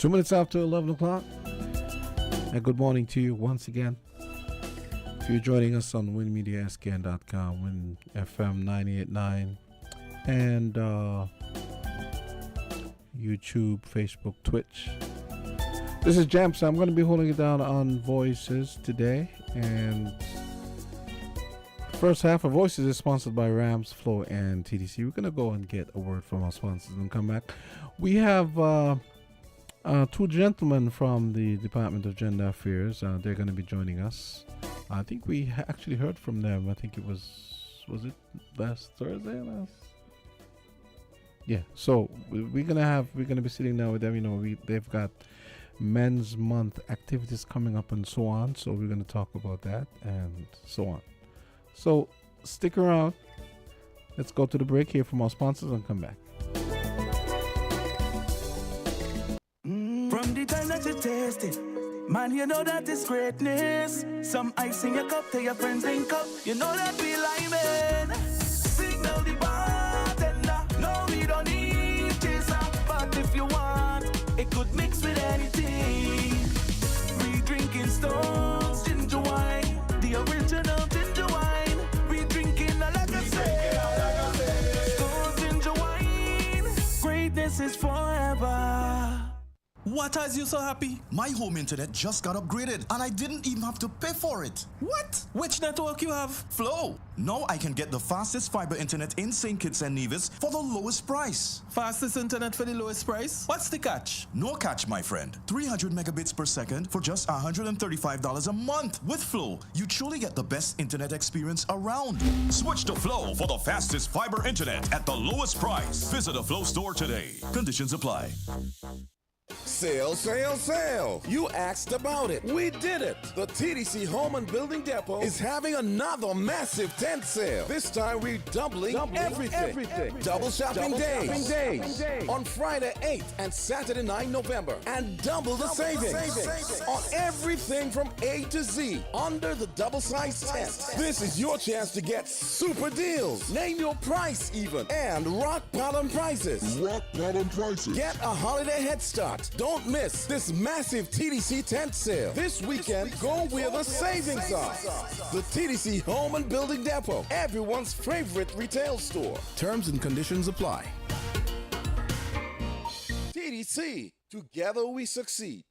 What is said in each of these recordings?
2 minutes after 11 o'clock. And good morning to you once again. If you're joining us on winmediascan.com, Win FM 98.9, and YouTube, Facebook, Twitch. This is Jamps. I'm going to be holding it down on Voices today. And the first half of Voices is sponsored by Rams, Flow, and TDC. We're going to go and get a word from our sponsors and come back. We have two gentlemen from the Department of Gender Affairs. They're going to be joining us. I think we actually heard from them. I think it was it last Thursday? Yeah. So we're gonna be sitting down with them. You know, they've got Men's Month activities coming up and so on. So we're gonna talk about that and so on. So stick around. Let's go to the break here from our sponsors and come back. From the time that you taste it, man, you know that it's greatness. Some ice in your cup, tell your friends link up. You know that we liming. Signal the bartender. No, we don't need chaser. But if you want, it could mix with anything. We drinking Stones ginger wine, the original ginger wine. We drinking like I said, Stones ginger wine. Greatness is forever. What has you so happy? My home internet just got upgraded and I didn't even have to pay for it. What? Which network you have? Flow. Now I can get the fastest fiber internet in St. Kitts and Nevis for the lowest price. Fastest internet for the lowest price? What's the catch? No catch, my friend. 300 megabits per second for just $135 a month. With Flow, you truly get the best internet experience around. Switch to Flow for the fastest fiber internet at the lowest price. Visit a Flow store today. Conditions apply. Sale, sale, sale. You asked about it. We did it. The TDC Home and Building Depot is having another massive tent sale. This time we're doubling everything. Double shopping days. On Friday 8th and Saturday 9 November. And double the savings. On everything from A to Z under the double-sized tent. This is your chance to get super deals. Name your price even. And rock bottom prices. Get a holiday head start. Don't miss this massive TDC tent sale. This weekend, go where the savings are. The TDC Home and Building Depot, everyone's favorite retail store. Terms and conditions apply. TDC, together we succeed.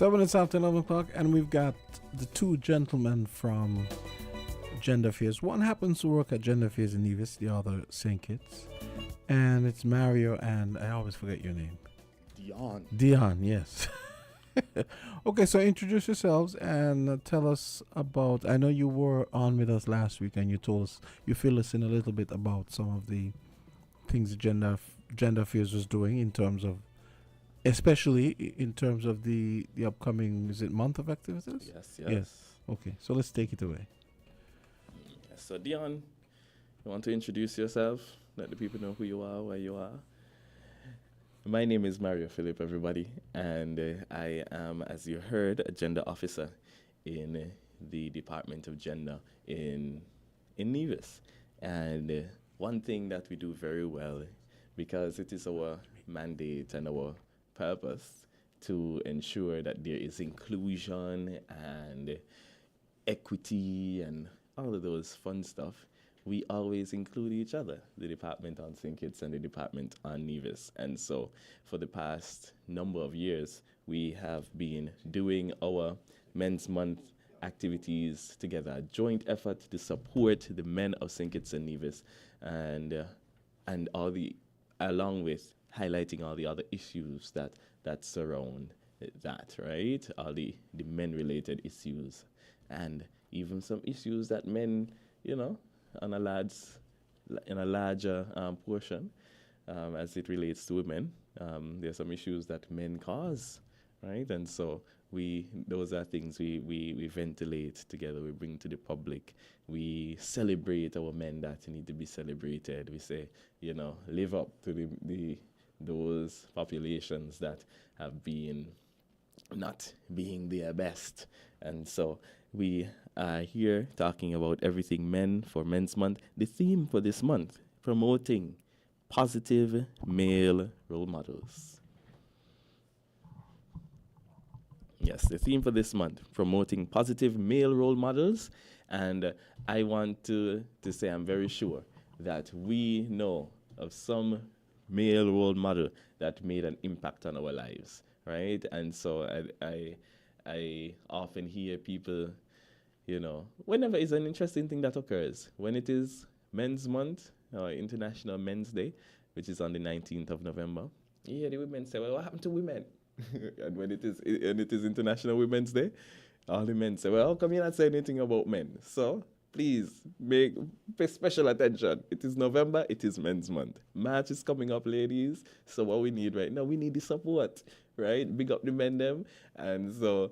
7 it's after 11 o'clock, and we've got the two gentlemen from Gender Affairs. One happens to work at Gender Affairs in Nevis, the other St. Kitts. And it's Mario and I always forget your name. Dion, yes. Okay, so introduce yourselves and tell us about. I know you were on with us last week and you told us, you filled us in a little bit about some of the things Gender Affairs was doing in terms of, especially in terms of the upcoming, is it month of activities? Yes. Okay, so let's take it away. So Dion, you want to introduce yourself? Let the people know who you are, where you are. My name is Mario Philip, everybody, and I am, as you heard, a gender officer in the Department of Gender in Nevis. And one thing that we do very well, because it is our mandate and our purpose to ensure that there is inclusion and equity and all of those fun stuff, we always include each other, the department on St. Kitts and the department on Nevis. And so for the past number of years, we have been doing our Men's Month activities together, a joint effort to support the men of St. Kitts and Nevis, and all the, along with highlighting all the other issues that surround that, right? All the men-related issues, and even some issues that men, in a larger portion, as it relates to women. There's some issues that men cause, right? And so those are things we ventilate together, we bring to the public. We celebrate our men that need to be celebrated. We say, live up to those populations that have been not being their best. And so we are here talking about everything men for Men's Month. The theme for this month, promoting positive male role models. Yes, the theme for this month, promoting positive male role models. And I want to say I'm very sure that we know of some male role model that made an impact on our lives, right? And so I often hear people, whenever is an interesting thing that occurs, when it is Men's Month or International Men's Day, which is on the 19th of November, you hear the women say, well, what happened to women? And when it is International Women's Day, all the men say, well, how come you're not saying anything about men? So please pay special attention. It is November, it is Men's Month. March is coming up, ladies. So what we need right now, we need the support, right? Big up the men them. And so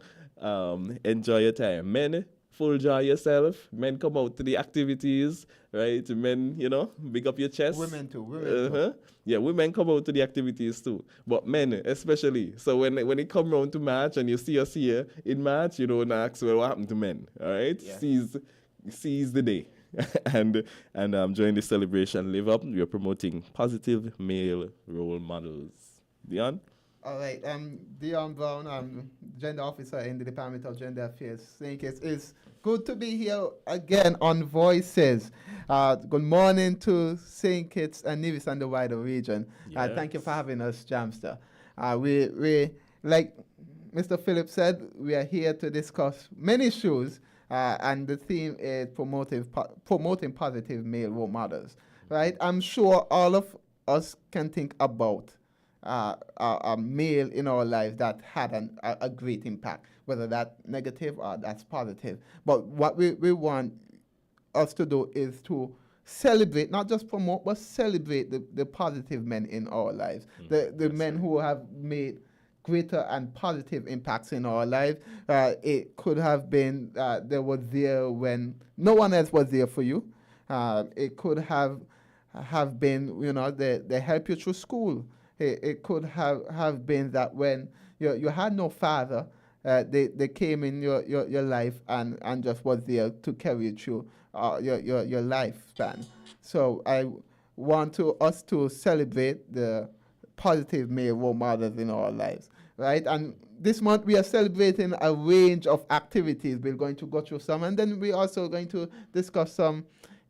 enjoy your time. Men, full joy yourself. Men, come out to the activities, right? Men, big up your chest. Women too. Yeah, women come out to the activities too. But men especially. So when it come around to March and you see us here in March, you don't ask, well, what happened to men? All right? Yeah. Seize the day. and join the celebration. Live up. We're promoting positive male role models. Dion? All right. Dion Brown, I'm gender officer in the Department of Gender Affairs. St. Kitts. It's good to be here again on Voices. Good morning to St. Kitts and Nevis and the wider region. Yes. Thank you for having us, Jamster. We like Mr. Phillips said, we are here to discuss many issues, and the theme is promoting positive male role models. Right? I'm sure all of us can think about a male in our lives that had a great impact, whether that's negative or that's positive. But what we want us to do is to celebrate, not just promote, but celebrate the positive men in our lives, the men who have made greater and positive impacts in our lives. It could have been they were there when no one else was there for you. It could have been, they help you through school. It could have been that when you had no father, they came in your life and just was there to carry you through your lifespan. So I want us to celebrate the positive male role models in our lives, right? And this month we are celebrating a range of activities. We're going to go through some, and then we're also going to discuss some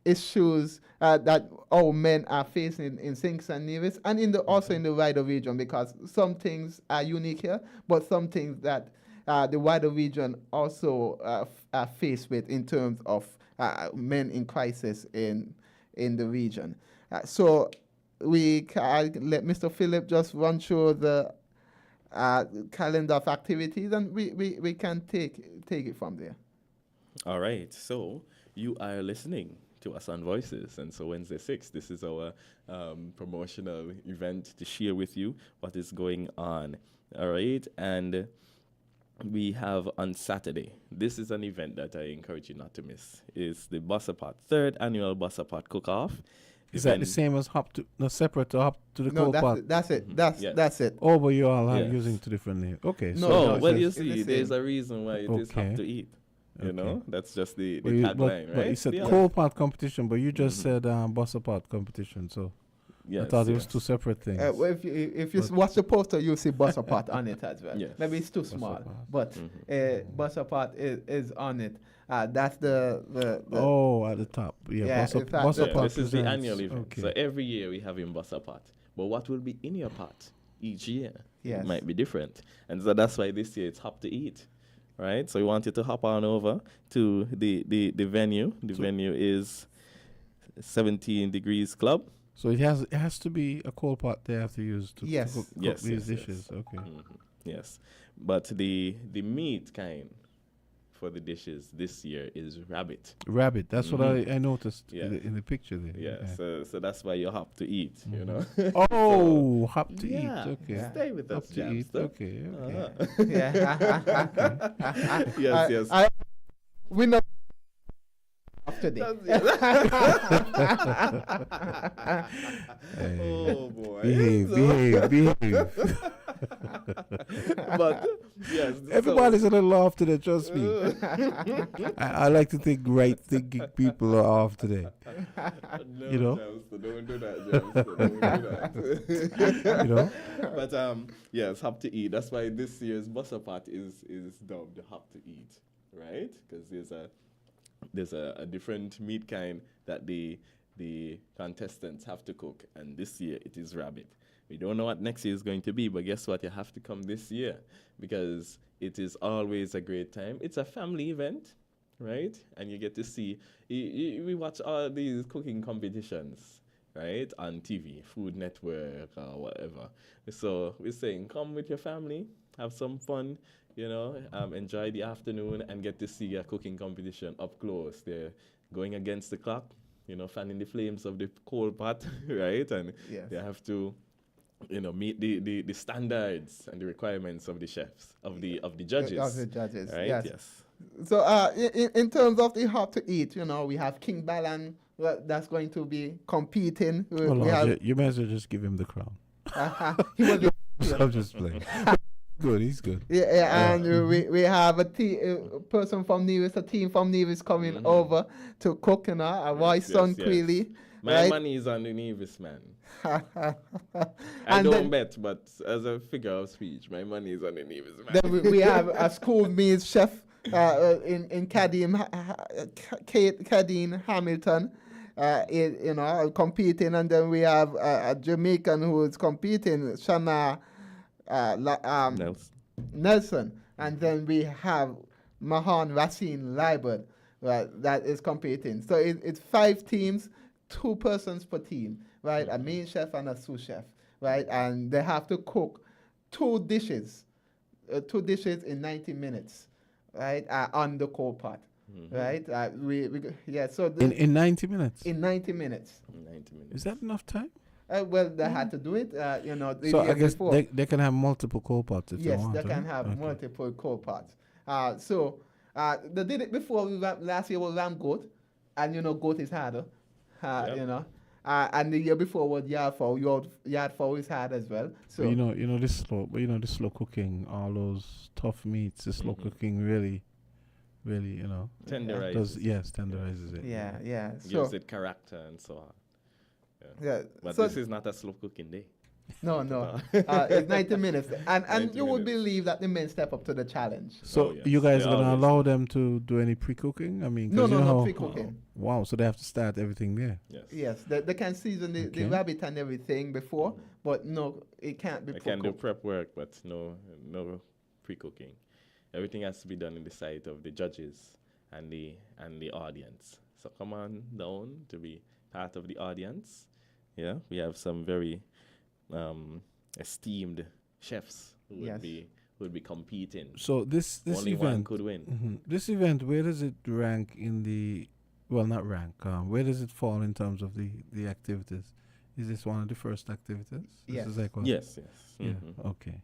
issues that our men are facing in St. Kitts and Nevis and also in the wider region, because some things are unique here, but some things that the wider region also are faced with in terms of men in crisis in the region. So I let Mr. Philip just run through the calendar of activities, and we can take it from there. All right. So you are listening to us on Voices. And so Wednesday 6th, this is our promotional event to share with you what is going on. All right. And we have on Saturday, this is an event that I encourage you not to miss. It's the Bossapot, 3rd annual Bossapot Cook-Off. Is that the same as hop to, no, separate to hop to the cold pot? That's it. Yes. That's it. Oh, but you all are Yes. using two different names. Okay. No, so Oh, no, well, it's you the see, same. there's a reason why it is Okay. hop to eat. You Okay. know, that's just the but you, tagline, right? but you said Yeah. cold pot competition, but you just said bossa pot competition. So Yes, I thought it was yes. two separate things. Well, if you watch the poster, you'll see Bossapot on it as well. Yes. Maybe it's too small, Bossapot. but Bossapot is on it. That's the oh, at the top. Yeah, Yeah, bossa, in fact, bossa Yeah, pot this is the presents- annual event. Okay. So every year we have in Bossa Pot. But what will be in your pot each year Yes. might be different. And so that's why this year it's hop to eat. Right? So we want you to hop on over to the venue. The venue is 17 Degrees Club. So it has to be a cold pot they have to use to Yes. cook Yes, these yes, dishes. yes. Okay. Yes. But the meat kind for the dishes this year is rabbit. Rabbit. That's what I noticed Yeah. in the picture there. Yeah. So that's why you hop to eat, you know. Oh, hop to Yeah. eat. Okay. Stay with Hop us, to eat. Jamster. Okay. Okay. Uh-huh. yeah. Yes, yes. We know today. Oh boy. Behave. But yes, Everybody's a little off today, trust me. I like to think right thinking people are off today. No, you know? Jamster, don't do that, Jamster, don't do that. You know? But yes, hop to eat. That's why this year's Bossapot is dubbed hop to eat, right? Because there's a different meat kind that the contestants have to cook, and this year it is rabbit. We don't know what next year is going to be, but guess what? You have to come this year because it is always a great time. It's a family event, right? And you get to see, we watch all these cooking competitions, right? On TV, Food Network or whatever. So we're saying, come with your family, have some fun, you know, enjoy the afternoon and get to see a cooking competition up close. They're going against the clock, you know, fanning the flames of the coal pot, right? And Yes. they have to, you know, meet the standards and the requirements of the chefs, of the judges. Of the judges, Right? yes. So in terms of the hop to eat, you know, we have King Balan that's going to be competing. Oh, We Lord, have you might as well just give him the crown. he will be- I'm just playing. Good, he's good. yeah, and we have a person from Nevis, a team from Nevis coming over to cook, you know, a Roy Son Queely. My right? money is on the Nevis, man. I And don't then- bet, but as a figure of speech, my money is on the Nevis, man. Then we have a school meals chef in Cadine Hamilton, you know, competing, and then we have a Jamaican who is competing, Shana Nelson, and then we have Mahan Racine Libert that is competing. So it's 5 teams, 2 persons per team, right? A main chef and a sous chef, right? And they have to cook 2 dishes in 90 minutes, right? On the coal pot, right? So In 90 minutes. in 90 minutes. 90 minutes. Is that enough time? Well, they had to do it, you know. The So year I guess before. they can have multiple coal pots if they Yes, want. they can huh? have Okay. multiple coal pots. They did it before. Last year was lamb goat, and you know goat is harder, you know. And the year before was yard fowl. Yard fowl is hard as well. So But you know this slow cooking, all those tough meats, the slow cooking really, you know, Tenderizes. tenderizes it. yeah. Gives So it character and so on. yeah. But So this is not a slow cooking day. no. It's 90 minutes, and 90 you would minutes. believe that the men step up to the challenge. So Oh, yes. you guys They are gonna always allow them to do any pre-cooking? I mean, 'cause No, you know no how- pre-cooking. Wow, so they have to start everything there. Yes. Yes, they can season the Okay. rabbit and everything before, but no, it can't be I can do pre-cooked. prep work, but no pre-cooking. everything has to be done in the sight of the judges and the audience. So come on down to be part of the audience. Yeah, we have some very esteemed chefs who Yes. would be competing. So this Only one event could win. This event, where does it rank in the, well, not rank, where does it fall in terms of the activities? Is this one of the first activities? Yes. This is like one? Yes, yes. Yeah, Mhm. okay.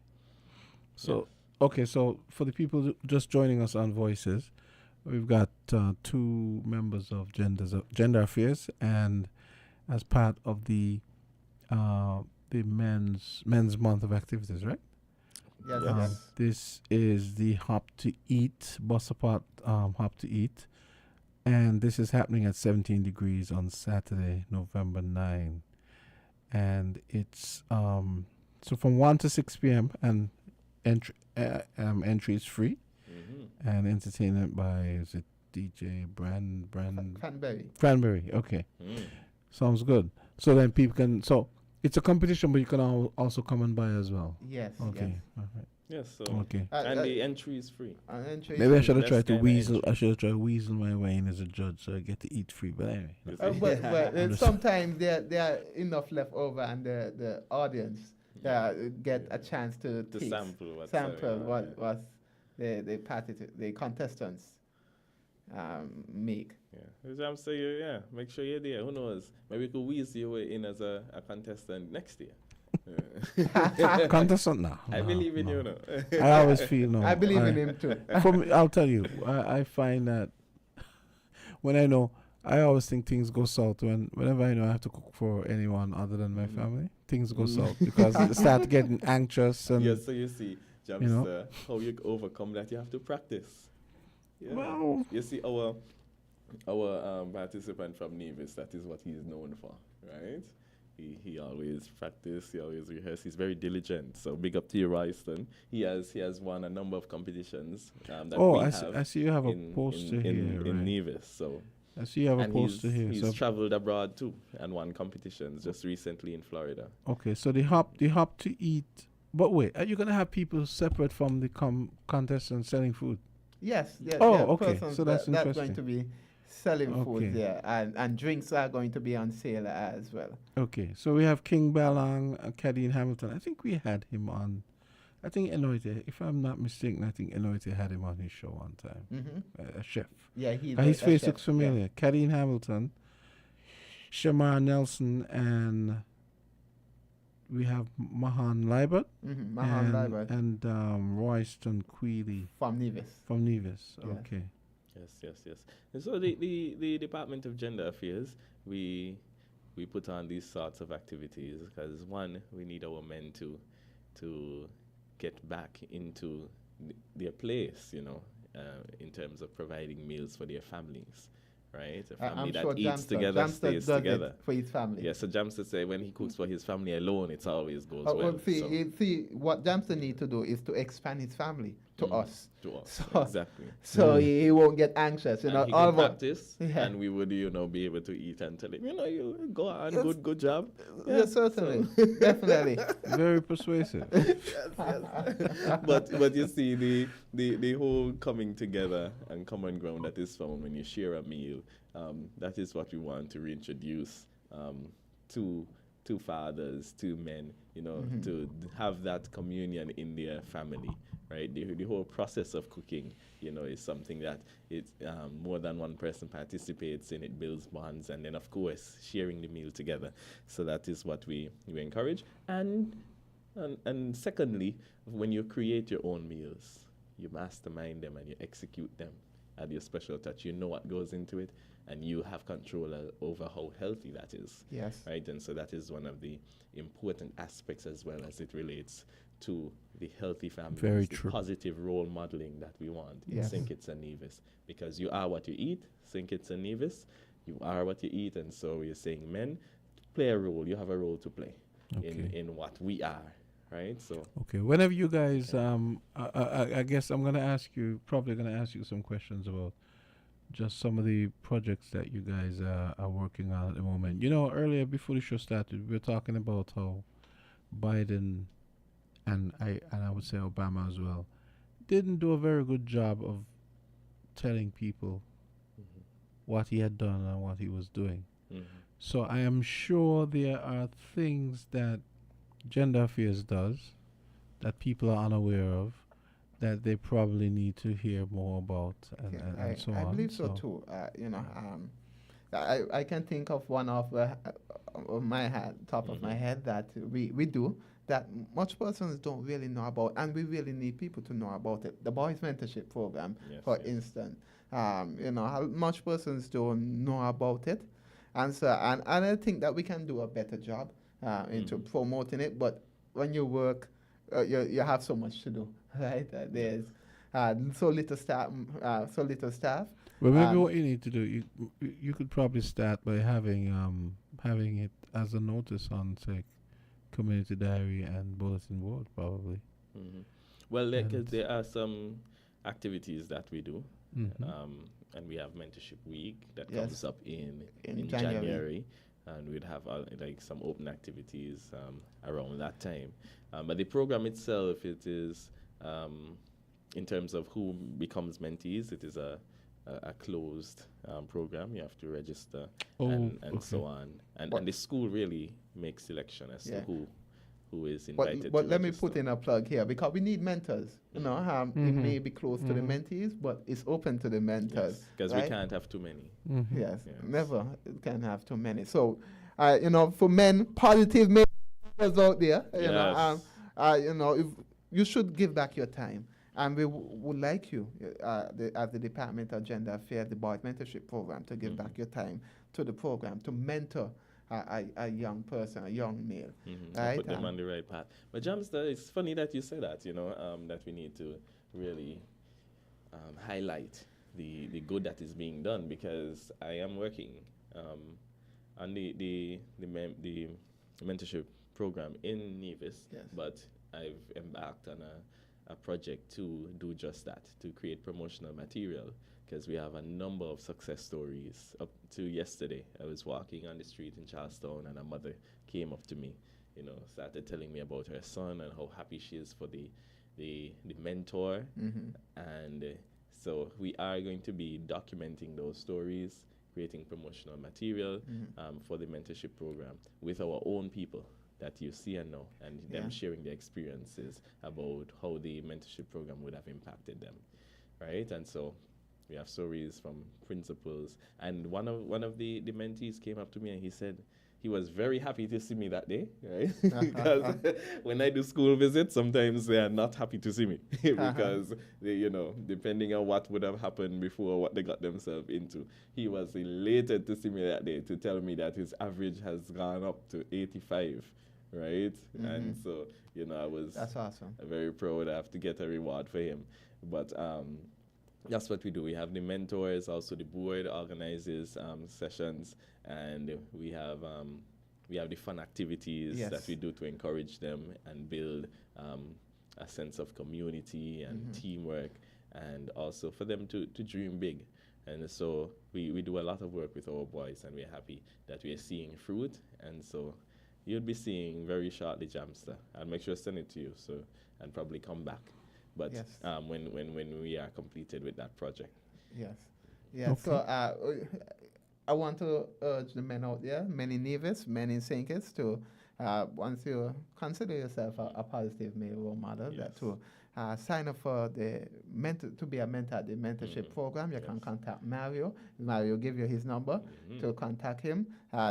So, okay, so for the people just joining us on Voices, we've got two members of Gender Affairs, and as part of the men's month of activities, right? Yes, Yes. yes. This is the Hop to Eat, Bossapart Hop to Eat. And this is happening at 17 degrees on Saturday, November 9. And it's so from 1 to 6 p.m. and entry is free. Mhm. And entertainment by, is it DJ Cranberry. Okay. Mm. Sounds good. So then people can, so it's a competition, but you can also come and buy as well. Yes. Okay. Yes. All right. Yes, so Okay. and the entry is free. Entry Maybe I is- should have best tried to kind of weasel. entry. I should have tried to weasel my way in as a judge, so I get to eat free. But anyway, You But, see? but just- sometimes there are enough left over, and the audience get a chance to To taste, sample what's sample going on, what yeah. the contestants make. Yeah, as I'm saying, make sure you're there. Who knows? Maybe we could weasel your way in as a contestant next year. Yeah. contestant now. I believe in you, no. I always feel no. I believe in him too. For me, I'll tell you. I find that when I always think things go south whenever I know I have to cook for anyone other than my family. Things go south because I start getting anxious and Yes, so you see, Jamster, know. how you overcome that, you have to practice. Yeah. well, You see, our participant from Nevis, that is what he is known for, right? He always practice, he always rehearse. He's very diligent. So big up to you, Royston. He has won a number of competitions that we have. I see you have a in, poster in, here. in, right? in Nevis. So I see you have a and poster here. he's So traveled abroad too and won competitions just recently in Florida. okay, so the hop to eat. But wait, are you gonna have people separate from the contestants selling food? Yes. Yes. Oh, yeah, okay, persons so that's that's going interesting. to be selling food, Okay. yeah, and drinks are going to be on sale as well. Okay, so we have King Balang, Cadine Hamilton. I think we had him on. I think Enoite, if I'm not mistaken, I think Enoite had him on his show one time. Mm-hmm. A chef. Yeah, he's His a face chef, looks familiar. Cadine Hamilton, Shamar Nelson, and we have Mahan Libert Yeah. Mm-hmm. Mahan Libert and Royston Queely from Nevis. from Nevis. Yeah. Okay. Yes. And so the Department of Gender Affairs, we put on these sorts of activities because one, we need our men to get back into their place, in terms of providing meals for their families, right? A family I'm that sure eats together stays does together. it for his family. Yeah, so Jamster say when he cooks for his family alone, it always goes Well, well. see, so see, what Jamster need to do is to expand his family to us. to us, So- exactly. So he won't get anxious, And he all can of us. practice, Yeah. and we would, be able to eat and tell him, you go on, good job. Yeah, certainly, definitely. Very persuasive. But you see the whole coming together and common ground that is found when you share a meal, that is what we want to reintroduce to fathers, to men, to have that communion in their family, right? The whole process of cooking, is something that it's more than one person participates in. It builds bonds, and then of course sharing the meal together. So that is what we encourage. And secondly, when you create your own meals, you mastermind them and you execute them at your special touch. You know what goes into it, and you have control over how healthy that is. Yes. Right, and so that is one of the important aspects as well as it relates to the healthy families, Very the true. positive role modeling that we want in Yes. St. Kitts and Nevis. Because you are what you eat, St. Kitts and Nevis, you are what you eat, and so we're saying, men, play a role. You have a role to play in what we are, right? So Okay. Whenever you guys, I guess I'm probably gonna ask you some questions about just some of the projects that you guys are working on at the moment. Earlier before the show started, we were talking about how Biden and I would say Obama as well, didn't do a very good job of telling people what he had done and what he was doing. So I am sure there are things that gender affairs does that people are unaware of that they probably need to hear more about and so I on. believe so too. I can think of one of my head, top of my head that we do that much persons don't really know about, and we really need people to know about it. The Boys Mentorship Program, for instance. How much persons don't know about it, and so and I think that we can do a better job into promoting it. But when you work, you have so much to do, right? There's so little staff, Well, maybe what you need to do, you could probably start by having it as a notice on, say, community diary and bulletin board, probably. Well, there are some activities that we do. And we have mentorship week that comes up in January, and we'd have like some open activities around that time. But the program itself, it is in terms of who becomes mentees, it is a closed program. You have to register and so on, and the school really makes selection as to who is invited. But let me put in a plug here because we need mentors. It may be close to the mentees, but it's open to the mentors. Because we can't have too many. Yes, never can have too many. So, for men, positive men out there, if you should give back your time. And we would like you, as the Department of Gender Affairs, the Boys Mentorship Program, to give back your time to the program, to mentor a young person, a young male. Right? Put them on the right path. But Jamster, it's funny that you say that, that we need to really highlight the good that is being done, because I am working on the mentorship program in Nevis, but I've embarked on a project to do just that, to create promotional material, because we have a number of success stories. Up to yesterday, I was walking on the street in Charlestown, and a mother came up to me, started telling me about her son and how happy she is for the mentor. And so we are going to be documenting those stories, creating promotional material for the mentorship program with our own people that you see and know, and them sharing their experiences about how the mentorship program would have impacted them, right? And so we have stories from principals, and one of the mentees came up to me and he said he was very happy to see me that day, right? Because when I do school visits, sometimes they are not happy to see me because they, depending on what would have happened before, what they got themselves into. He was elated to see me that day, to tell me that his average has gone up to 85. Right? And so, I was that's awesome. Very proud. I have to get a reward for him. But that's what we do. We have the mentors, also the board organizes sessions, and we have the fun activities that we do to encourage them and build a sense of community and teamwork, and also for them to dream big. And so we do a lot of work with our boys, and we're happy that we are seeing fruit. And so you'll be seeing very shortly, Jamster. I'll make sure to send it to you, and probably come back. But when we are completed with that project. Yes. Okay. So I want to urge the men out there, men in Nevis, men in St. Kitts, to once you consider yourself a positive male role model, that to sign up for to be a mentor at the mentorship program. You can contact Mario. Mario give you his number to contact him,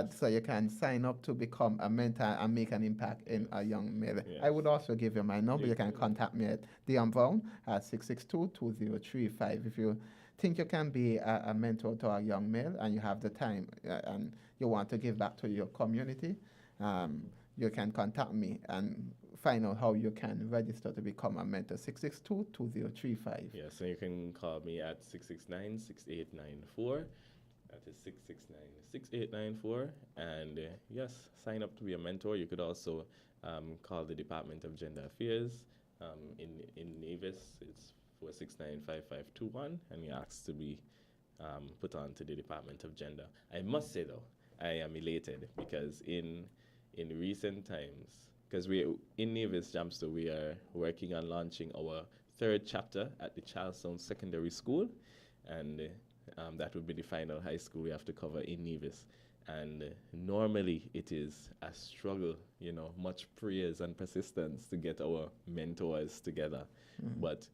so you can sign up to become a mentor and make an impact in a young male. I would also give you my number. You can contact me at Dion Brown at 662-2035 if you think you can be a mentor to a young male and you have the time and you want to give back to your community. You can contact me and find out how you can register to become a mentor. 662-2035. Yeah, so you can call me at 669-6894. That is 669-6894. And yes, sign up to be a mentor. You could also call the Department of Gender Affairs in Nevis. It's 469-5521, and you ask to be put on to the Department of Gender. I must say, though, I am elated because in recent times, because we in Nevis Jamster, we are working on launching our third chapter at the Charlestown Secondary School, and that would be the final high school we have to cover in Nevis. And normally it is a struggle, much prayers and persistence to get our mentors together. But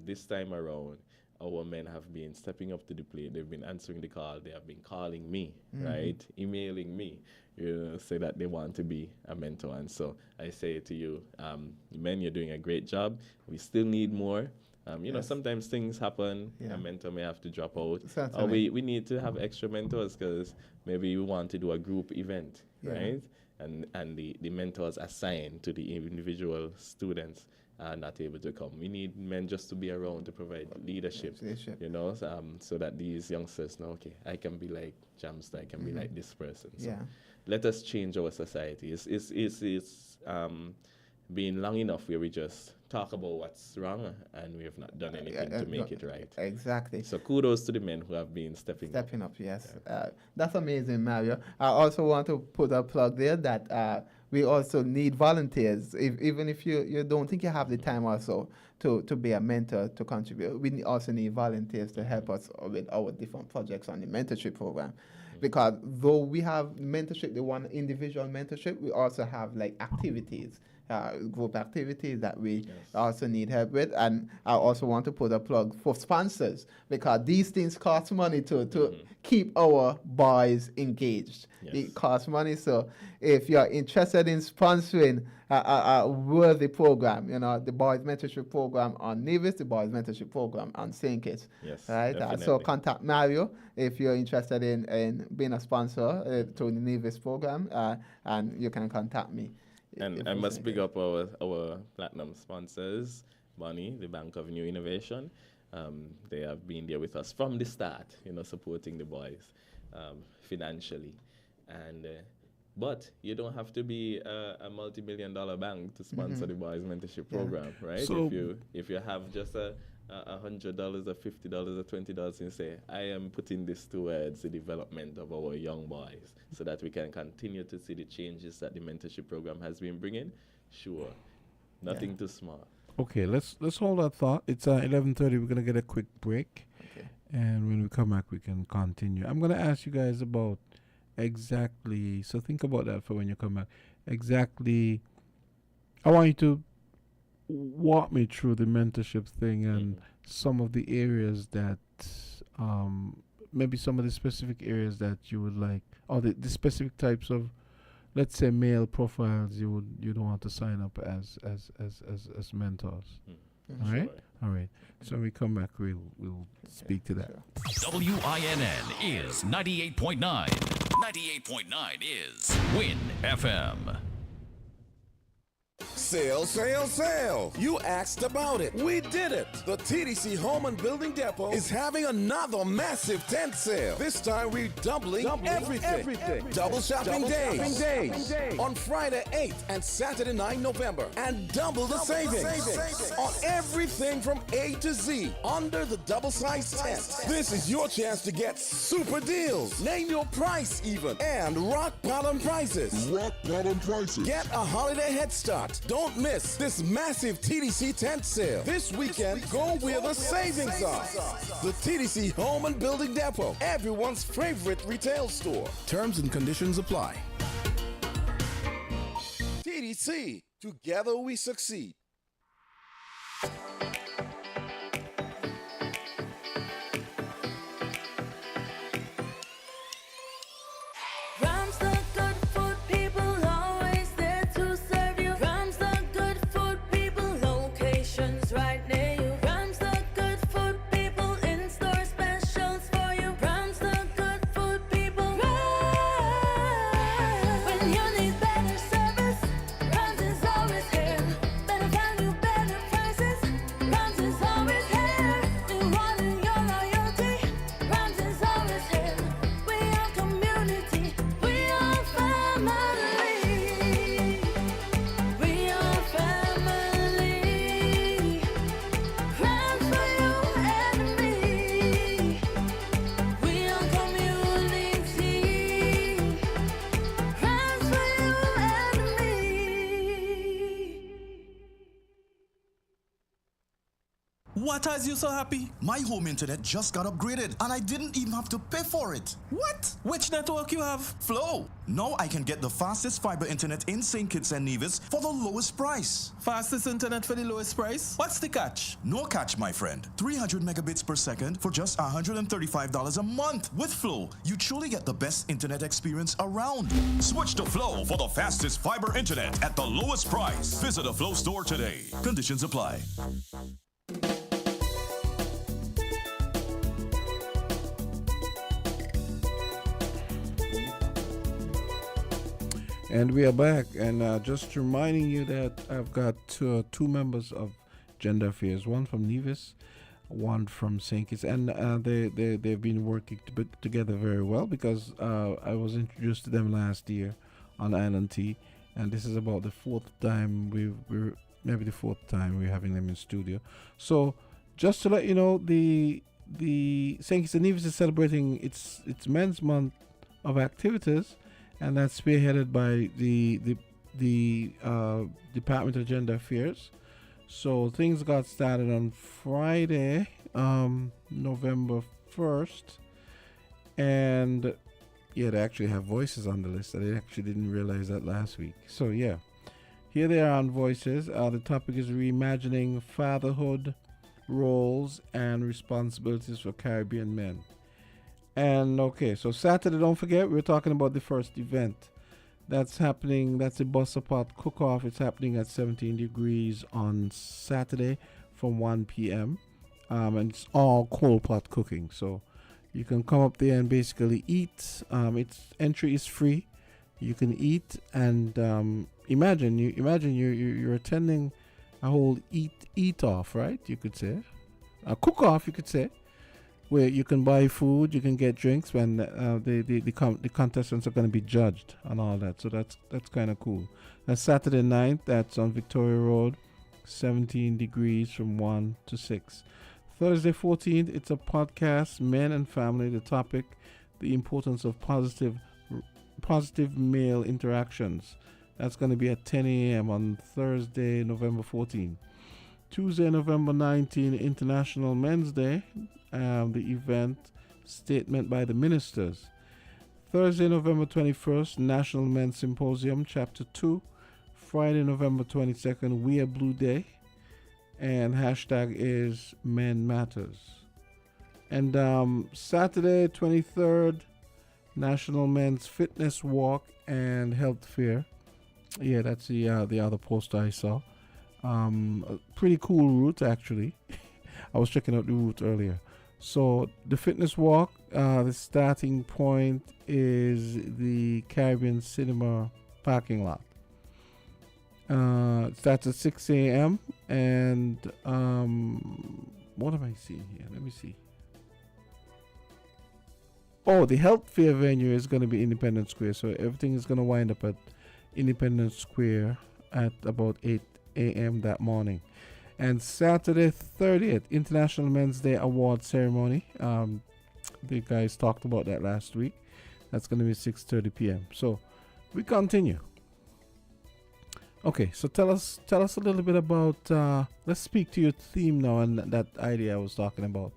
this time around, our men have been stepping up to the plate. They've been answering the call. They have been calling me, right? Emailing me, say that they want to be a mentor. And so I say to you, men, you're doing a great job. We still need more. Sometimes things happen. A mentor may have to drop out. Or we need to have extra mentors because maybe we want to do a group event, right? And the mentors assigned to the individual students are not able to come. We need men just to be around to provide leadership, so that these youngsters know, okay, I can be like Jamster, I can be like this person. So let us change our society. It's been long enough where we just talk about what's wrong and we have not done anything to make it right. Exactly. So kudos to the men who have been stepping up. Yes. That's amazing, Mario. I also want to put a plug there that we also need volunteers. Even if you don't think you have the time also to be a mentor, to contribute, we also need volunteers to help us with our different projects on the mentorship program. Because though we have mentorship, the one individual mentorship, we also have like activities, group activities that we also need help with. And I also want to put a plug for sponsors, because these things cost money to keep our boys engaged. It costs money. So if you're interested in sponsoring a worthy program, the Boys Mentorship Program on Nevis, the Boys Mentorship Program on St. Kitts. Yes, right? So contact Mario if you're interested in being a sponsor to the Nevis program, and you can contact me. And I must big up our platinum sponsors, Bonnie, the Bank of New Innovation. They have been there with us from the start, supporting the boys financially. And but you don't have to be a multi-million-dollar bank to sponsor the Boys Mentorship Program, right? So if you have just $100 or $50 or $20 and say, I am putting this towards the development of our young boys so that we can continue to see the changes that the mentorship program has been bringing, sure, nothing too small. Okay, let's hold that thought. It's 11:30. We're gonna get a quick break, and when we come back, we can continue. I'm gonna ask you guys about exactly. So think about that for when you come back. Exactly. I want you to walk me through the mentorship thing and some of the areas that, maybe some of the specific areas that you would like, or the specific types of, let's say, male profiles you'd want to sign up as mentors. All right. All right. So when we come back, we'll speak to that. WINN is 98.9. 98.9 is Win FM. Sale, sale, sale. You asked about it. We did it. The TDC Home and Building Depot is having another massive tent sale. This time we're doubling everything. Double shopping days. On Friday 8th and Saturday 9 November. And double the savings. On everything from A to Z under the double-sized tent. This is your chance to get super deals. Name your price even. And rock bottom prices. Get a holiday head start. Don't miss this massive TDC tent sale. This weekend, go where the savings are. The TDC Home and Building Depot, everyone's favorite retail store. Terms and conditions apply. TDC, together we succeed. When you need better service, Rams is always here. Better What has you so happy? My home internet just got upgraded and I didn't even have to pay for it. What? Which network you have? Flow. Now I can get the fastest fiber internet in St. Kitts and Nevis for the lowest price. Fastest internet for the lowest price? What's the catch? No catch, my friend. 300 megabits per second for just $135 a month. With Flow, you truly get the best internet experience around. Switch to Flow for the fastest fiber internet at the lowest price. Visit a Flow store today. Conditions apply. And we are back, and just reminding you that I've got two members of Gender Affairs, one from Nevis, one from St. Kitts, and they've been working together very well because I was introduced to them last year on Island Tea, and this is about the fourth time we're having them in studio. So just to let you know, the St. Kitts and Nevis is celebrating its Men's Month of activities. And that's spearheaded by the Department of Gender Affairs. So things got started on Friday, November 1st. And yeah, they actually have voices on the list. I actually didn't realize that last week. So yeah, here they are on Voices. The topic is reimagining fatherhood, roles, and responsibilities for Caribbean men. And okay, so Saturday, don't forget, we're talking about the first event that's happening. That's a Bussa Pot cook-off. It's happening at 17 degrees on Saturday from 1 p.m. And it's all cold pot cooking. So you can come up there and basically eat. Its entry is free. You can eat and imagine you're attending a whole eat off, right? You could say a cook-off. You could say, where you can buy food, you can get drinks when the contestants are going to be judged and all that. So that's kind of cool. That's Saturday night. That's on Victoria Road, 17 degrees from 1 to 6. Thursday 14th, it's a podcast, Men and Family. The topic, the importance of positive male interactions. That's going to be at 10 a.m. on Thursday, November 14th. Tuesday, November 19th, International Men's Day. The event, statement by the ministers. Thursday, November 21st, National Men's Symposium, Chapter 2. Friday, November 22nd, We Are Blue Day. And hashtag is Men Matters. And Saturday, 23rd, National Men's Fitness Walk and Health Fair. Yeah, that's the other post I saw. A pretty cool route, actually. I was checking out the route earlier. So the fitness walk, the starting point is the Caribbean Cinema parking lot. It starts at 6 a.m. And what am I seeing here? Let me see. Oh, the health fair venue is going to be Independence Square. So everything is going to wind up at Independence Square at about 8 a.m. that morning. And Saturday 30th, International Men's Day Award Ceremony. The guys talked about that last week. That's going to be 6:30 p.m. So we continue. Okay, so tell us a little bit about. Let's speak to your theme now and that idea I was talking about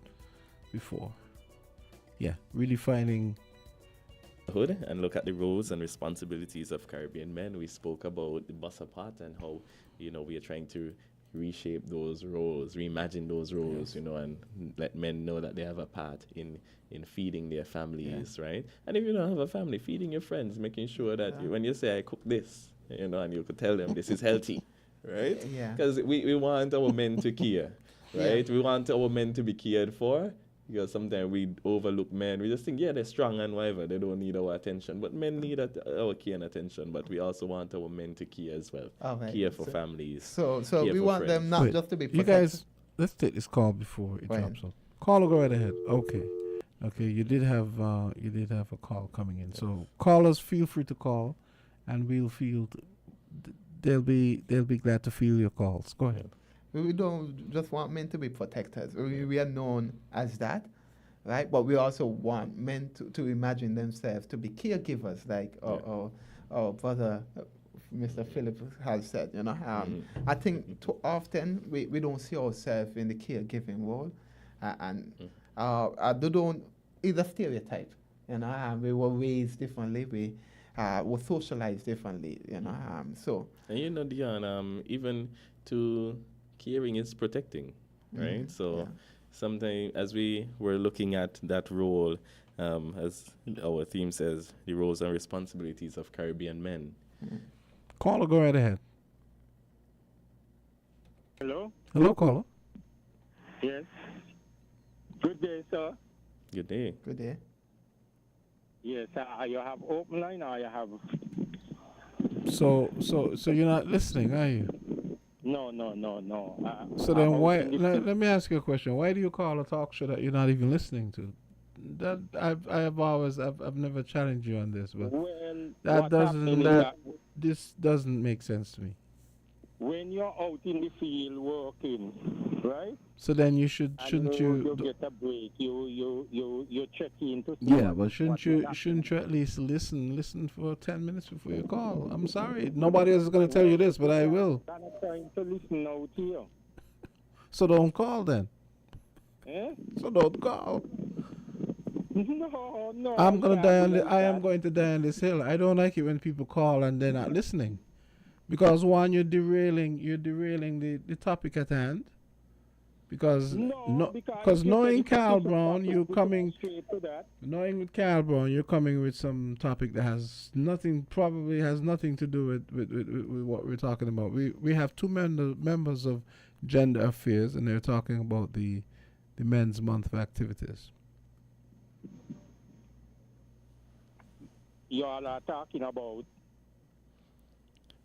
before. Yeah, really finding hood and look at the roles and responsibilities of Caribbean men. We spoke about the Bussa Pot and how we are trying to reshape those roles, reimagine those roles, and let men know that they have a part in feeding their families, right? And if you don't have a family, feeding your friends, making sure that when you say, I cook this, and you could tell them this is healthy, right? Yeah. Because we want our men to care, right? We want our men to be cared for. Because sometimes we overlook men. We just think, they're strong and whatever. They don't need our attention. But men need our care and attention. But we also want our men to care as well. Care for families. So we want them not just to be protected. You guys, let's take this call before it drops off. Caller, go right ahead. Okay, you did have a call coming in. So callers, feel free to call, and we'll field. They'll be glad to field your calls. Go ahead. We don't just want men to be protectors. We are known as that, right? But we also want men to imagine themselves to be caregivers, like our brother Mr. Philip has said. I think too often we don't see ourselves in the caregiving role, and I don't either stereotype. We were raised differently. We were socialized differently. So. And Dion, even to caring is protecting, right? So sometimes as we were looking at that role, as our theme says, the roles and responsibilities of Caribbean men. Caller, go right ahead. Hello? Hello, caller. Yes. Good day, sir. Good day. Good day. Yes, you have open line or you have... So you're not listening, are you? No. So then why, let me ask you a question. Why do you call a talk show that you're not even listening to? That I've never challenged you on this, but this doesn't make sense to me. When you're out in the field working, right? So then shouldn't you You get a break. You check in to see. Yeah, but shouldn't you at least listen for 10 minutes before you call? I'm sorry, nobody else is going to tell you this, but I will. I'm not trying to listen now to you. So don't call then. So don't call. No. I am going to die on this hill. I don't like it when people call and they're not listening, because one, you're derailing the topic at hand. Because knowing Carl Brown, knowing with Carl Brown, you're coming with some topic that has nothing to do with what we're talking about. We have two members of Gender Affairs, and they're talking about the Men's Month of activities. You all are talking about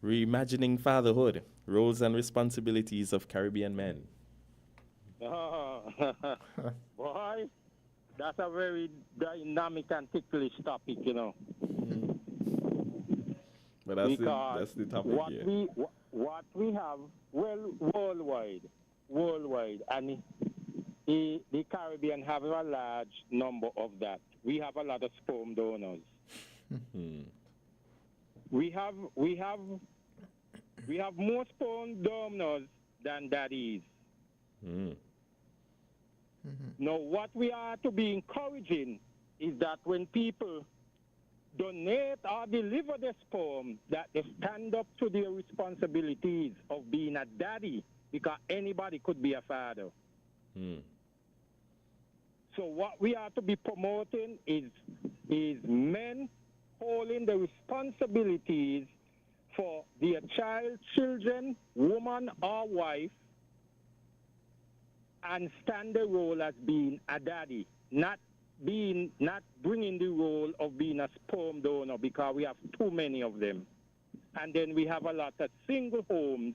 Reimagining fatherhood, roles and responsibilities of Caribbean men. Boy, that's a very dynamic and ticklish topic, But that's the topic here. What we have, worldwide, and the Caribbean have a large number of that. We have a lot of sperm donors. We have more sperm donors than daddies. Now, what we are to be encouraging is that when people donate or deliver their sperm, that they stand up to their responsibilities of being a daddy, because anybody could be a father. So what we are to be promoting is men holding the responsibilities for their child, children, woman or wife, and stand the role as being a daddy, not bringing the role of being a sperm donor, because we have too many of them. And then we have a lot of single homes.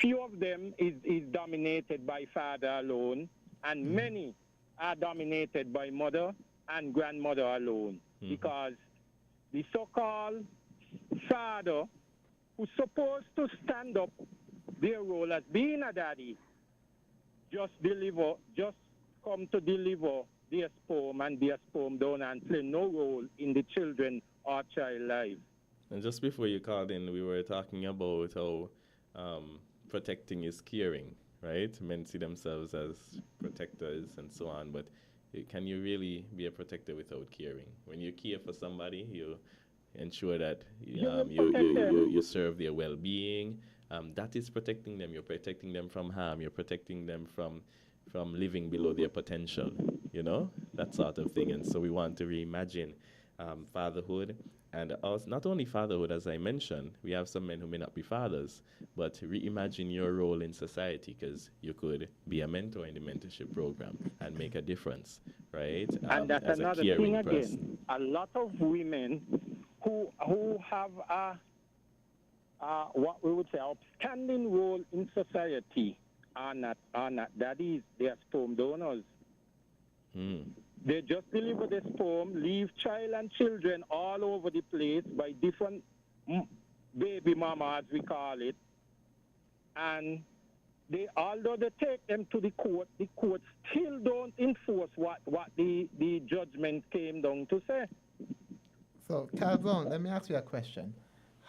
Few of them is dominated by father alone, and many are dominated by mother and grandmother alone, because the so-called father who's supposed to stand up their role as being a daddy just come to deliver their sperm and their sperm donor and play no role in the children or child life. And just before you called in, we were talking about how protecting is caring, right? Men see themselves as protectors and so on, but can you really be a protector without caring? When you care for somebody, you ensure that you serve their well-being. That is protecting them. You're protecting them from harm. You're protecting them from living below their potential, that sort of thing. And so we want to reimagine fatherhood, and also not only fatherhood, as I mentioned, we have some men who may not be fathers, but reimagine your role in society, because you could be a mentor in the mentorship program and make a difference, right? And that's as another a caring thing person. again. A lot of women who have what we would say outstanding role in society are not daddies. They are sperm donors. They just deliver the sperm, leave child and children all over the place by different baby mama, as we call it. And although they take them to the court still don't enforce what the judgment came down to say. So, Carl Brown, let me ask you a question.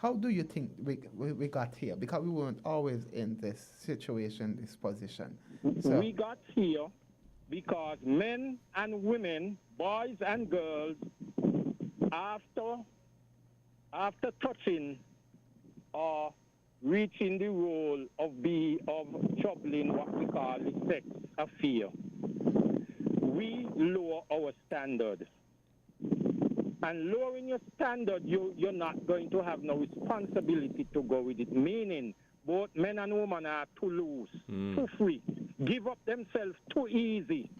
how do you think we got here? Because we weren't always in this situation, this position. So We got here because men and women, boys and girls, after touching or reaching the role of troubling what we call the sex affair, we lower our standard. And lowering your standard, you're not going to have no responsibility to go with it. Meaning, both men and women are too loose, too free, give up themselves too easy.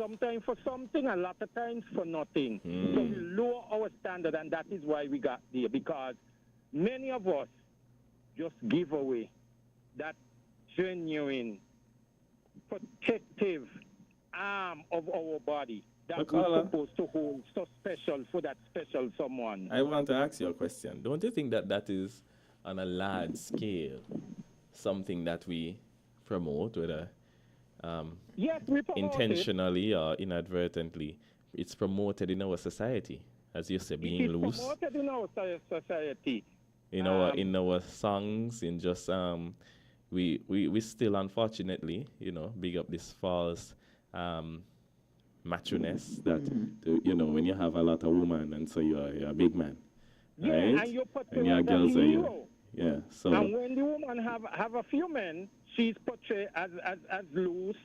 Sometimes for something, a lot of times for nothing. So we lower our standard, and that is why we got there. Because many of us just give away that genuine, protective arm of our body that we're supposed to hold so special for that special someone. I want to ask you a question. Don't you think that that is, on a large scale, something that we promote, whether yes, we promote intentionally or inadvertently? It's promoted in our society, as you say, being loose. It's promoted in our society. In our songs, in just we still, unfortunately, big up this false macho-ness that when you have a lot of women and so you're a big man, right? And you're and your girls are you. Yeah. So. And when the woman have a few men, she's portrayed as loose,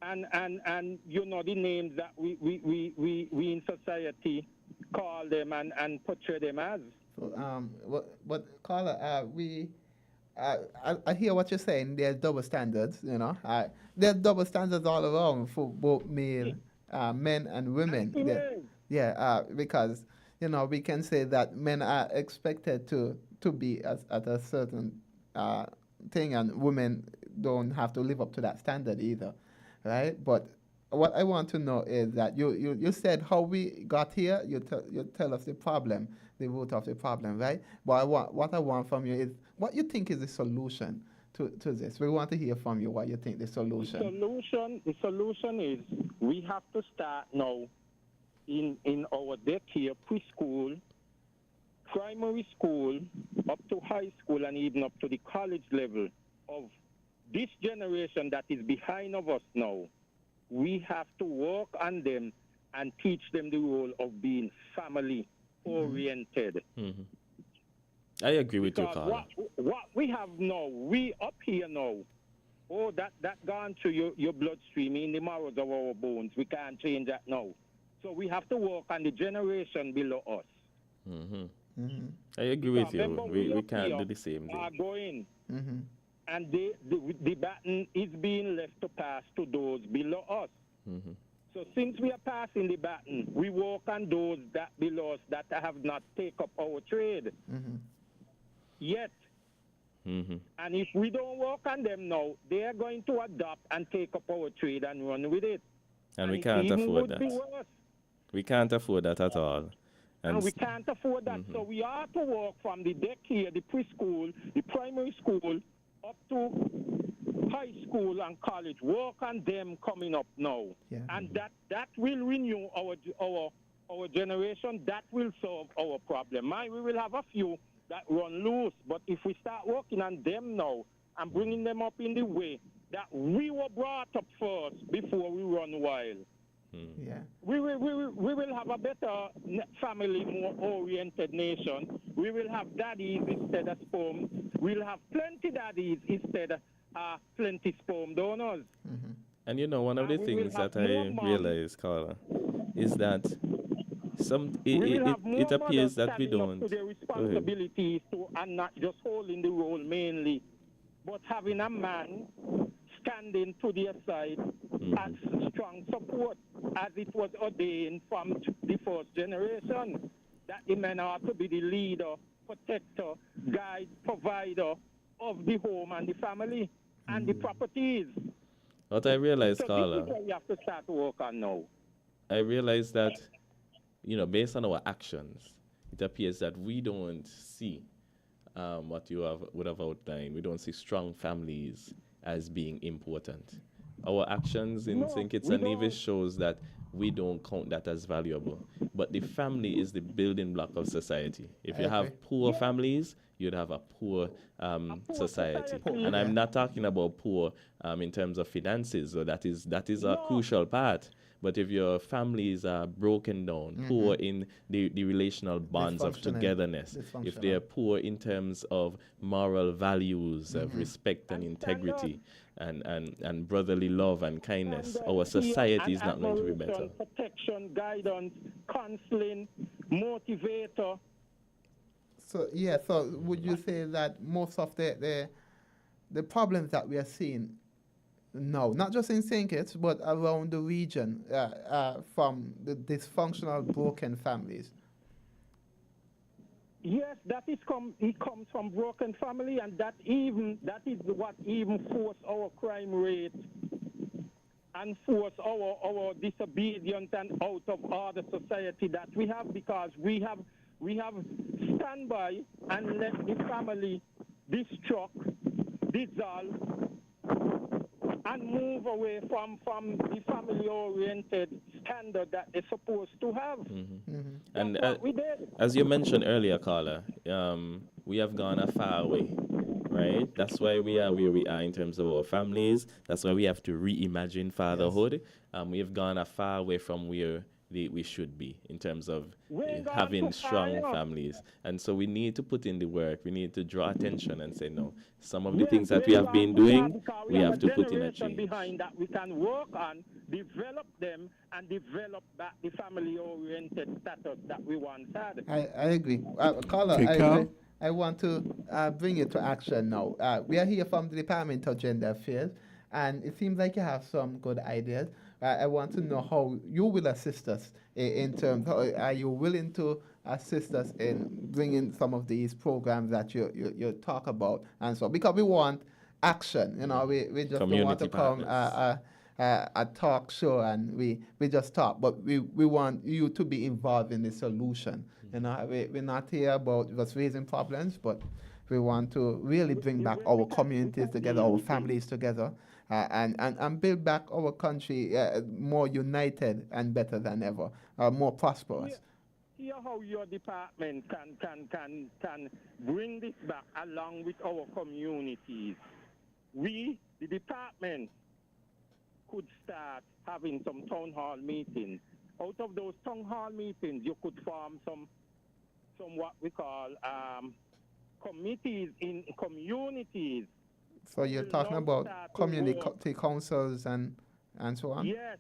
and the names that we in society call them and portray them as. So what Carla, I hear what you're saying. There's double standards, there's double standards all around for both men and women. Because we can say that men are expected to be at a certain thing, and women don't have to live up to that standard either, right? But what I want to know is that you said how we got here. You tell us the problem, the root of the problem, right? But what I want from you is what you think is the solution to this. We want to hear from you what you think the solution. The solution is we have to start now in our daycare, preschool, primary school, up to high school, and even up to the college level of this generation that is behind of us now. We have to work on them and teach them the role of being family-oriented. Mm-hmm. I agree with you, Carl. What we have now, we up here now, that gone through your bloodstream in the marrows of our bones. We can't change that now. So we have to work on the generation below us. Mm-hmm. Mm-hmm. I agree with you. We can't do the same thing. Are going. Mm-hmm. And the baton is being left to pass to those below us. Mm-hmm. So since we are passing the baton, we work on those that below us that have not taken up our trade yet. Mm-hmm. And if we don't work on them now, they are going to adopt and take up our trade and run with it. And we can't afford that. We can't afford that at all. And we can't afford that. Mm-hmm. So we have to work from the daycare, the preschool, the primary school, up to high school and college. Work on them coming up now. Yeah. And that will renew our generation. That will solve our problem. We will have a few that run loose. But if we start working on them now and bringing them up in the way that we were brought up first before we run wild, yeah, we will have a better family, more oriented nation. We will have daddies instead of sperm. We'll have plenty daddies instead of plenty sperm donors. Mm-hmm. And one of the things that I realize, Carla, is that it appears that we don't. To their responsibilities and not just holding the role mainly, but having a man standing to their side as strong support, as it was ordained from the first generation, that the men are to be the leader, protector, guide, provider of the home and the family and the properties. What I realized, Carla, this is what we have to start to work on now. I realized that, based on our actions, it appears that we don't see what you would have outlined. We don't see strong families as being important. Our actions in St. Kitts and Nevis shows that we don't count that as valuable. But the family is the building block of society. If I you have agree. poor families, you'd have a poor society. And I'm not talking about poor in terms of finances, so that is a crucial part. But if your families are broken down, poor in the relational bonds of togetherness, if they are poor in terms of moral values of respect and integrity and brotherly love and kindness, our society is not going to be better. Protection, guidance, counseling, motivator. So so would you say that most of the problems that we are seeing now, not just in St. Kitts, but around the region, from the dysfunctional, broken families? Yes, it comes from broken family, and that is what even force our crime rate and force our disobedience and out of order society that we have, because we have stand by and let the family destruct, dissolve, and move away from the family-oriented standard that they're supposed to have. And what we did. as you mentioned earlier, Carla, we have gone a far way, right? That's why we are where we are in terms of our families. That's why we have to reimagine fatherhood. We have gone a far way from where we should be in terms of having strong families. And so we need to put in the work. We need to draw attention and say, no, some of the things that we have been doing, we have to put in a change. Behind that we can work on, develop them, and develop back the family-oriented status that we once had. I agree. Carla, Okay, Carl? I want to bring it to action now. We are here from the Department of Gender Affairs, and it seems like you have some good ideas. I want to know how you will assist us in terms of, are you willing to assist us in bringing some of these programs that you talk about, and so, because we want action, we just don't want to come a talk show and we just talk, but we want you to be involved in the solution. We're not here about just raising problems, but we want to really bring back our communities together, our families together, and build back our country more united and better than ever, more prosperous. Hear how your department can bring this back along with our communities. We, the department, could start having some town hall meetings. Out of those town hall meetings, you could form some what we call committees in communities. So you're talking about community councils and so on? Yes,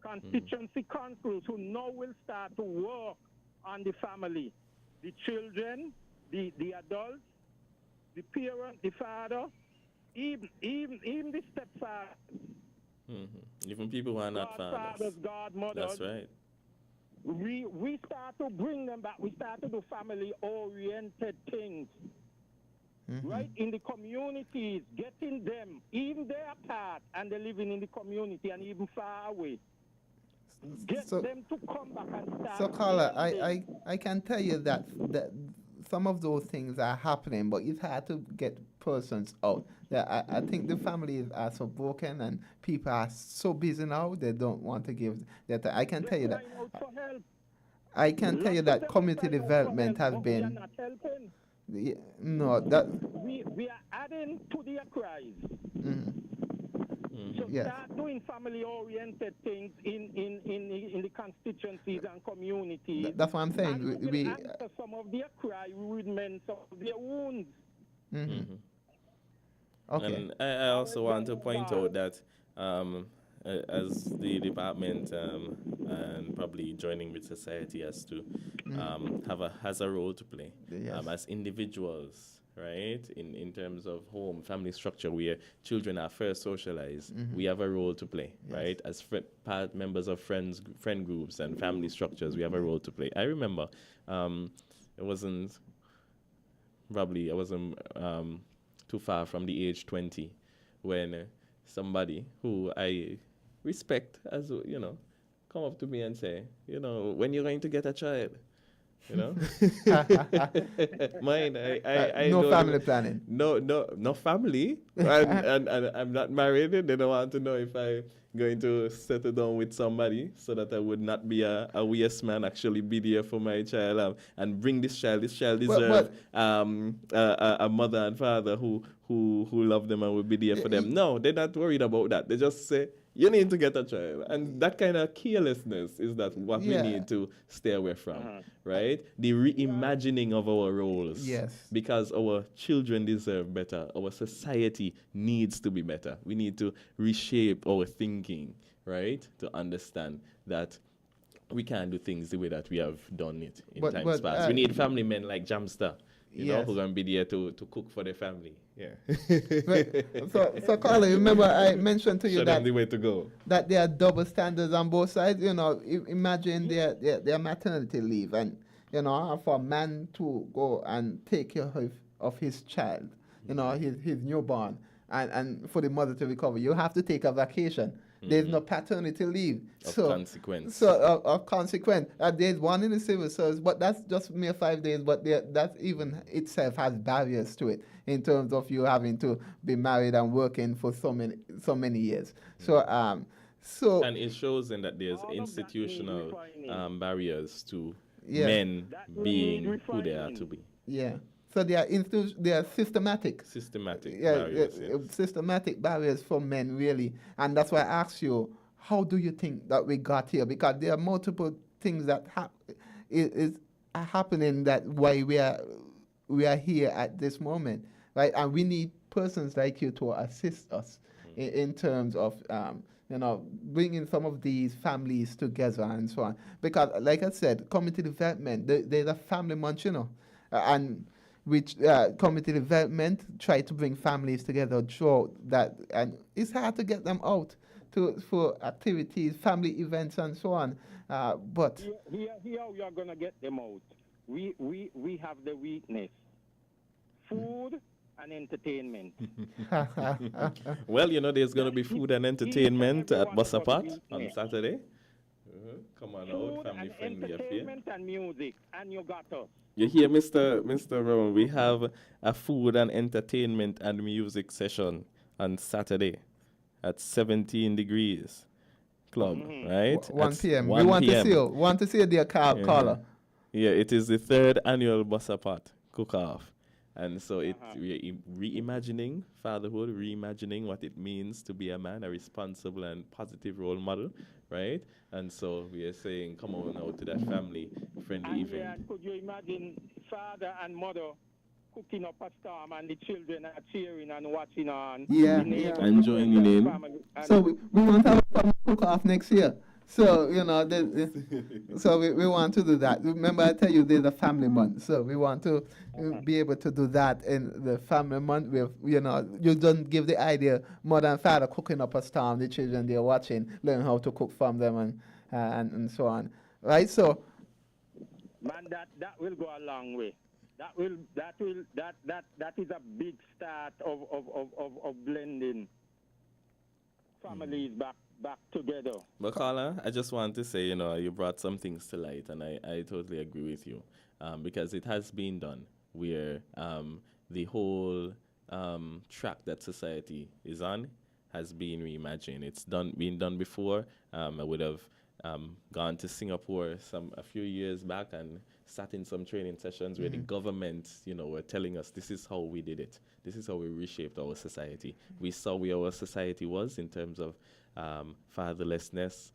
constituency councils who now will start to work on the family, the children, the adults, the parent, the father, even the stepfather. Even people who are not fathers. Godmothers. That's right. We start to bring them back. We start to do family-oriented things. Right in the communities, getting them, even they are part and they're living in the community and even far away. Get them to come back and start. So, Carla, I can tell you that some of those things are happening, but it's hard to get persons out. I think the families are so broken and people are so busy now, they don't want to give that. I can tell you that. I can tell you that community development has been. No, that we are adding to their cries. So start doing family-oriented things in the constituencies and communities. That's what I'm saying. And we answer some of their cry, we would mend some of their wounds. Okay. And I also want to point out that as the department and probably joining with society has to has a role to play as individuals, right? In terms of home, family structure, where children are first socialized, we have a role to play, right? As members of friend groups and family structures, we have a role to play. I remember I wasn't too far from the age 20 when somebody who I respect, as come up to me and say, when you're going to get a child. You know, mine. I No don't family even- planning. No family, and I'm not married. They don't want to know if I going to settle down with somebody, so that I would not be a waste man. Actually, be there for my child, and bring this child. This child deserves a mother and father who love them and will be there for them. No, they're not worried about that. They just say, you need to get a child. And that kind of carelessness is that what we need to stay away from, right? The reimagining of our roles. Yes. Because our children deserve better. Our society needs to be better. We need to reshape our thinking, right? To understand that we can't do things the way that we have done it in times past. We need family men like Jamster, you know, who are going to be there to cook for their family. Yeah. so Carla, remember I mentioned to you Show that them the way to go. That there are double standards on both sides. You know, imagine their maternity leave, and you know, for a man to go and take care of his child, you know, his newborn, and for the mother to recover, you have to take a vacation. There's no paternity leave. Of consequence. Of consequence. There's one in the civil service, but that's just mere 5 days, but that even itself has barriers to it in terms of you having to be married and working for so many years. So and it shows in that there's institutional barriers to men being who they are to be. Yeah. So they are systematic. Barriers. Yes. Systematic barriers for men, really. And that's why I asked you, how do you think that we got here? Because there are multiple things that are happening that why we are here at this moment, right? And we need persons like you to assist us in terms of you know, bringing some of these families together and so on. Because, like I said, community development, there's a family month, you know, and which community development try to bring families together, show that, and it's hard to get them out for activities, family events, and so on. But here we are gonna get them out. We have the weakness: food and entertainment. Well, you know, there's gonna be food and entertainment at Bossapat on Saturday. Come on out, family friendly affair. Entertainment and music, and you got us. You hear, Mr. Rowan, we have a food and entertainment and music session on Saturday at 17 Degrees Club, right? 1 p.m. 1 we want PM. to see you there, caller. Yeah, it is the 3rd annual Bossapat cook-off. And so we're reimagining fatherhood, reimagining what it means to be a man, a responsible and positive role model, right? And so we are saying, come on out to that family-friendly event. Yeah, could you imagine father and mother cooking up a storm and the children are cheering and watching on? Yeah. And joining in. So we want to have a cook-off next year. So, you know, so we want to do that. Remember, I tell you, there's a family month. So we want to be able to do that in the family month. With, you know, you don't give the idea, mother and father cooking up a storm, the children they're watching, learn how to cook from them and so on. Right? So. Man, that will go a long way. That is a big start of blending families back together. But Carla, I just want to say, you know, you brought some things to light, and I totally agree with you, because it has been done where the whole track that society is on has been reimagined. It's been done before. I would have gone to Singapore a few years back and sat in some training sessions where the government, you know, were telling us this is how we did it. This is how we reshaped our society. We saw where our society was in terms of fatherlessness,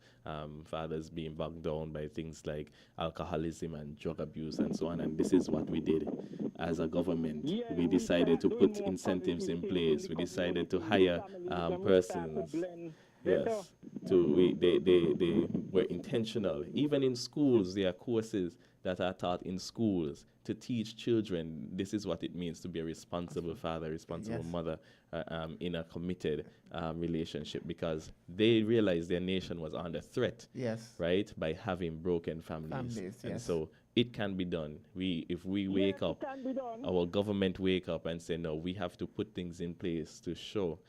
fathers being bogged down by things like alcoholism and drug abuse and so on. And this is what we did as a government. We decided to put incentives in place. We decided to hire persons. Yes, they were intentional. Even in schools, there are courses that are taught in schools to teach children this is what it means to be a responsible father, responsible mother in a committed relationship, because they realized their nation was under threat, right, by having broken families. And so it can be done. If we wake up, our government wake up and say, no, we have to put things in place to show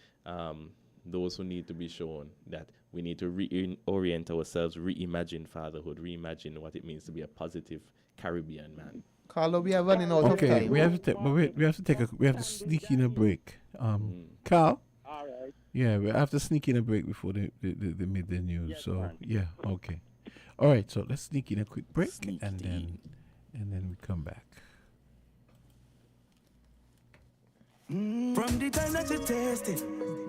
those who need to be shown that we need to reorient ourselves, reimagine fatherhood, reimagine what it means to be a positive Caribbean man. Carlo, we are running out of Okay, time. we have to take, but we have to sneak in a break. Carl. All right. Yeah, we have to sneak in a break before the midday news. Yes, So man. yeah, okay. All right, so let's sneak in a quick break Sneak and in. then we come back. From the time that you taste it,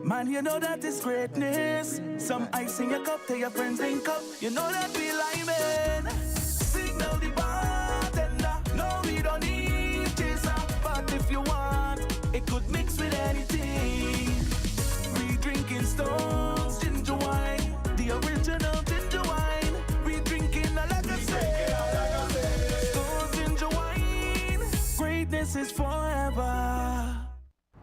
man, you know that it's greatness. Some ice in your cup, tell your friends drink up. You know that we like, man. Signal the bartender. No, we don't need chaser. But if you want, it could mix with anything. We drinking Stones ginger wine, the original ginger wine. We drinking a legacy. Stones ginger wine. Greatness is forever.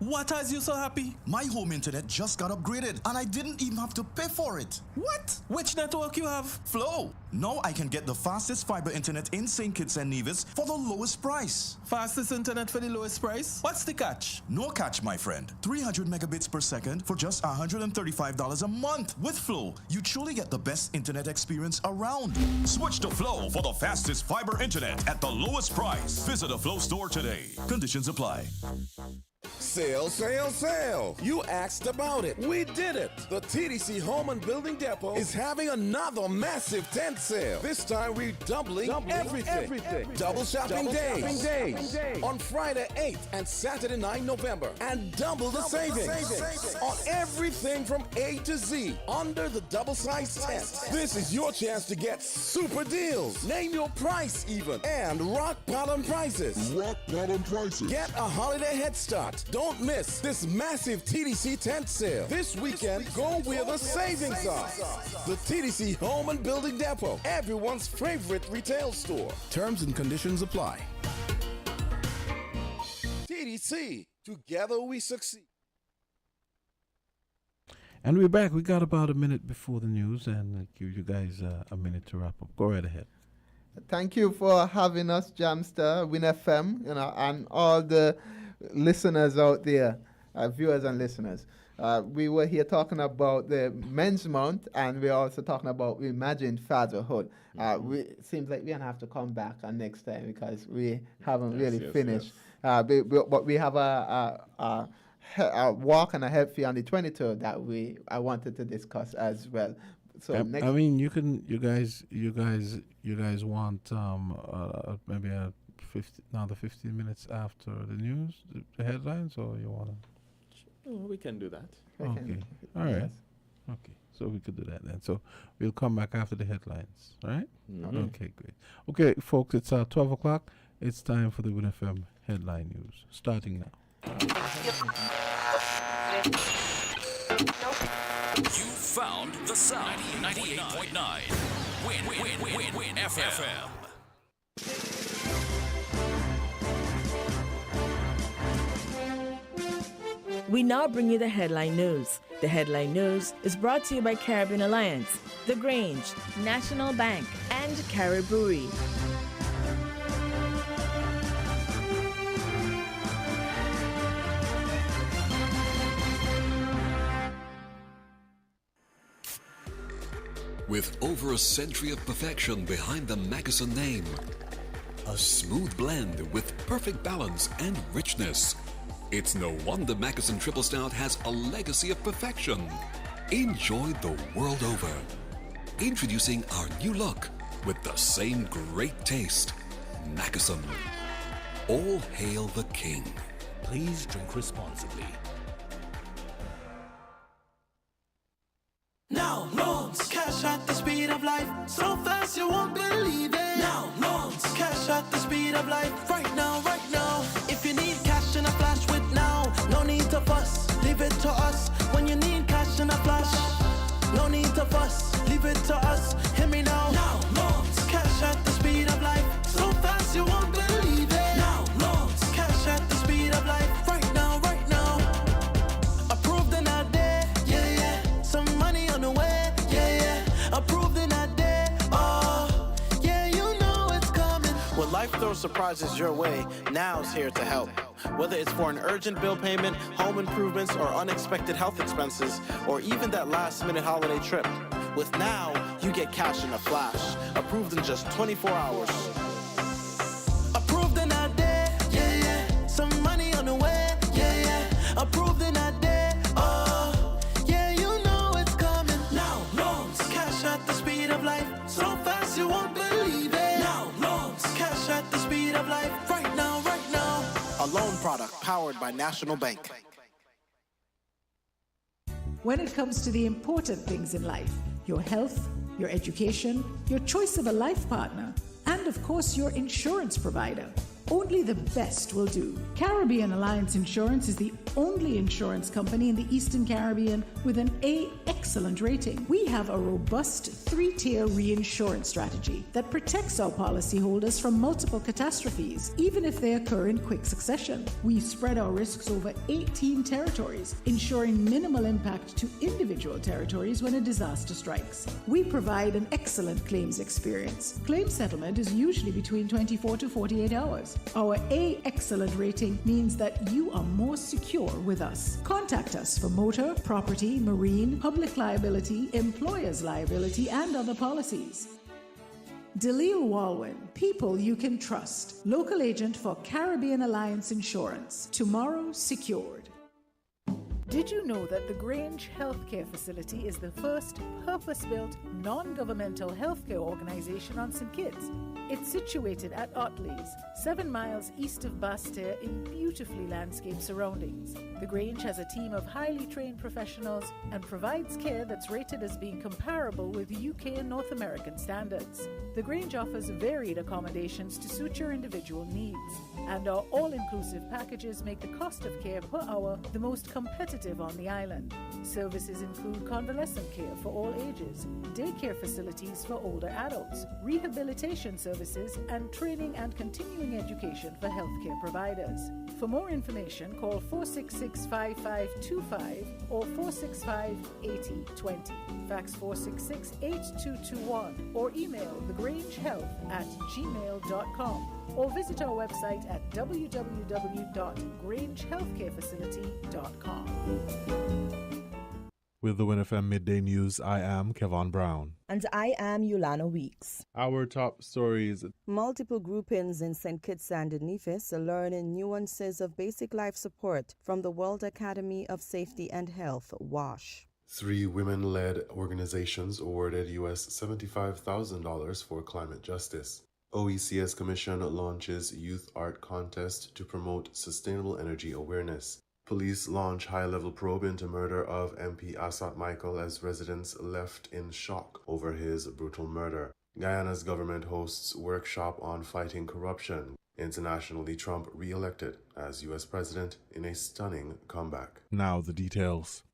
What has you so happy? My home internet just got upgraded and I didn't even have to pay for it. What? Which network you have? Flow. Now I can get the fastest fiber internet in St. Kitts and Nevis for the lowest price. Fastest internet for the lowest price? What's the catch? No catch, my friend. 300 megabits per second for just $135 a month. With Flow, you truly get the best internet experience around. Switch to Flow for the fastest fiber internet at the lowest price. Visit a Flow store today. Conditions apply. Sale, sale, sale. You asked about it. We did it. The TDC Home and Building Depot is having another massive tent sale. This time we're doubling everything. Double shopping days. On Friday 8th and Saturday 9 November. And double the savings. On everything from A to Z under the double-sized tent. This is your chance to get super deals. Name your price even. And rock bottom prices. Get a holiday head start. Don't miss this massive TDC tent sale. This weekend, go where the savings are. The TDC Home and Building Depot, everyone's favorite retail store. Terms and conditions apply. TDC, together we succeed. And we're back. We got about a minute before the news, and give you guys a minute to wrap up. Go right ahead. Thank you for having us, Jamster, Win FM, and all the listeners out there, viewers and listeners. We were here talking about the Men's Month, and we're also talking about imagined fatherhood. It seems like we're going to have to come back next time because we haven't really finished. But we have a walk and a healthy on the 23rd that I wanted to discuss as well. So I mean, you guys want maybe another 15 minutes after the news, the headlines, or you want to? We can do that. Okay. All right. Yes. Okay. So we could do that then. So we'll come back after the headlines. All right? Okay, great. Okay, folks, it's 12 o'clock. It's time for the Win FM headline news. Starting now. You found the sound. 98.9. Win FM. We now bring you the headline news. The headline news is brought to you by Caribbean Alliance, The Grange, National Bank, and Cariboury. With over a century of perfection behind the Mackeson name, a smooth blend with perfect balance and richness. It's no wonder Mackeson Triple Stout has a legacy of perfection. Enjoyed the world over. Introducing our new look with the same great taste. Mackeson. All hail the king. Please drink responsibly. Now loans, cash at the speed of life, so fast you won't believe it. Now loans, cash at the speed of life, right now, right now. If you need cash in a flash with now, no need to fuss, leave it to us. When you need cash in a flash, no need to fuss, leave it to us. Hear me now. Now loans, cash at the speed of life, so fast you won't believe it. Now loans, cash at the speed of life, right now, right now. Approved in a day, yeah, yeah. Some money on the way, yeah, yeah. Approved in a day, oh, yeah, you know it's coming. When life throws surprises your way, now's here to help. Whether it's for an urgent bill payment, home improvements, or unexpected health expenses, or even that last-minute holiday trip. With Now, you get cash in a flash, approved in just 24 hours. product powered by National Bank. When it comes to the important things in life, your health, your education, your choice of a life partner, and of course your insurance provider, only the best will do. Caribbean Alliance Insurance is the only insurance company in the Eastern Caribbean with an A excellent rating. We have a robust 3-tier reinsurance strategy that protects our policyholders from multiple catastrophes, even if they occur in quick succession. We spread our risks over 18 territories, ensuring minimal impact to individual territories when a disaster strikes. We provide an excellent claims experience. Claim settlement is usually between 24 to 48 hours. Our A excellent rating means that you are more secure with us. Contact us for motor, property, marine, public liability, employer's liability, and other policies. Delisle Walwyn, people you can trust. Local agent for Caribbean Alliance Insurance. Tomorrow secured. Did you know that the Grange Healthcare Facility is the first purpose-built, non-governmental healthcare organization on St. Kitts? It's situated at Otley's, 7 miles east of Basseterre in beautifully landscaped surroundings. The Grange has a team of highly trained professionals and provides care that's rated as being comparable with UK and North American standards. The Grange offers varied accommodations to suit your individual needs, and our all-inclusive packages make the cost of care per hour the most competitive on the island. Services include convalescent care for all ages, daycare facilities for older adults, rehabilitation services, and training and continuing education for healthcare providers. For more information, call 466-5525 or 465-8020. Fax 466-8221 or email thegrangehealth@gmail.com or visit our website at www.grangehealthcarefacility.com. With the WinFM Midday News, I am Kevon Brown. And I am Yulana Weeks. Our top stories. Multiple groupings in St. Kitts and Nevis learn nuances of basic life support from the World Academy of Safety and Health, WASH. 3 women-led organizations awarded US $75,000 for climate justice. OECS Commission launches Youth Art Contest to promote sustainable energy awareness. Police launch high-level probe into murder of MP Assat Michael as residents left in shock over his brutal murder. Guyana's government hosts workshop on fighting corruption. Internationally, Trump re-elected as U.S. president in a stunning comeback. Now the details.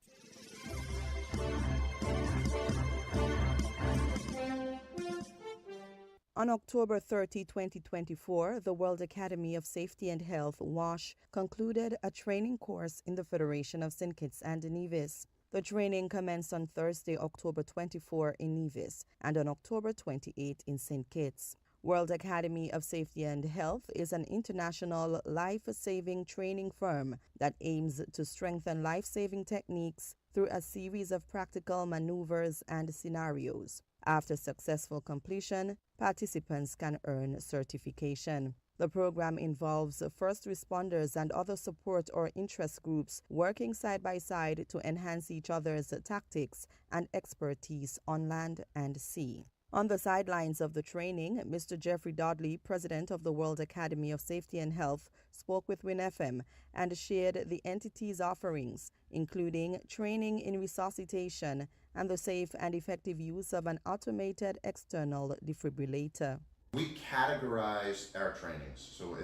On October 30, 2024, the World Academy of Safety and Health, WASH, concluded a training course in the Federation of St. Kitts and Nevis. The training commenced on Thursday, October 24 in Nevis and on October 28 in St. Kitts. World Academy of Safety and Health is an international life-saving training firm that aims to strengthen life-saving techniques through a series of practical maneuvers and scenarios. After successful completion, participants can earn certification. The program involves first responders and other support or interest groups working side by side to enhance each other's tactics and expertise on land and sea. On the sidelines of the training, Mr. Jeffrey Dodley, president of the World Academy of Safety and Health, spoke with WinFM and shared the entity's offerings, including training in resuscitation and the safe and effective use of an automated external defibrillator. We categorize our trainings. So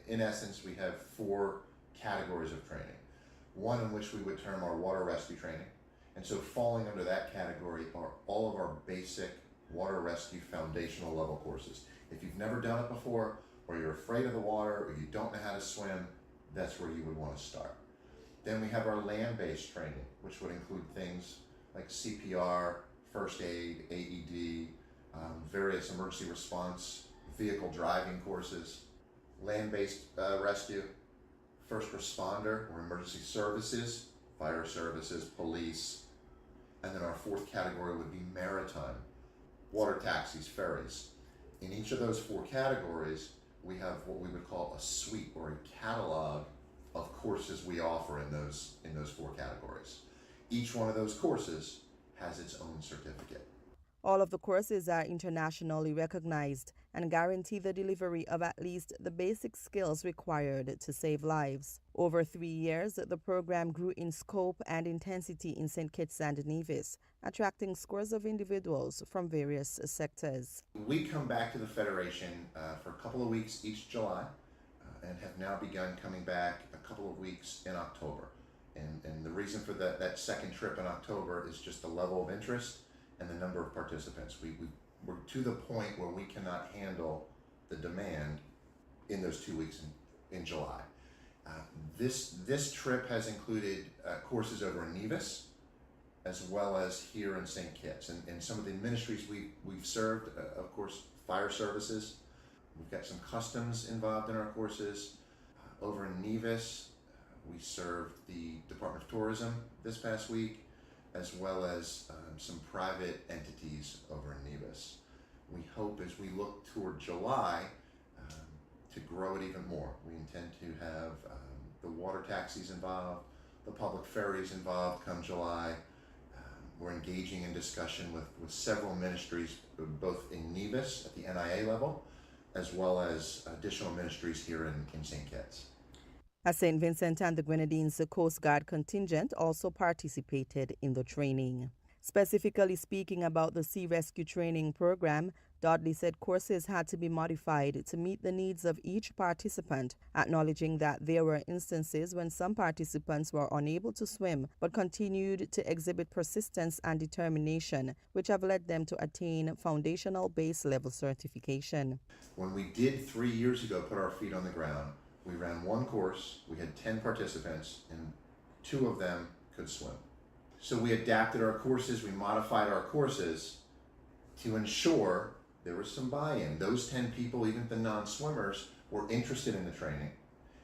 in essence, we have 4 categories of training. One in which we would term our water rescue training. And so falling under that category are all of our basic water rescue foundational level courses. If you've never done it before, or you're afraid of the water, or you don't know how to swim, that's where you would want to start. Then we have our land-based training, which would include things like CPR, first aid, AED, various emergency response, vehicle driving courses, land-based rescue, first responder or emergency services, fire services, police, and then our 4th category would be maritime, water taxis, ferries. In each of those 4 categories, we have what we would call a suite or a catalog of courses we offer in those 4 categories. Each one of those courses has its own certificate. All of the courses are internationally recognized and guarantee the delivery of at least the basic skills required to save lives. Over 3 years, the program grew in scope and intensity in St. Kitts and Nevis, attracting scores of individuals from various sectors. We come back to the Federation for a couple of weeks each July and have now begun coming back a couple of weeks in October. And the reason for that second trip in October is just the level of interest and the number of participants. We're to the point where we cannot handle the demand in those 2 weeks in July. This trip has included courses over in Nevis as well as here in St. Kitts. And some of the ministries we've served, of course, fire services. We've got some customs involved in our courses. Over in Nevis, we served the Department of Tourism this past week, as well as some private entities over in Nevis. We hope as we look toward July to grow it even more. We intend to have the water taxis involved, the public ferries involved come July. We're engaging in discussion with several ministries, both in Nevis at the NIA level, as well as additional ministries here in St. Kitts. A St. Vincent and the Grenadines Coast Guard contingent also participated in the training. Specifically speaking about the Sea Rescue Training Program, Dudley said courses had to be modified to meet the needs of each participant, acknowledging that there were instances when some participants were unable to swim but continued to exhibit persistence and determination, which have led them to attain foundational base level certification. When we did 3 years ago put our feet on the ground, we ran one course, we had 10 participants, and 2 of them could swim. So we adapted our courses, we modified our courses to ensure there was some buy-in. Those 10 people, even the non-swimmers, were interested in the training.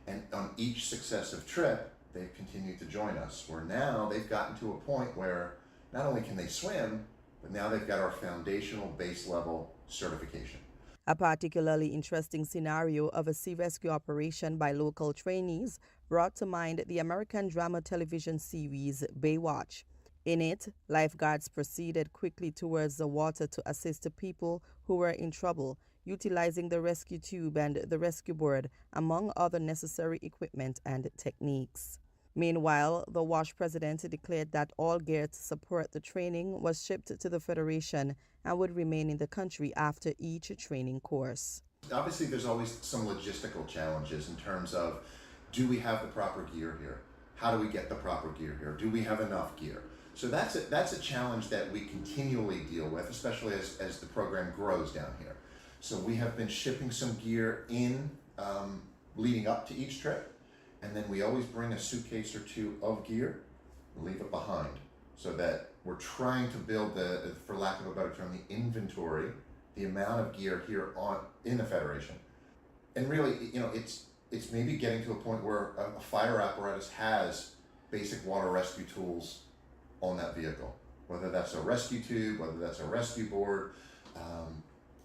And on each successive trip, they've continued to join us, where now they've gotten to a point where not only can they swim, but now they've got our foundational base level certification. A particularly interesting scenario of a sea rescue operation by local trainees brought to mind the American drama television series Baywatch. In it, lifeguards proceeded quickly towards the water to assist the people who were in trouble, utilizing the rescue tube and the rescue board, among other necessary equipment and techniques. Meanwhile, the WASH president declared that all gear to support the training was shipped to the Federation and would remain in the country after each training course. Obviously, there's always some logistical challenges in terms of, do we have the proper gear here? How do we get the proper gear here? Do we have enough gear? So that's a challenge that we continually deal with, especially as the program grows down here. So we have been shipping some gear in leading up to each trip, and then we always bring a suitcase or 2 of gear and leave it behind, so that we're trying to build the, for lack of a better term, the inventory, the amount of gear here in the Federation. And really, it's maybe getting to a point where a fire apparatus has basic water rescue tools on that vehicle, whether that's a rescue tube, whether that's a rescue board,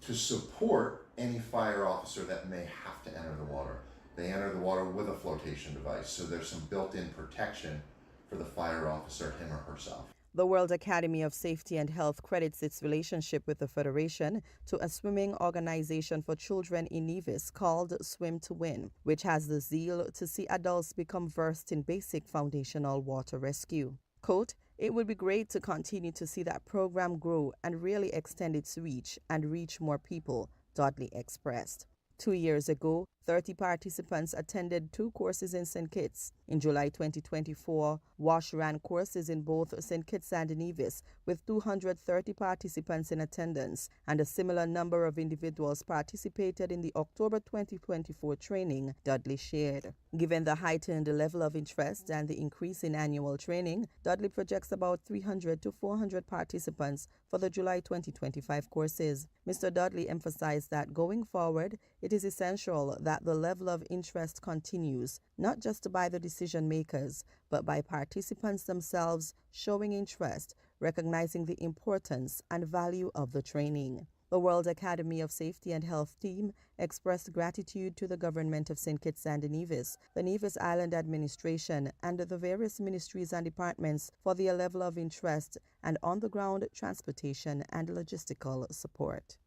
to support any fire officer that may have to enter the water. They enter the water with a flotation device, so there's some built-in protection for the fire officer, him or herself. The World Academy of Safety and Health credits its relationship with the Federation to a swimming organization for children in Nevis called Swim to Win, which has the zeal to see adults become versed in basic foundational water rescue. Quote, "It would be great to continue to see that program grow and really extend its reach and reach more people," Dudley expressed. 2 years ago, 30 participants attended 2 courses in St. Kitts. In July 2024, WASH ran courses in both St. Kitts and Nevis, with 230 participants in attendance, and a similar number of individuals participated in the October 2024 training, Dudley shared. Given the heightened level of interest and the increase in annual training, Dudley projects about 300 to 400 participants for the July 2025 courses. Mr. Dudley emphasized that going forward, it is essential that the level of interest continues, not just by the decision makers, but by participants themselves showing interest, recognizing the importance and value of the training. The World Academy of Safety and Health team expressed gratitude to the government of St. Kitts and Nevis, the Nevis Island Administration, and the various ministries and departments for their level of interest and on-the-ground transportation and logistical support.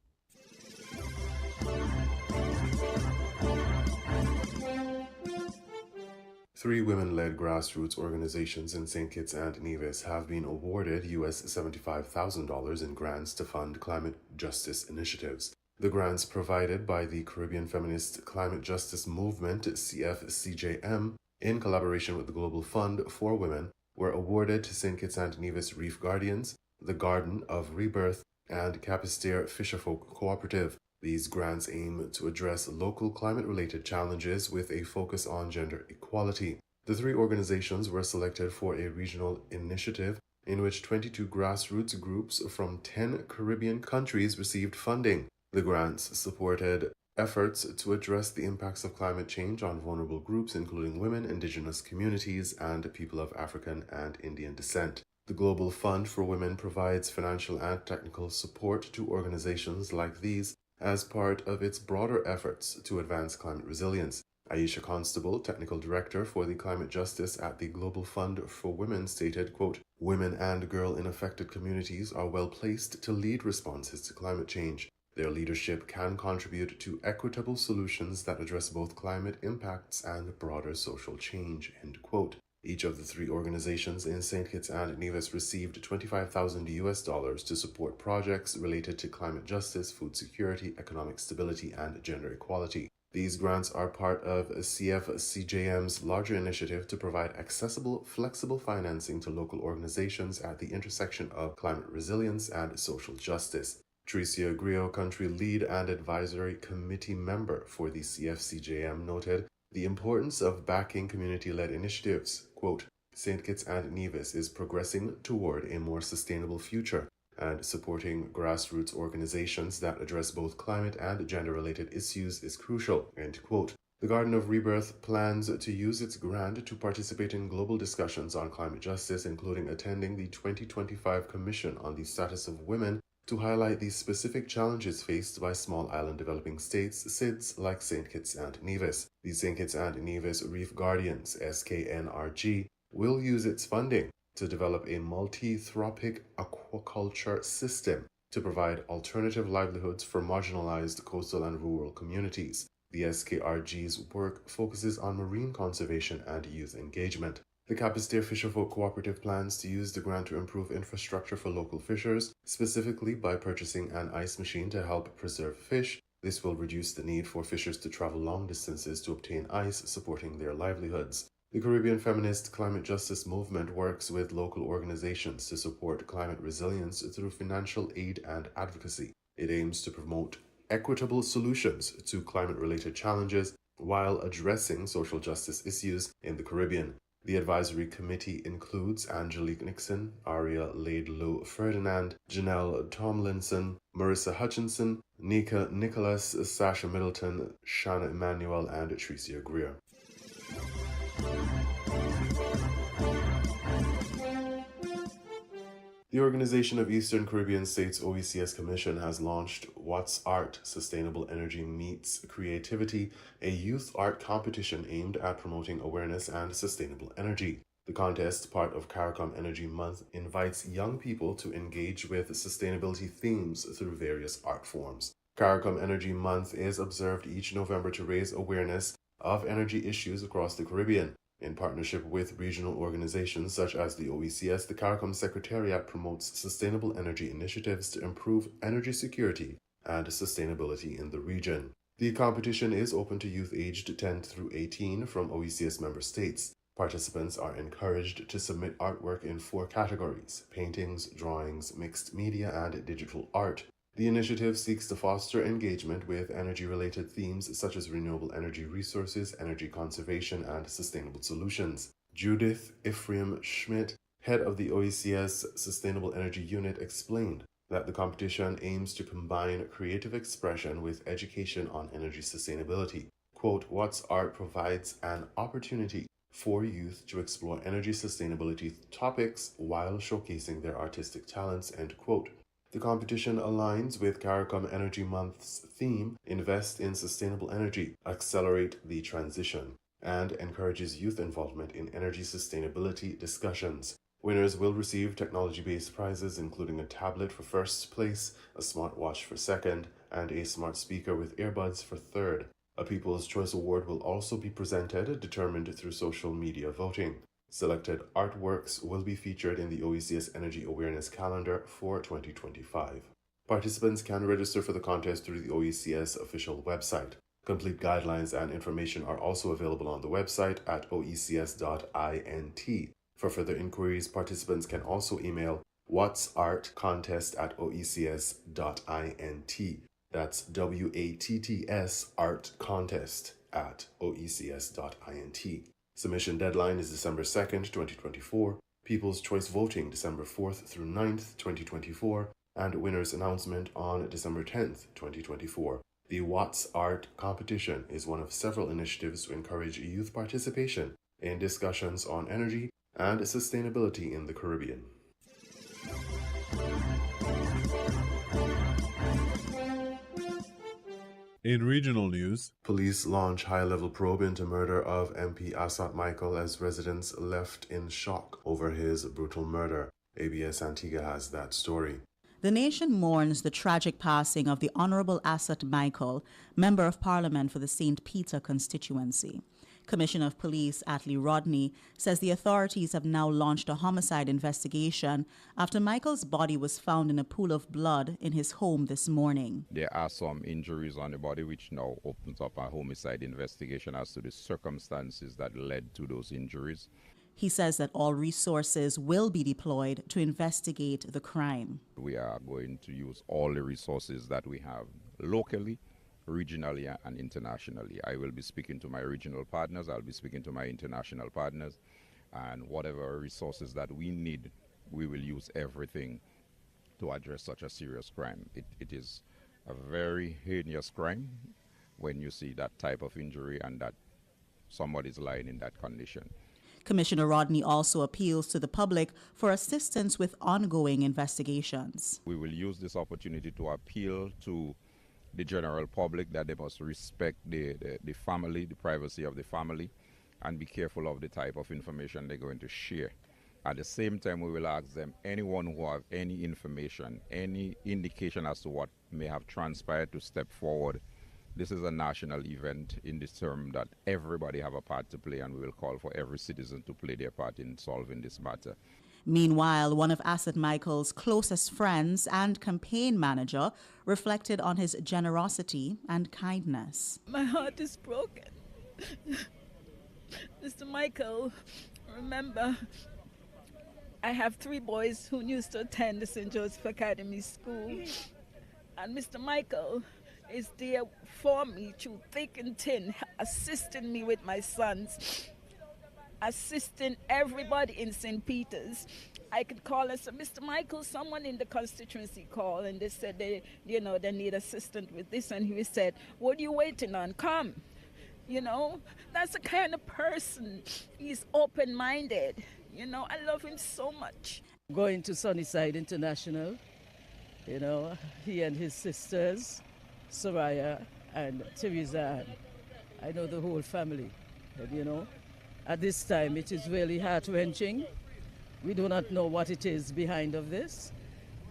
3 women-led grassroots organizations in St. Kitts and Nevis have been awarded US $75,000 in grants to fund climate justice initiatives. The grants provided by the Caribbean Feminist Climate Justice Movement, CFCJM, in collaboration with the Global Fund for Women, were awarded to St. Kitts and Nevis Reef Guardians, the Garden of Rebirth, and Capistair Fisherfolk Cooperative. These grants aim to address local climate-related challenges with a focus on gender equality. The 3 organizations were selected for a regional initiative in which 22 grassroots groups from 10 Caribbean countries received funding. The grants supported efforts to address the impacts of climate change on vulnerable groups, including women, indigenous communities, and people of African and Indian descent. The Global Fund for Women provides financial and technical support to organizations like these as part of its broader efforts to advance climate resilience. Aisha Constable, Technical Director for the Climate Justice at the Global Fund for Women, stated, quote, "Women and girl in affected communities are well placed to lead responses to climate change. Their leadership can contribute to equitable solutions that address both climate impacts and broader social change," end quote. Each of the 3 organizations in St. Kitts and Nevis received $25,000 to support projects related to climate justice, food security, economic stability, and gender equality. These grants are part of CFCJM's larger initiative to provide accessible, flexible financing to local organizations at the intersection of climate resilience and social justice. Tricia Griot, country lead and advisory committee member for the CFCJM, noted the importance of backing community-led initiatives. Quote, "St. Kitts and Nevis is progressing toward a more sustainable future, and supporting grassroots organizations that address both climate and gender-related issues is crucial," end quote. The Garden of Rebirth plans to use its grant to participate in global discussions on climate justice, including attending the 2025 Commission on the Status of Women to highlight the specific challenges faced by small island developing states, SIDS, like St. Kitts and Nevis. The St. Kitts and Nevis Reef Guardians, SKNRG, will use its funding to develop a multi-thropic aquaculture system to provide alternative livelihoods for marginalized coastal and rural communities. The SKRG's work focuses on marine conservation and youth engagement. The Capistair Fisherfolk Cooperative plans to use the grant to improve infrastructure for local fishers, specifically by purchasing an ice machine to help preserve fish. This will reduce the need for fishers to travel long distances to obtain ice, supporting their livelihoods. The Caribbean Feminist Climate Justice Movement works with local organizations to support climate resilience through financial aid and advocacy. It aims to promote equitable solutions to climate-related challenges while addressing social justice issues in the Caribbean. The advisory committee includes Angelique Nixon, Aria Laidlow Ferdinand, Janelle Tomlinson, Marissa Hutchinson, Nika Nicholas, Sasha Middleton, Shana Emmanuel, and Tricia Greer. The Organization of Eastern Caribbean States OECS Commission has launched What's Art? Sustainable Energy Meets Creativity, a youth art competition aimed at promoting awareness and sustainable energy. The contest, part of CARICOM Energy Month, invites young people to engage with sustainability themes through various art forms. CARICOM Energy Month is observed each November to raise awareness of energy issues across the Caribbean. In partnership with regional organizations such as the OECS, the CARICOM Secretariat promotes sustainable energy initiatives to improve energy security and sustainability in the region. The competition is open to youth aged 10 through 18 from OECS member states. Participants are encouraged to submit artwork in 4 categories: paintings, drawings, mixed media, and digital art. The initiative seeks to foster engagement with energy-related themes such as renewable energy resources, energy conservation, and sustainable solutions. Judith Ephraim Schmidt, head of the OECS Sustainable Energy Unit, explained that the competition aims to combine creative expression with education on energy sustainability. Quote, "What's Art provides an opportunity for youth to explore energy sustainability topics while showcasing their artistic talents," end quote. The competition aligns with CARICOM Energy Month's theme, Invest in Sustainable Energy, Accelerate the Transition, and encourages youth involvement in energy sustainability discussions. Winners will receive technology-based prizes, including a tablet for first place, a smartwatch for second, and a smart speaker with earbuds for third. A People's Choice Award will also be presented, determined through social media voting. Selected artworks will be featured in the OECS Energy Awareness Calendar for 2025. Participants can register for the contest through the OECS official website. Complete guidelines and information are also available on the website at oecs.int. For further inquiries, participants can also email wattsartcontest@oecs.int. That's WATTS Art Contest @oecs.int. Submission deadline is December 2nd, 2024. People's Choice voting December 4th through 9th, 2024. And winner's announcement on December 10th, 2024. The Watts Art Competition is one of several initiatives to encourage youth participation in discussions on energy and sustainability in the Caribbean. In regional news, police launch high-level probe into murder of MP Asat Michael as residents left in shock over his brutal murder. ABS Antigua has that story. The nation mourns the tragic passing of the Honorable Asat Michael, Member of Parliament for the St. Peter constituency. Commissioner of Police Atlee Rodney says the authorities have now launched a homicide investigation after Michael's body was found in a pool of blood in his home this morning. There are some injuries on the body which now opens up a homicide investigation as to the circumstances that led to those injuries. He says that all resources will be deployed to investigate the crime. We are going to use all the resources that we have locally, regionally and internationally. I will be speaking to my regional partners, I'll be speaking to my international partners, and whatever resources that we need, we will use everything to address such a serious crime. It is a very heinous crime when you see that type of injury and that somebody's lying in that condition. Commissioner Rodney also appeals to the public for assistance with ongoing investigations. We will use this opportunity to appeal to the general public that they must respect the family, the privacy of the family, and be careful of the type of information they're going to share. At the same time, we will ask them, anyone who have any information, any indication as to what may have transpired, to step forward. This is a national event in the term that everybody have a part to play, and we will call for every citizen to play their part in solving this matter. Meanwhile, one of Asat Michael's closest friends and campaign manager reflected on his generosity and kindness. My heart is broken. Mr. Michael, remember, I have 3 boys who used to attend the St. Joseph Academy School. And Mr. Michael is there for me through thick and thin, assisting me with my sons, assisting everybody in St. Peter's. I could call and say, Mr. Michael, someone in the constituency called and they said they need assistance with this, and he said, what are you waiting on? Come. That's the kind of person. He's open-minded. I love him so much. Going to Sunnyside International, he and his sisters, Soraya and Teresa, I know the whole family, and at this time, it is really heart-wrenching. We do not know what it is behind of this,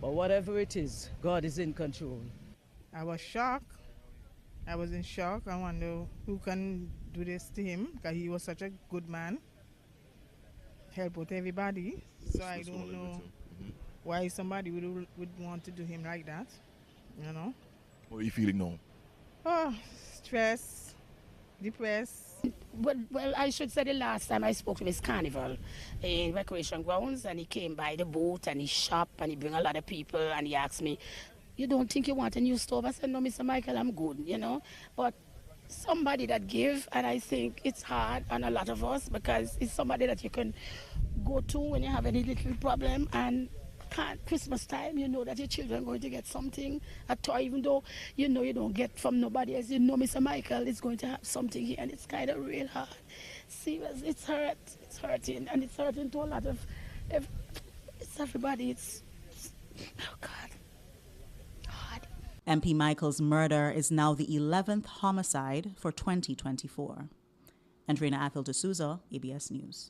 but whatever it is, God is in control. I was shocked. I was in shock. I wonder who can do this to him, because he was such a good man. Help with everybody. So I don't know why somebody would want to do him like that, What are you feeling now? Oh, stress, depressed. Well, I should say the last time I spoke to his carnival in recreation grounds, and he came by the boat and he shop and he bring a lot of people, and he asked me, you don't think you want a new stove? I said, no, Mr. Michael, I'm good, But somebody that give, and I think it's hard on a lot of us, because it's somebody that you can go to when you have any little problem, and Christmas time, you know that your children are going to get something, a toy, even though you don't get from nobody else. Mr. Michael is going to have something here, and it's kind of real hard. Serious, it's hurting, and it's hurting to a lot of, it's everybody, oh God, hard. MP Michael's murder is now the 11th homicide for 2024. Andrina Athel D'Souza, ABS News.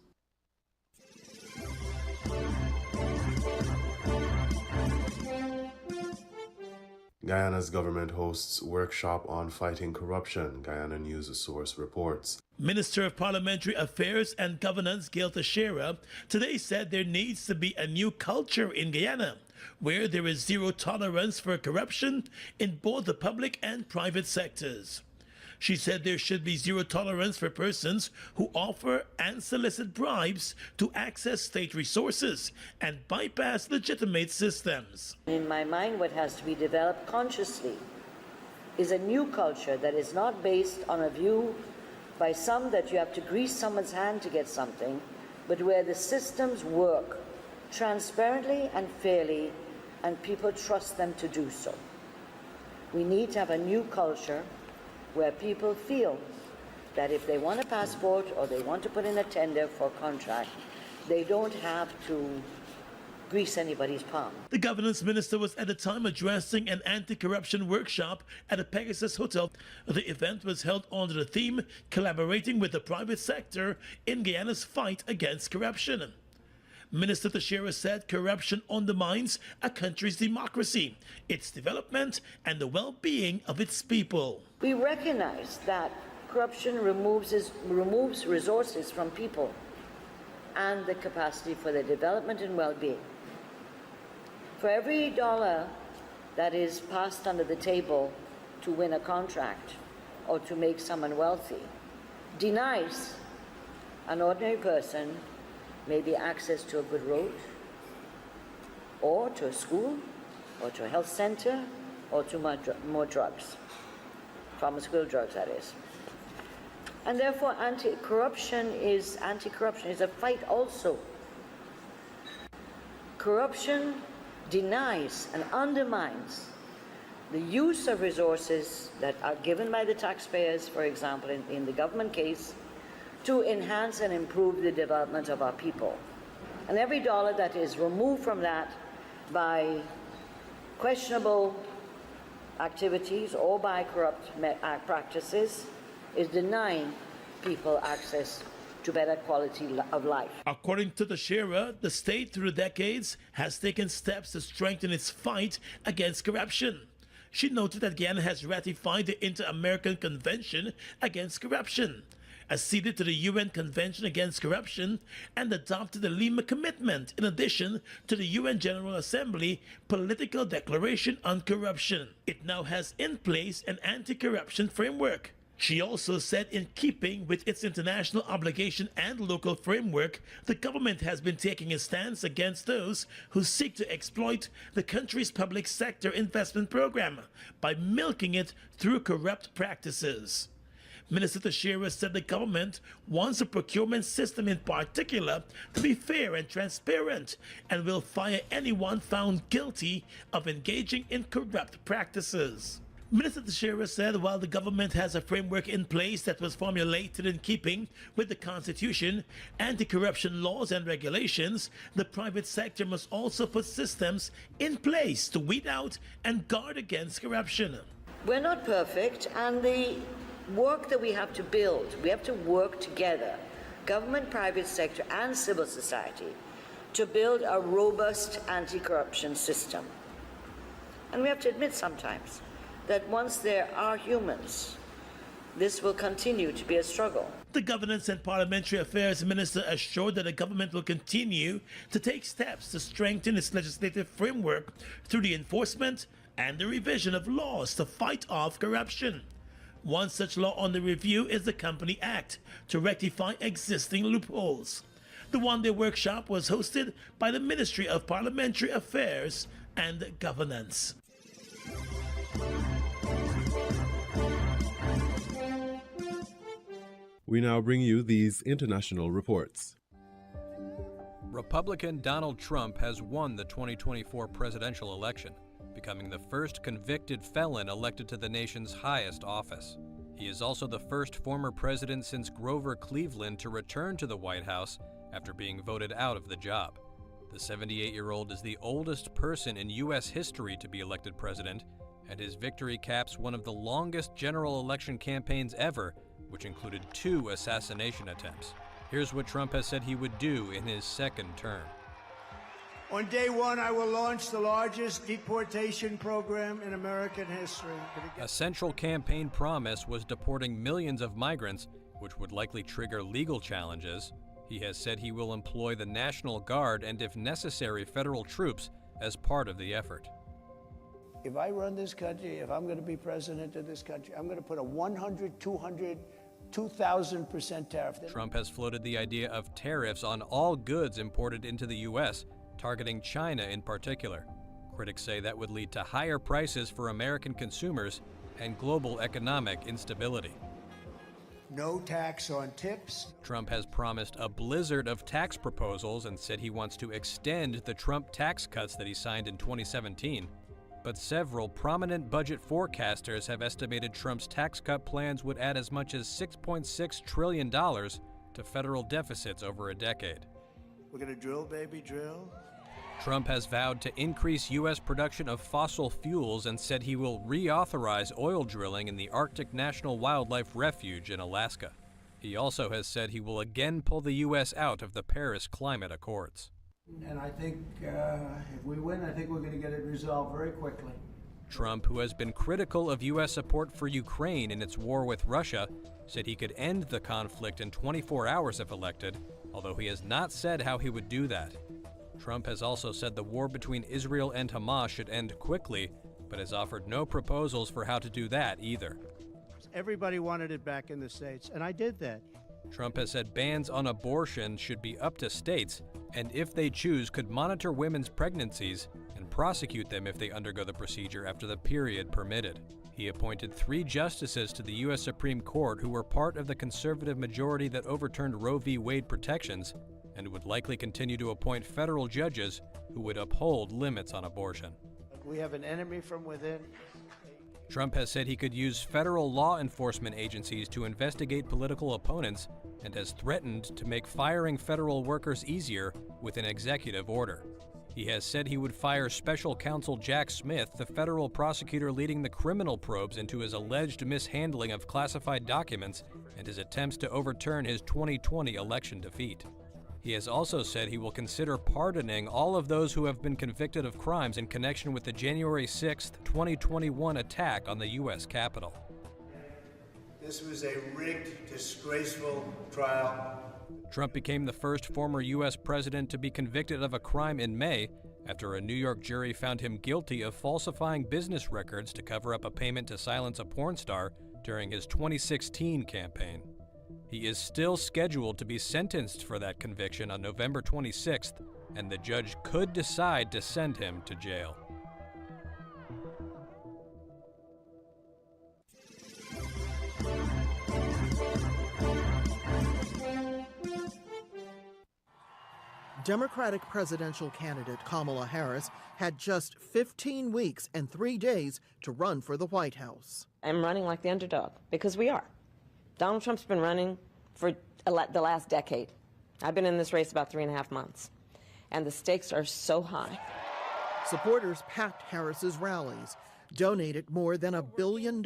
Guyana's government hosts workshop on fighting corruption, Guyana News Source reports. Minister of Parliamentary Affairs and Governance Gail Teixeira today said there needs to be a new culture in Guyana where there is zero tolerance for corruption in both the public and private sectors. She said there should be zero tolerance for persons who offer and solicit bribes to access state resources and bypass legitimate systems. In my mind, what has to be developed consciously is a new culture that is not based on a view by some that you have to grease someone's hand to get something, but where the systems work transparently and fairly and people trust them to do so. We need to have a new culture where people feel that if they want a passport or they want to put in a tender for a contract, they don't have to grease anybody's palm. The governance minister was at the time addressing an anti-corruption workshop at the Pegasus Hotel. The event was held under the theme Collaborating with the Private Sector in Guyana's Fight Against Corruption. Minister Teixeira said corruption undermines a country's democracy, its development, and the well-being of its people. We recognize that corruption removes resources from people and the capacity for their development and well-being. For every dollar that is passed under the table to win a contract or to make someone wealthy, denies an ordinary person maybe access to a good road, or to a school, or to a health center, or to more drugs, pharmaceutical drugs, that is. And therefore, anti-corruption is a fight also. Corruption denies and undermines the use of resources that are given by the taxpayers, for example, in the government case, to enhance and improve the development of our people. And every dollar that is removed from that by questionable activities or by corrupt practices is denying people access to better quality of life. According to Teixeira, the state through the decades has taken steps to strengthen its fight against corruption. She noted that Guyana has ratified the Inter-American Convention Against Corruption, acceded to the UN Convention Against Corruption, and adopted the Lima Commitment, in addition to the UN General Assembly Political Declaration on Corruption. It now has in place an anti-corruption framework. She also said in keeping with its international obligation and local framework, the government has been taking a stance against those who seek to exploit the country's public sector investment program by milking it through corrupt practices. Minister Teixeira said the government wants the procurement system in particular to be fair and transparent and will fire anyone found guilty of engaging in corrupt practices. Minister Teixeira said while the government has a framework in place that was formulated in keeping with the Constitution, anti-corruption laws and regulations, the private sector must also put systems in place to weed out and guard against corruption. We're not perfect, and the work that we have to build, we have to work together, government, private sector, and civil society, to build a robust anti-corruption system. And we have to admit sometimes that once there are humans, this will continue to be a struggle. The Governance and Parliamentary Affairs Minister assured that the government will continue to take steps to strengthen its legislative framework through the enforcement and the revision of laws to fight off corruption. One such law under review is the Company Act to rectify existing loopholes. The one-day workshop was hosted by the Ministry of Parliamentary Affairs and Governance. We now bring you these international reports. Republican Donald Trump has won the 2024 presidential election, becoming the first convicted felon elected to the nation's highest office. He is also the first former president since Grover Cleveland to return to the White House after being voted out of the job. The 78-year-old is the oldest person in U.S. history to be elected president, and his victory caps one of the longest general election campaigns ever, which included 2 assassination attempts. Here's what Trump has said he would do in his second term. On day one, I will launch the largest deportation program in American history. A central campaign promise was deporting millions of migrants, which would likely trigger legal challenges. He has said he will employ the National Guard and, if necessary, federal troops as part of the effort. If I run this country, if I'm going to be president of this country, I'm going to put a 100, 200, 2,000% tariff. Trump has floated the idea of tariffs on all goods imported into the U.S., targeting China in particular. Critics say that would lead to higher prices for American consumers and global economic instability. No tax on tips. Trump has promised a blizzard of tax proposals and said he wants to extend the Trump tax cuts that he signed in 2017. But several prominent budget forecasters have estimated Trump's tax cut plans would add as much as $6.6 trillion to federal deficits over a decade. We're going to drill, baby, drill. Trump has vowed to increase U.S. production of fossil fuels and said he will reauthorize oil drilling in the Arctic National Wildlife Refuge in Alaska. He also has said he will again pull the U.S. out of the Paris Climate Accords. And I think if we win, I think we're going to get it resolved very quickly. Trump, who has been critical of U.S. support for Ukraine in its war with Russia, said he could end the conflict in 24 hours if elected, although he has not said how he would do that. Trump has also said the war between Israel and Hamas should end quickly, but has offered no proposals for how to do that either. Everybody wanted it back in the States, and I did that. Trump has said bans on abortion should be up to states, and if they choose, could monitor women's pregnancies and prosecute them if they undergo the procedure after the period permitted. He appointed 3 justices to the U.S. Supreme Court who were part of the conservative majority that overturned Roe v. Wade protections, and would likely continue to appoint federal judges who would uphold limits on abortion. We have an enemy from within. Trump has said he could use federal law enforcement agencies to investigate political opponents and has threatened to make firing federal workers easier with an executive order. He has said he would fire special counsel Jack Smith, the federal prosecutor leading the criminal probes into his alleged mishandling of classified documents and his attempts to overturn his 2020 election defeat. He has also said he will consider pardoning all of those who have been convicted of crimes in connection with the January 6, 2021 attack on the U.S. Capitol. This was a rigged, disgraceful trial. Trump became the first former U.S. president to be convicted of a crime in May after a New York jury found him guilty of falsifying business records to cover up a payment to silence a porn star during his 2016 campaign. He is still scheduled to be sentenced for that conviction on November 26th, and the judge could decide to send him to jail. Democratic presidential candidate Kamala Harris had just 15 weeks and 3 days to run for the White House. I'm running like the underdog, because we are. Donald Trump's been running for the last decade. I've been in this race about 3.5 months, and the stakes are so high. Supporters packed Harris's rallies, donated more than $1 billion,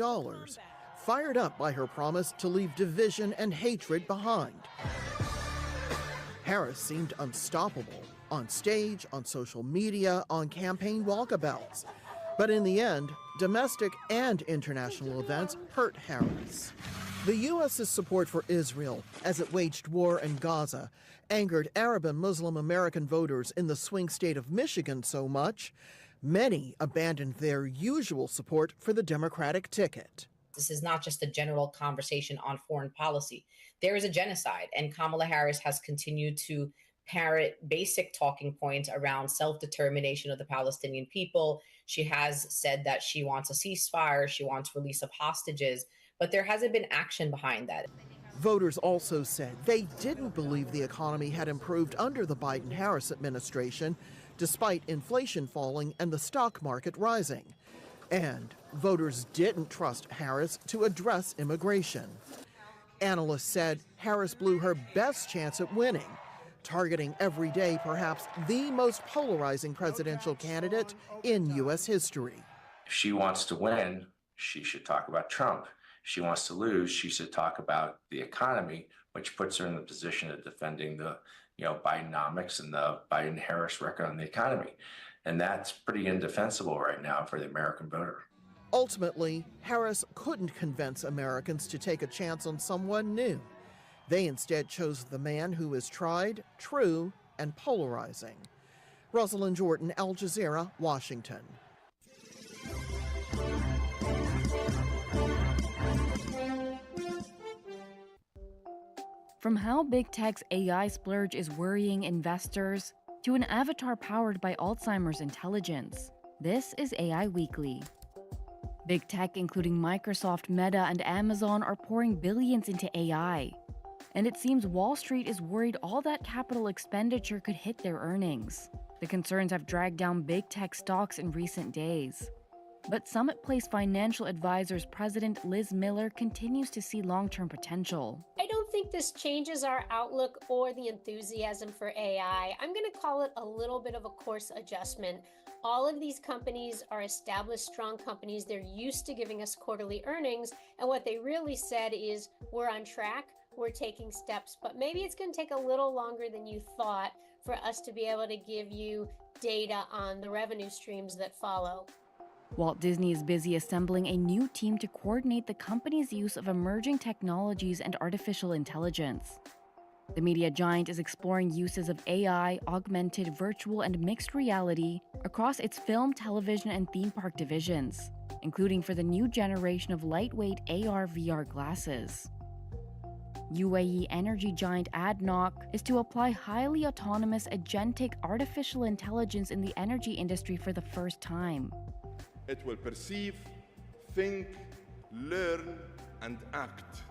fired up by her promise to leave division and hatred behind. Harris seemed unstoppable, on stage, on social media, on campaign walkabouts. But in the end, domestic and international events hurt Harris. The U.S.'s support for Israel as it waged war in Gaza angered Arab and Muslim American voters in the swing state of Michigan so much, many abandoned their usual support for the Democratic ticket. This is not just a general conversation on foreign policy. There is a genocide, and Kamala Harris has continued to parrot basic talking points around self-determination of the Palestinian people. She has said that she wants a ceasefire, she wants release of hostages, but there hasn't been action behind that. Voters also said they didn't believe the economy had improved under the Biden-Harris administration, despite inflation falling and the stock market rising. And voters didn't trust Harris to address immigration. Analysts said Harris blew her best chance at winning, targeting every day perhaps the most polarizing presidential candidate in U.S. history. If she wants to win, she should talk about Trump. If she wants to lose, she should talk about the economy, which puts her in the position of defending the Bidenomics and the Biden-Harris record on the economy. And that's pretty indefensible right now for the American voter. Ultimately, Harris couldn't convince Americans to take a chance on someone new. They instead chose the man who is tried, true, and polarizing. Rosalind Jordan, Al Jazeera, Washington. From how big tech's AI splurge is worrying investors to an avatar powered by Alzheimer's intelligence, this is AI Weekly. Big tech, including Microsoft, Meta, and Amazon, are pouring billions into AI. And it seems Wall Street is worried all that capital expenditure could hit their earnings. The concerns have dragged down big tech stocks in recent days. But Summit Place Financial Advisors President Liz Miller continues to see long-term potential. I don't think this changes our outlook or the enthusiasm for AI. I'm going to call it a little bit of a course adjustment. All of these companies are established, strong companies. They're used to giving us quarterly earnings. And what they really said is, we're on track, we're taking steps, but maybe it's going to take a little longer than you thought for us to be able to give you data on the revenue streams that follow. Walt Disney is busy assembling a new team to coordinate the company's use of emerging technologies and artificial intelligence. The media giant is exploring uses of AI, augmented, virtual, and mixed reality across its film, television, and theme park divisions, including for the new generation of lightweight AR/VR glasses. UAE energy giant ADNOC is to apply highly autonomous agentic artificial intelligence in the energy industry for the first time. It will perceive, think, learn, and act.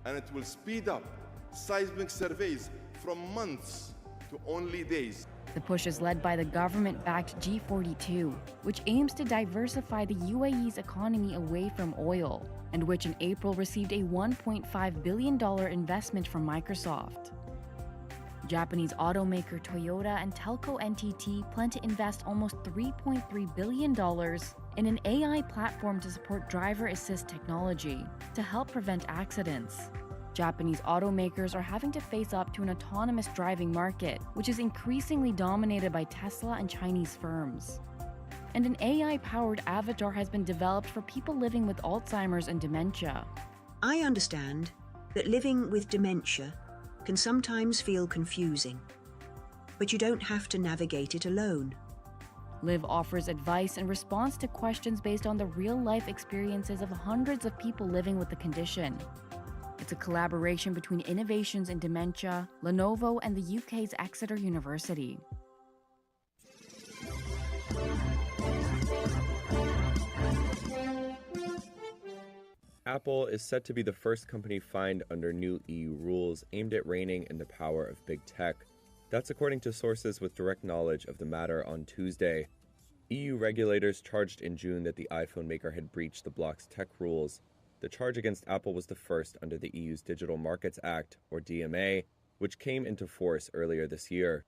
And it will speed up seismic surveys from months to only days. The push is led by the government-backed G42, which aims to diversify the UAE's economy away from oil, and which in April received a $1.5 billion investment from Microsoft. Japanese automaker Toyota and telco NTT plan to invest almost $3.3 billion in an AI platform to support driver assist technology to help prevent accidents. Japanese automakers are having to face up to an autonomous driving market, which is increasingly dominated by Tesla and Chinese firms. And an AI-powered avatar has been developed for people living with Alzheimer's and dementia. I understand that living with dementia can sometimes feel confusing, but you don't have to navigate it alone. Liv offers advice in response to questions based on the real-life experiences of hundreds of people living with the condition. It's a collaboration between Innovations in Dementia, Lenovo, and the UK's Exeter University. Apple is set to be the first company fined under new EU rules aimed at reining in the power of big tech. That's according to sources with direct knowledge of the matter on Tuesday. EU regulators charged in June that the iPhone maker had breached the bloc's tech rules. The charge against Apple was the first under the EU's Digital Markets Act, or DMA, which came into force earlier this year.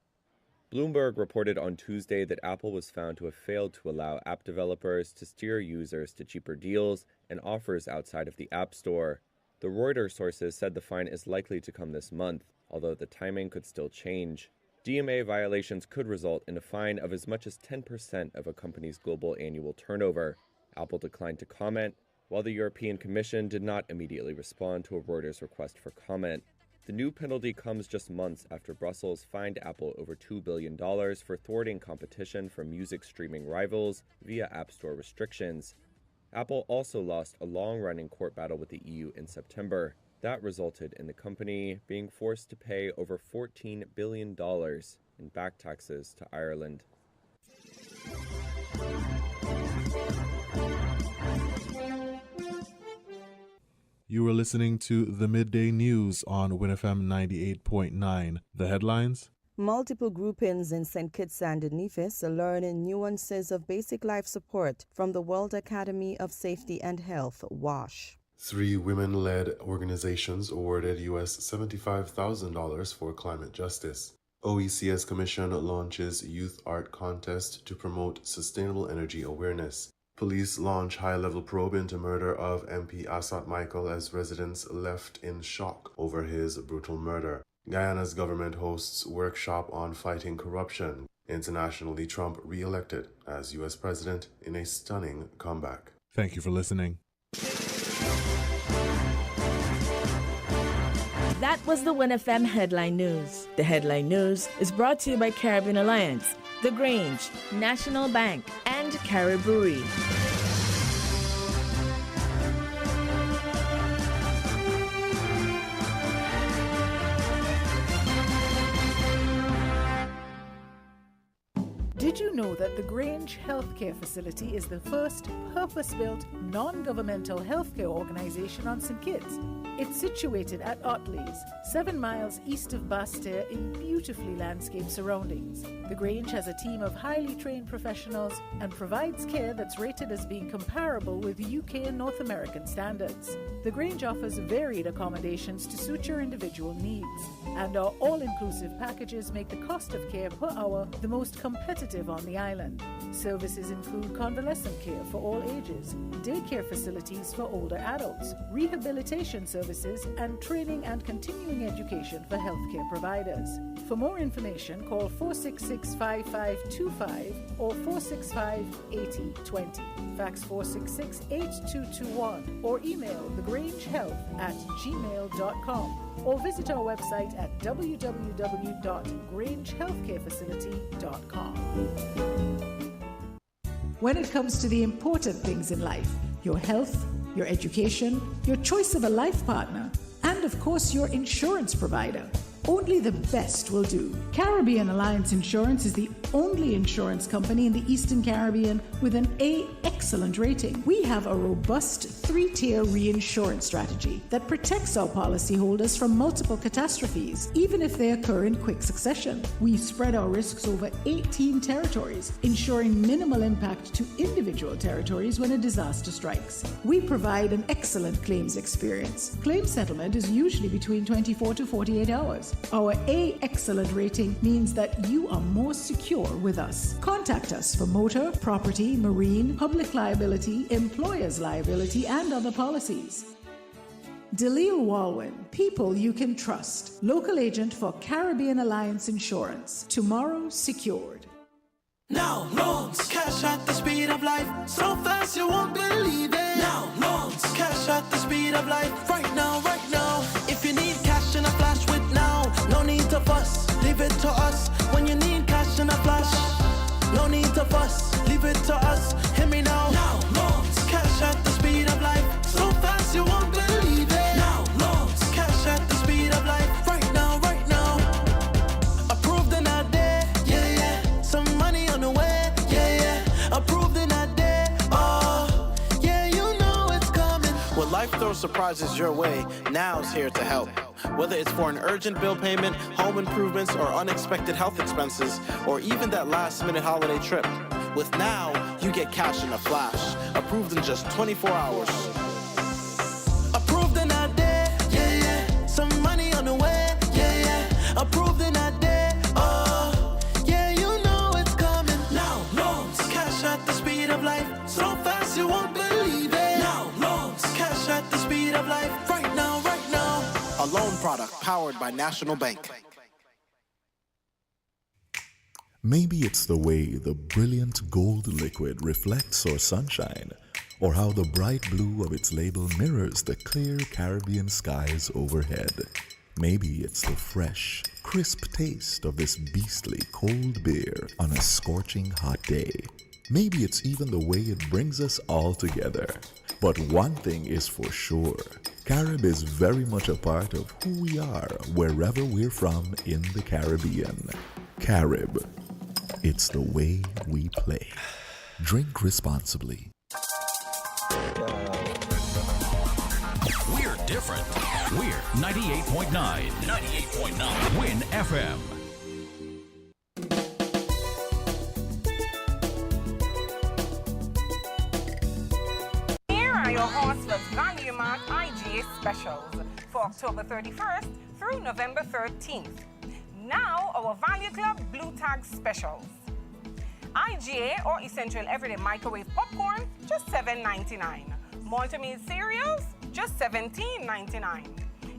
Bloomberg reported on Tuesday that Apple was found to have failed to allow app developers to steer users to cheaper deals and offers outside of the App Store. The Reuters sources said the fine is likely to come this month, although the timing could still change. DMA violations could result in a fine of as much as 10% of a company's global annual turnover. Apple declined to comment, while the European Commission did not immediately respond to a Reuters request for comment. The new penalty comes just months after Brussels fined Apple over $2 billion for thwarting competition from music streaming rivals via App Store restrictions. Apple also lost a long-running court battle with the EU in September. That resulted in the company being forced to pay over $14 billion in back taxes to Ireland. You are listening to the Midday News on WinFM 98.9. The headlines? Multiple groupings in St. Kitts and Nevis are learning nuances of basic life support from the World Academy of Safety and Health, WASH. 3 women-led organizations awarded US $75,000 for climate justice. OECS Commission launches Youth Art Contest to promote sustainable energy awareness. Police launch high-level probe into murder of MP Asad Michael as residents left in shock over his brutal murder. Guyana's government hosts workshop on fighting corruption. Internationally, Trump re-elected as U.S. president in a stunning comeback. Thank you for listening. That was the WinFM Headline News. The Headline News is brought to you by Caribbean Alliance, The Grange, National Bank, and Caribbean. Did you know that the Grange Healthcare Facility is the first purpose-built, non-governmental healthcare organization on St. Kitts? It's situated at Otley's, 7 miles east of Basseterre in beautifully landscaped surroundings. The Grange has a team of highly trained professionals and provides care that's rated as being comparable with UK and North American standards. The Grange offers varied accommodations to suit your individual needs, and our all-inclusive packages make the cost of care per hour the most competitive on the island. Services include convalescent care for all ages, daycare facilities for older adults, rehabilitation services, and training and continuing education for healthcare providers. For more information, call 466-5525 or 465-8020. Fax 466-8221 or email thegrangehealth@gmail.com or visit our website at www.grangehealthcarefacility.com. When it comes to the important things in life, your health, your education, your choice of a life partner, and of course your insurance provider, only the best will do. Caribbean Alliance Insurance is the only insurance company in the Eastern Caribbean with an A excellent rating. We have a robust 3-tier reinsurance strategy that protects our policyholders from multiple catastrophes, even if they occur in quick succession. We spread our risks over 18 territories, ensuring minimal impact to individual territories when a disaster strikes. We provide an excellent claims experience. Claim settlement is usually between 24 to 48 hours. Our A excellent rating means that you are more secure with us. Contact us for motor, property, marine, public liability, employer's liability, and other policies. Delisle Walwyn, people you can trust. Local agent for Caribbean Alliance Insurance. Tomorrow secured. Now loans, cash at the speed of life, so fast you won't believe it. Now loans, cash at the speed of life, right now, right now. If you need cash in a flash with now, no need to fuss, leave it to us. When you need cash in a flash, no need to fuss, leave it to us. Hear me now. Now loans, cash at the speed of life, so fast you won't believe it. Now loans, cash at the speed of life, right now, right now. Approved in a day, yeah, yeah. Some money on the way, yeah, yeah. Approved in a day, oh, yeah, you know it's coming. When life throws surprises your way, Now's here to help. Whether it's for an urgent bill payment, home improvements, or unexpected health expenses, or even that last-minute holiday trip. With Now, you get cash in a flash, approved in just 24 hours. Approved in a day, yeah, yeah. Some money on the way, yeah, yeah. Approved in a day, oh, yeah, you know it's coming. Now loans, cash at the speed of life, so fast you won't believe it. Now loans, cash at the speed of life, right now, right now. A loan product powered by National Bank. Maybe it's the way the brilliant gold liquid reflects our sunshine, or how the bright blue of its label mirrors the clear Caribbean skies overhead. Maybe it's the fresh, crisp taste of this beastly cold beer on a scorching hot day. Maybe it's even the way it brings us all together. But one thing is for sure, Carib is very much a part of who we are wherever we're from in the Caribbean. Carib, it's the way we play. Drink responsibly. We're different. We're 98.9. 98.9. Win FM. Your Horseless Value Mart IGA specials for October 31st through November 13th. Now, our Value Club Blue Tag specials. IGA or Essential Everyday Microwave Popcorn, just $7.99. Multi-meal cereals, just $17.99.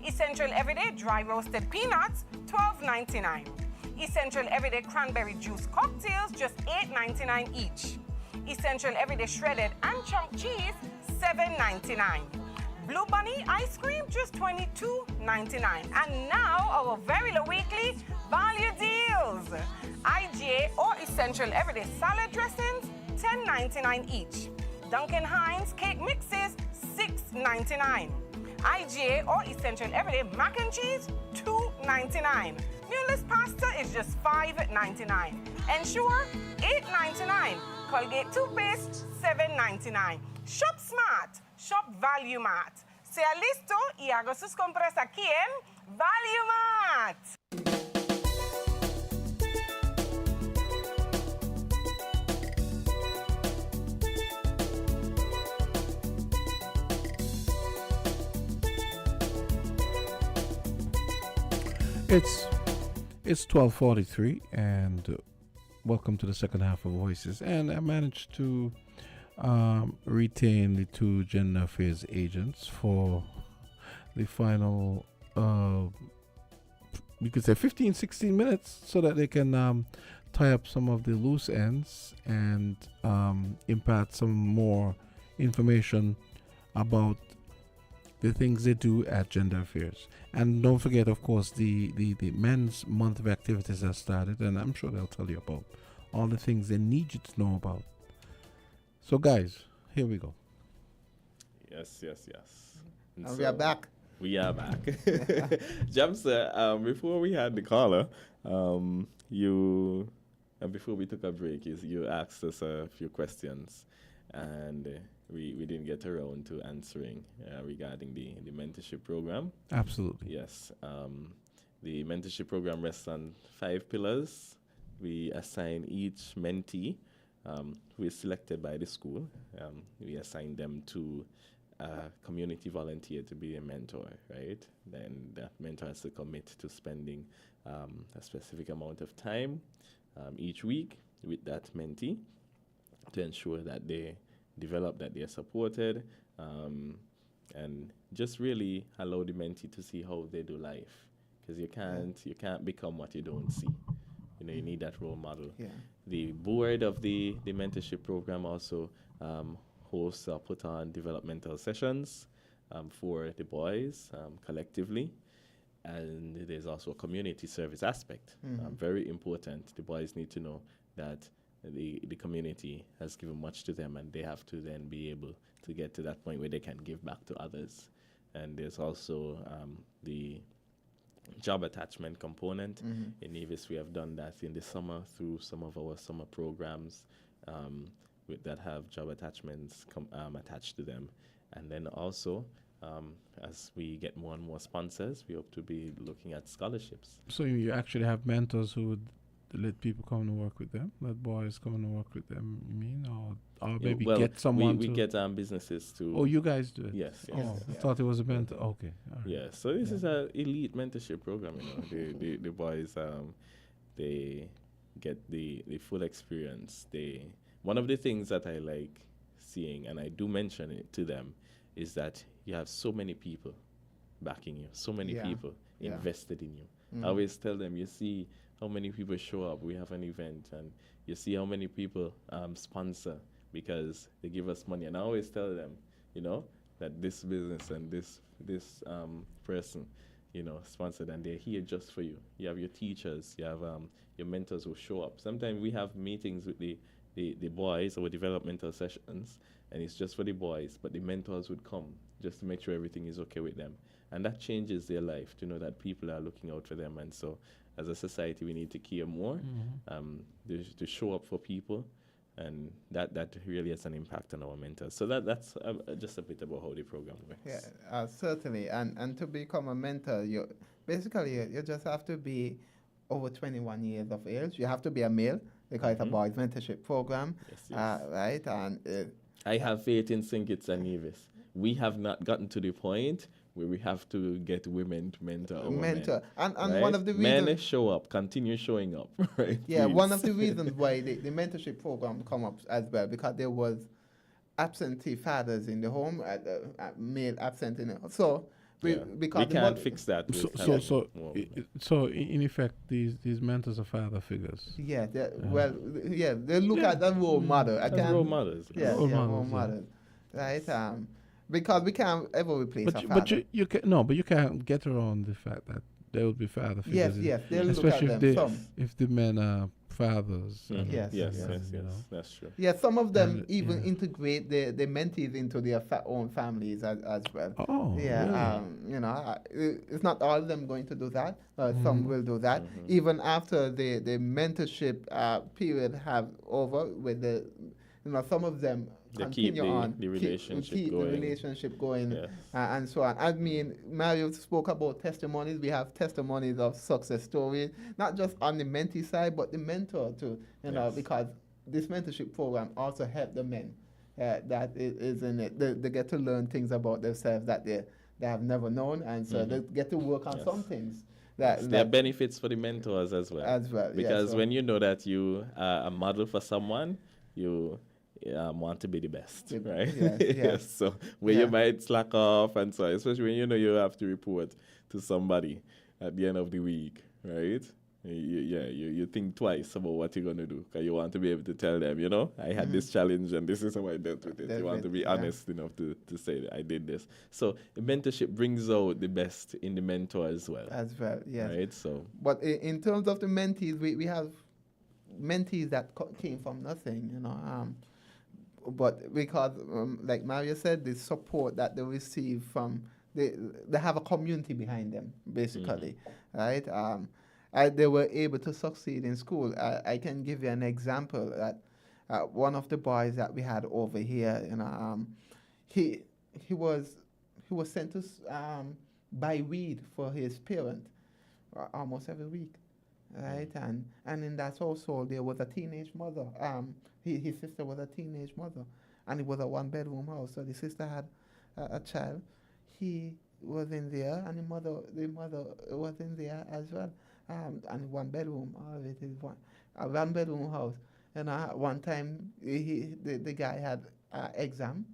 Essential Everyday Dry Roasted Peanuts, $12.99. Essential Everyday Cranberry Juice Cocktails, just $8.99 each. Essential Everyday Shredded and Chunk Cheese, $7.99. Blue Bunny Ice Cream, just $22.99. And now, our very low weekly value deals. IGA or Essential Everyday Salad Dressings, $10.99 each. Duncan Hines Cake Mixes, $6.99. IGA or Essential Everyday Mac and Cheese, $2.99. Mueller's Pasta is just $5.99. Ensure, $8.99. Colgate Toothpaste, $7.99. Shop Smart, Shop Value Mart. Sea listo y haga sus compras aquí en Value Mart. It's 12:43 and welcome to the second half of Voices. And I managed to retain the two gender affairs agents for the final you could say 15-16 minutes so that they can tie up some of the loose ends and impart some more information about the things they do at Gender Affairs. And don't forget, of course, the Men's Month of Activities has started, and I'm sure they'll tell you about all the things they need you to know about. So, guys, here we go. Yes. And we are back. We are back. Jamsa, before we had the caller, before we took a break, you asked us a few questions, and we didn't get around to answering regarding the mentorship program. Absolutely. Yes. The mentorship program rests on 5 pillars. We assign each mentee who is selected by the school. We assign them to a community volunteer to be a mentor, right? Then that mentor has to commit to spending a specific amount of time each week with that mentee to ensure that they develop, that they are supported, and just really allow the mentee to see how they do life, because you can't become what you don't see. You need that role model. Yeah. The board of the mentorship program also hosts or put on developmental sessions for the boys collectively, and there's also a community service aspect. Very important. The boys need to know that the community has given much to them, and they have to then be able to get to that point where they can give back to others. And there's also the job attachment component. In Nevis, we have done that in the summer through some of our summer programs that have job attachments attached to them. And then also, as we get more and more sponsors, we hope to be looking at scholarships. So you actually have mentors who would let people come and work with them, let boys come and work with them, you mean? Or maybe get someone we get businesses to... Oh, you guys do it? Yes. I thought it was a mentor. Okay. All right. Yeah, so this is an elite mentorship program, the boys, they get the full experience. One of the things that I like seeing, and I do mention it to them, is that you have so many people backing you, so many people invested in you. I always tell them, you see how many people show up. We have an event, and you see how many people sponsor because they give us money. And I always tell them, that this business and this person, sponsored, and they're here just for you. You have your teachers, you have your mentors who show up. Sometimes we have meetings with the boys or developmental sessions, and it's just for the boys, but the mentors would come just to make sure everything is okay with them. And that changes their life to know that people are looking out for them. And so as a society, we need to care more, to show up for people, and that really has an impact on our mentors. So that's just a bit about how the program works. Yeah, certainly. And to become a mentor, you just have to be over 21 years of age. You have to be a male because it's a boys mentorship program, right? And I have faith in St. Kitts and Nevis. We have not gotten to the point where we have to get women to mentor our men. And right? One of the reasons... Men show up, continue showing up, right? Yeah, Please. One of the reasons why the mentorship program come up as well, because there was absentee fathers in the home, male absent in it. So Because we can't fix that. So in effect, these mentors are father figures. Yeah, they look at the role model. Role models. Role models. Right? Because we can't ever replace a father. But you can't get around the fact that there will be father figures. Yes, they'll especially look at them. if the men are fathers. Yes, that's true. Yeah, some of them even integrate the mentees into their own families as well. Oh, yeah. Really? It's not all of them going to do that. Some will do that. Even after the mentorship period have over, with some of them continue the relationship going, and so on. I mean, Mario spoke about testimonies. We have testimonies of success stories, not just on the mentee side, but the mentor too. Because this mentorship program also helps the men that is in it. They get to learn things about themselves that they have never known, and so they get to work on some things. There are benefits for the mentors as well. Because when you know that you are a model for someone, you want to be the best, right? Yes. So you might slack off, and so especially when you know you have to report to somebody at the end of the week, right? You think twice about what you're going to do, because you want to be able to tell them, I had this challenge and this is how I dealt with it. You want to be honest enough to say that I did this. So the mentorship brings out the best in the mentor as well. Yes. Right? So, but in terms of the mentees, we have mentees that came from nothing, but because, like Maria said, the support that they receive from, they have a community behind them, basically, right? They were able to succeed in school. I can give you an example that one of the boys that we had over here, he was sent to buy weed for his parent almost every week, right? And in that household there was a teenage mother. His sister was a teenage mother, and it was a one-bedroom house. So the sister had a child. He was in there, and the mother was in there as well. And one bedroom, all of it is a one-bedroom house. And one time, the guy had an exam,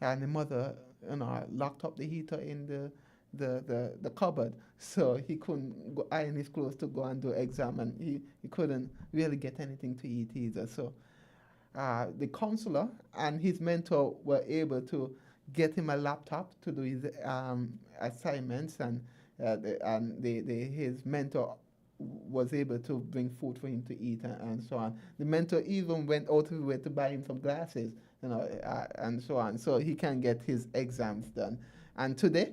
and the mother, locked up the heater in the cupboard, so he couldn't go iron his clothes to go and do exam, and he couldn't really get anything to eat either. So the counselor and his mentor were able to get him a laptop to do his assignments, and his mentor was able to bring food for him to eat and so on. The mentor even went out of his way to buy him some glasses, and so on, so he can get his exams done. And today,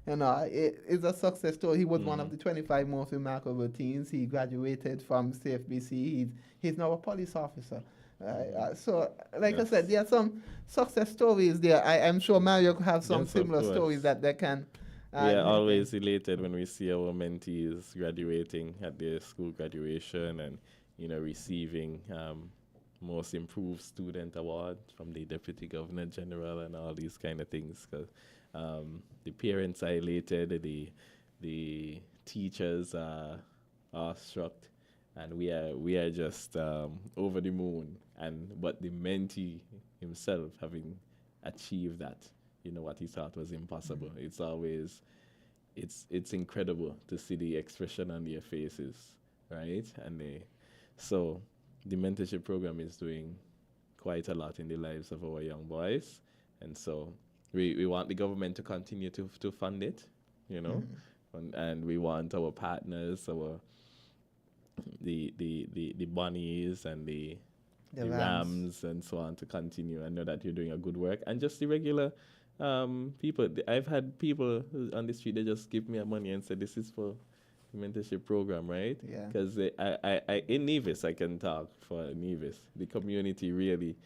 it is a success story. He was one of the 25 most remarkable teens. He graduated from CFBC. He's now a police officer. So, like I said, there are some success stories there. I'm sure Mario could have some similar stories that they can. We are always elated when we see our mentees graduating at their school graduation and, receiving most improved student award from the Deputy Governor General and all these kind of things. Because the parents are elated, the teachers are awestruck, and we are just over the moon. But the mentee himself, having achieved that, what he thought was impossible. It's always, it's incredible to see the expression on their faces, right? So the mentorship program is doing quite a lot in the lives of our young boys, and so we want the government to continue to fund it, and we want our partners, the bunnies and the rams and so on to continue. I know that you're doing a good work, and just the regular people. I've had people on the street, they just give me money and say, this is for the mentorship program, right? Yeah. Because I in Nevis, I can talk for Nevis. The community really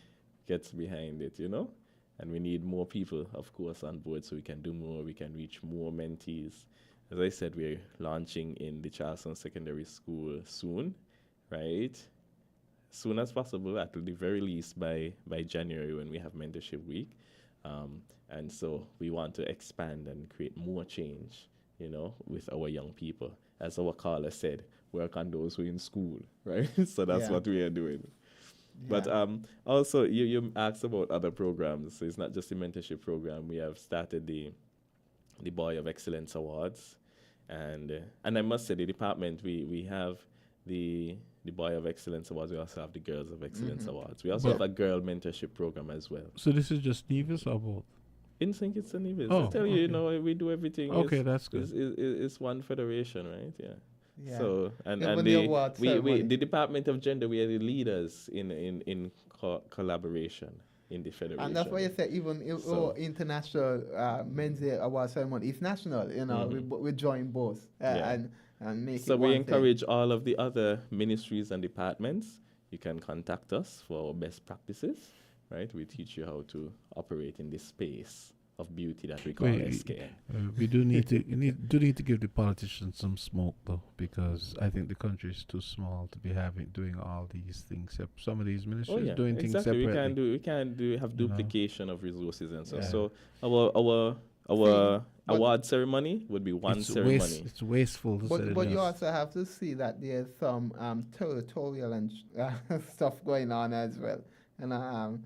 gets behind it, and we need more people, of course, on board so we can do more, we can reach more mentees. As I said, we're launching in the Charleston Secondary School soon, right? Soon as possible, at the very least by January when we have Mentorship Week. And so we want to expand and create more change, with our young people. As our caller said, work on those who are in school, right? So that's what we are doing. Yeah. But also, you asked about other programs. So it's not just the mentorship program. We have started the the Boy of Excellence Awards, and I must say the department we have the Boy of Excellence Awards. We also have the Girls of Excellence Awards. We also have a girl mentorship program as well. So this is just Nevis or both? In St. Kitts and Nevis. Oh, I tell you, you know, we do everything. Okay, that's good. It's one federation, right? Yeah. Yeah. So and the Department of Gender, we are the leaders in collaboration in the federation. And that's why you say even international Men's Day Award ceremony is national. You know, we join both and make it. So we one encourage thing. all of the other ministries and departments. You can contact us for best practices, right? We teach you how to operate in this space of beauty that we call SKN. We do need to give the politicians some smoke though, because I think the country is too small to be doing all these things. Some of these ministries doing things separately. We can't have duplication of resources and so. So our award ceremony would be one ceremony. It's wasteful to say. But you also have to see that there's some territorial and stuff going on as well. And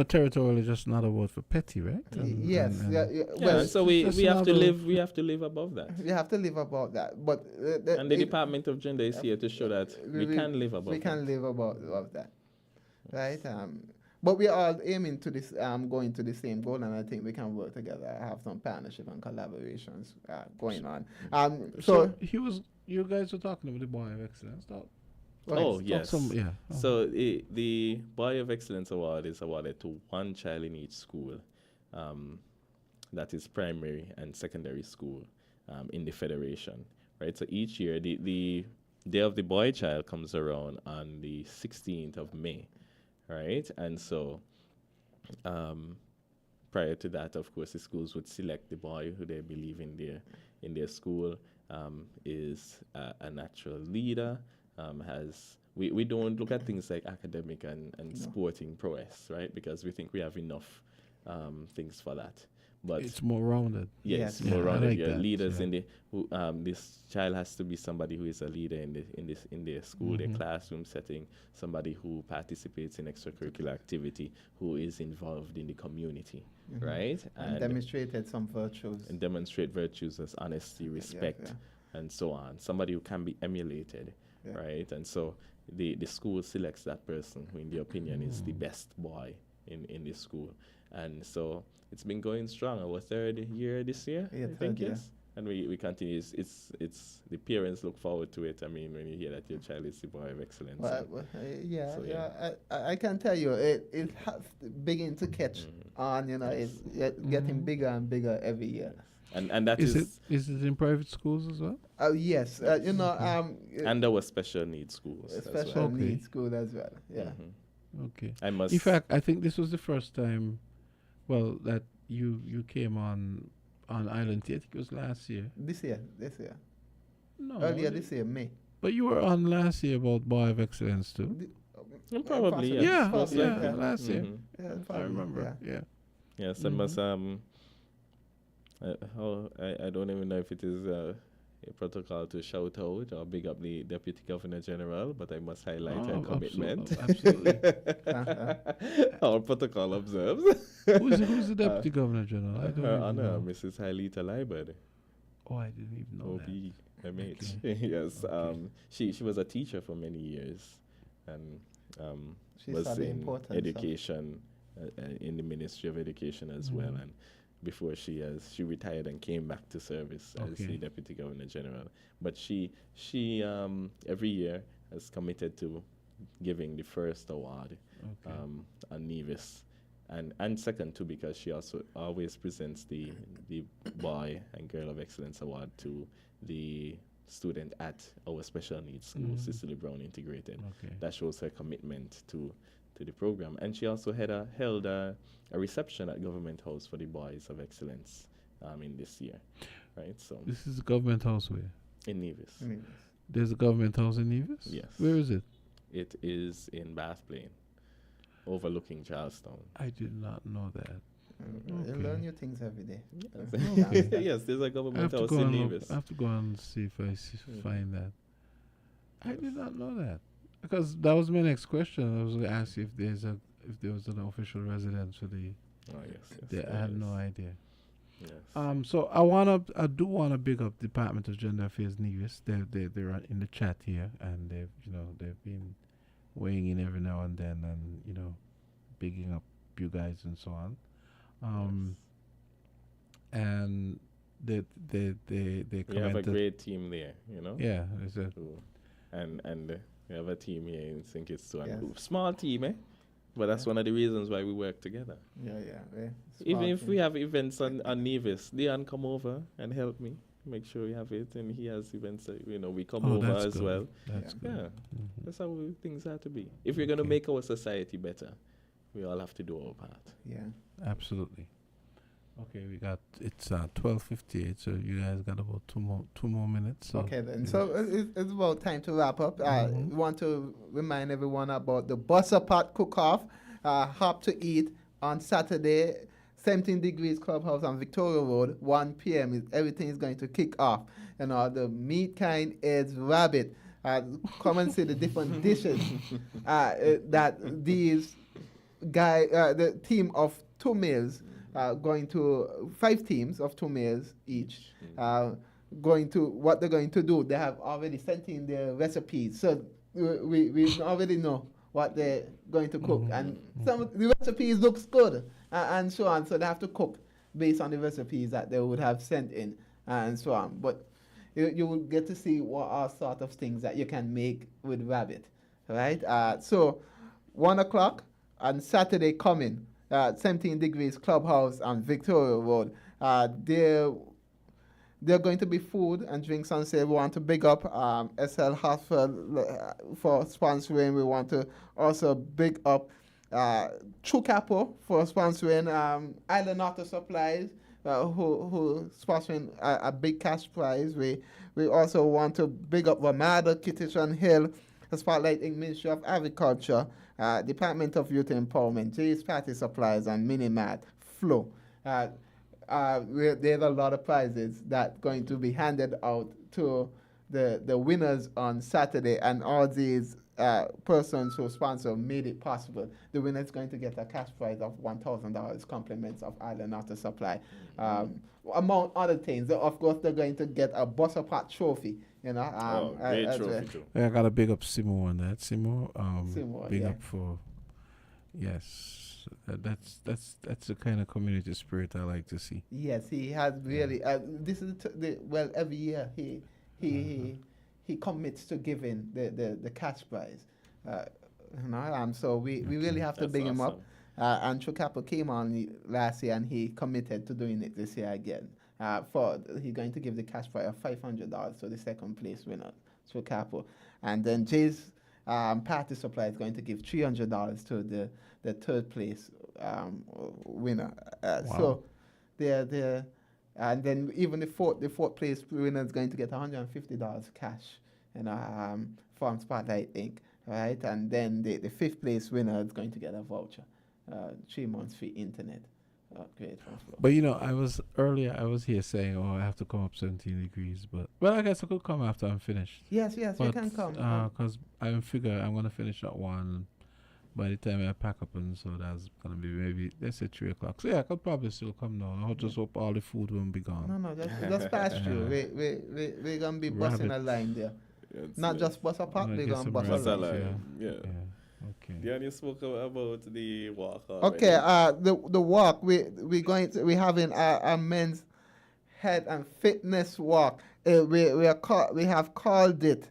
territorial is just another word for petty, right? Well, so we have to live. We have to live above that. We have to live above that. But and the Department of Gender is here to show that we can live above. We can live above that, right? But we are all aiming to this, going to the same goal, and I think we can work together. I have some partnership and collaborations going on. So you guys were talking about the Boy of Excellence, though. Oh, yes. So the Boy of Excellence Award is awarded to one child in each school, that is primary and secondary school in the federation, right? So each year, the Day of the Boy Child comes around on the 16th of May, right? And so prior to that, of course, the schools would select the boy who they believe in their school is a natural leader. We don't look at things like academic and sporting prowess, right? Because we think we have enough things for that. But it's more rounded. Yes, more rounded. Like leaders in the this child has to be somebody who is a leader in their school, their classroom setting, somebody who participates in extracurricular activity, who is involved in the community, right? And demonstrated some virtues. And demonstrate virtues as honesty, respect, and so on. Somebody who can be emulated. Right, and so the school selects that person who, in their opinion, is the best boy in the school, and so it's been going strong. Our third year this year, I think, yes. And we continue. It's the parents look forward to it. I mean, when you hear that your child is the Boy of Excellence. I can tell you, it has begin to catch on. You know, it's getting bigger and bigger every year. And that is it in private schools as well? Yes, and our special needs schools. Special needs school as well. Yeah. Okay. In fact, I think this was the first time, that you came on Island Tea. I think it was last year. This year. No. Earlier this year, May. But you were on last year about Boy of Excellence too. Probably. Last year. Yeah, I remember. Yeah. Yes, and must I don't even know if it is a protocol to shout out or big up the Deputy Governor General, but I must highlight her commitment. Absolutely. Our protocol observes. Who's the Deputy Governor General? I don't Her even Honor, know. Mrs. Hailita Liberd. Oh, I didn't even know that. OB, MH. Yes. She was a teacher for many years and was in education, in the Ministry of Education as well. And before she retired and came back to service as the Deputy Governor General. But she every year has committed to giving the first award on Nevis. And second too, because she also always presents the Boy and Girl of Excellence Award to the student at our special needs school, Cicely Brown Integrated. That shows her commitment to the program. And she also held a reception at Government House for the Boys of Excellence in this year, right? So this is the Government House where? In Nevis. There's a Government House in Nevis? Yes. Where is it? It is in Bath Plain, overlooking Charlestown. I did not know that. You learn new things every day. Yes, there's a Government House in Nevis. I have to go and see if I find that. I did not know that. Because that was my next question. I was going to ask you if there was an official residence for the. Oh yes. I had no idea. Yes. So I do wanna big up Department of Gender Affairs Nevis. They're in the chat here, and they've been weighing in every now and then, and bigging up you guys and so on. And they We have a commented. great team there, Yeah, it's a and we have a team here in St. Kitts too. Yes. Small team, eh? But that's one of the reasons why we work together. Yeah. Even if Smart we have events on Nevis, Leon come over and help me make sure we have it, and he has events that we come over that's as good. well. That's good. Yeah, that's how things have to be. If we're gonna make our society better, we all have to do our part. Yeah. Absolutely. Okay, it's 12:58, so you guys got about two more minutes. So. Okay then. So it's about time to wrap up. We want to remind everyone about the Buster Pot Cook-Off, Hop to Eat on Saturday, 17 Degrees Clubhouse on Victoria Road, 1 p.m. Everything is going to kick off. The meat kind is rabbit. Come and see the different dishes that these the team of 2 meals, going to 5 teams of 2 meals each, going to what they're going to do. They have already sent in their recipes, so we already know what they're going to cook, and some of the recipes looks good, and so on. So they have to cook based on the recipes that they would have sent in, and so on. But you will get to see what are sort of things that you can make with rabbit, right? So 1 o'clock on Saturday coming, 17 Degrees Clubhouse on Victoria Road. There are going to be food and drinks on sale. We want to big up SL Hartford for sponsoring. We want to also big up True Capo for sponsoring, Island Auto Supplies, who sponsoring a big cash prize. We also want to big up Ramada, Kittish Hill, spotlighting Ministry of Agriculture, Department of Youth Empowerment, J's Party Supplies, and Minimat, Flow. There's a lot of prizes that going to be handed out to the winners on Saturday, and all these persons who sponsor made it possible. The winner is going to get a cash prize of $1,000, compliments of Island Auto Supply. Among other things, of course, they're going to get a Buster Pot trophy. Great trophy too. I got to big up Simo on that. Simo, big yeah. up for, yes. That's the kind of community spirit I like to see. Yes, he has really. This is every year he commits to giving the cash prize. So we really have to big him up. And Chukapo came on last year, and he committed to doing it this year again. He's going to give the cash prize of $500 to the second place winner, Chukapo, and then Jay's Party Supply is going to give $300 to the third place winner. Wow. So they're and then even the fourth place winner is going to get $150 cash, from Spotlight Inc. Right, and then the fifth place winner is going to get a voucher, 3 months free internet. Great. But I was here saying, I have to come up 17 degrees, but I guess I could come after I'm finished. Yes, you can come. Because I figure I'm gonna finish at 1. By the time I pack up, and so that's gonna be maybe let's say 3 o'clock. So yeah, I could probably still come now. I just hope all the food won't be gone. No, just pass through. We're gonna be busting a line there. Not just bus a park, we're gonna bust a line. Yeah. Okay. Yeah, you spoke about the walk. Okay, the walk we having a men's health and fitness walk. We have called it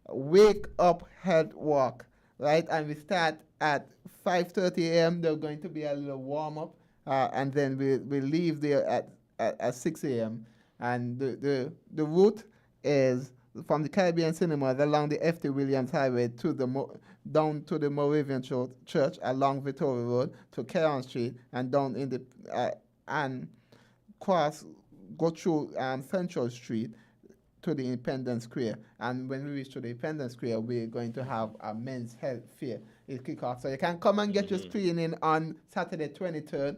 Wake Up Health Walk, right? And we start at 5:30 a.m. There's going to be a little warm up, and then we leave there at 6 a.m. And the route is from the Caribbean Cinemas along the F.T. Williams Highway to down to the Moravian Church along Victoria Road to Caron Street, and down in the and go through Central Street to the Independence Square. And when we reach to the Independence Square, we're going to have a men's health fair. It kick off, so you can come and get your screening on Saturday 23rd.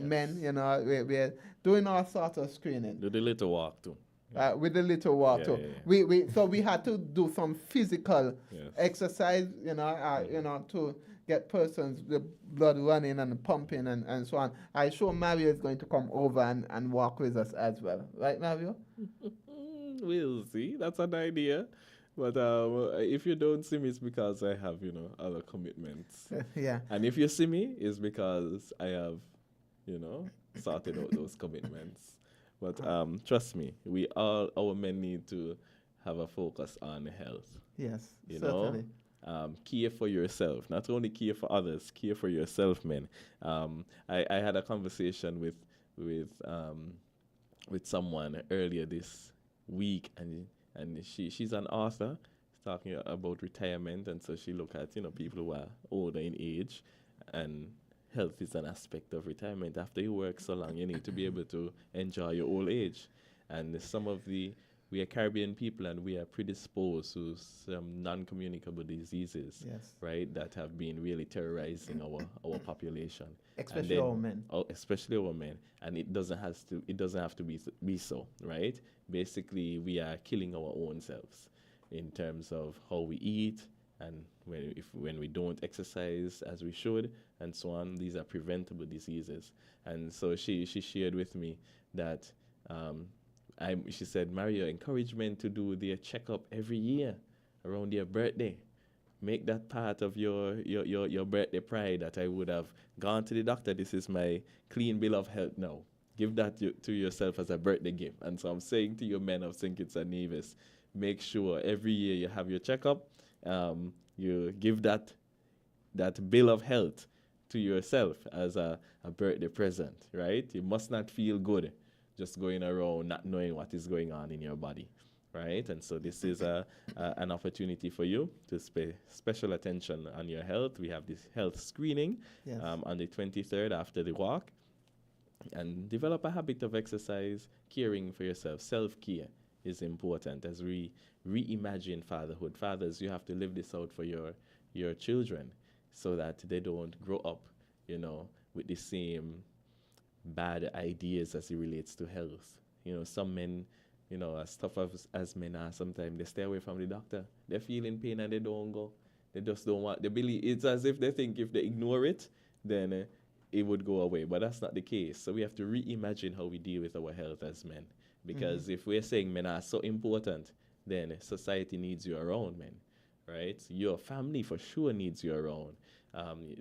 Men, we're doing all sorts of screening. Do the little walk too. with the little walk too. So we had to do some physical exercise, you know, to get persons the blood running and pumping and so on. I'm sure Mario is going to come over and walk with us as well, right, Mario? We'll see. That's an idea. But if you don't see me, it's because I have, you know, other commitments. Yeah. And if you see me, it's because I have, you know, sorted out those commitments. But trust me, our men need to have a focus on health. Yes, you certainly. know, care for yourself. Not only care for others, care for yourself, men. I had a conversation with someone earlier this week, and she's an author talking about retirement, and so she look at, you know, people who are older in age, and health is an aspect of retirement. After you work so long, you need to be able to enjoy your old age. And we are Caribbean people, and we are predisposed to some non-communicable diseases, right, that have been really terrorizing our population. Especially our men. Especially our men. And it doesn't have to be so, right? Basically, we are killing our own selves in terms of how we eat, and when we don't exercise as we should, and so on. These are preventable diseases. And so she shared with me that she said, Mario, encouragement to do their checkup every year around their birthday. Make that part of your birthday pride, that I would have gone to the doctor. This is my clean bill of health now. Give that to yourself as a birthday gift. And so I'm saying to you men of St. Kitts and Nevis, make sure every year you have your checkup. You give that bill of health to yourself as a birthday present, right? You must not feel good just going around not knowing what is going on in your body, right? And so this is an opportunity for you to pay special attention on your health. We have this health screening on the 23rd after the walk, and develop a habit of exercise, caring for yourself. Self-care is important as we reimagine fatherhood. Fathers, you have to live this out for your children so that they don't grow up, you know, with the same bad ideas as it relates to health. You know, some men, you know, as tough as men are, sometimes they stay away from the doctor. They feel in pain and they don't go. They just don't want, they believe, it's as if they think if they ignore it, then it would go away. But that's not the case. So we have to reimagine how we deal with our health as men. Because if we're saying men are so important, then society needs you around, men, right? Your family for sure needs you around.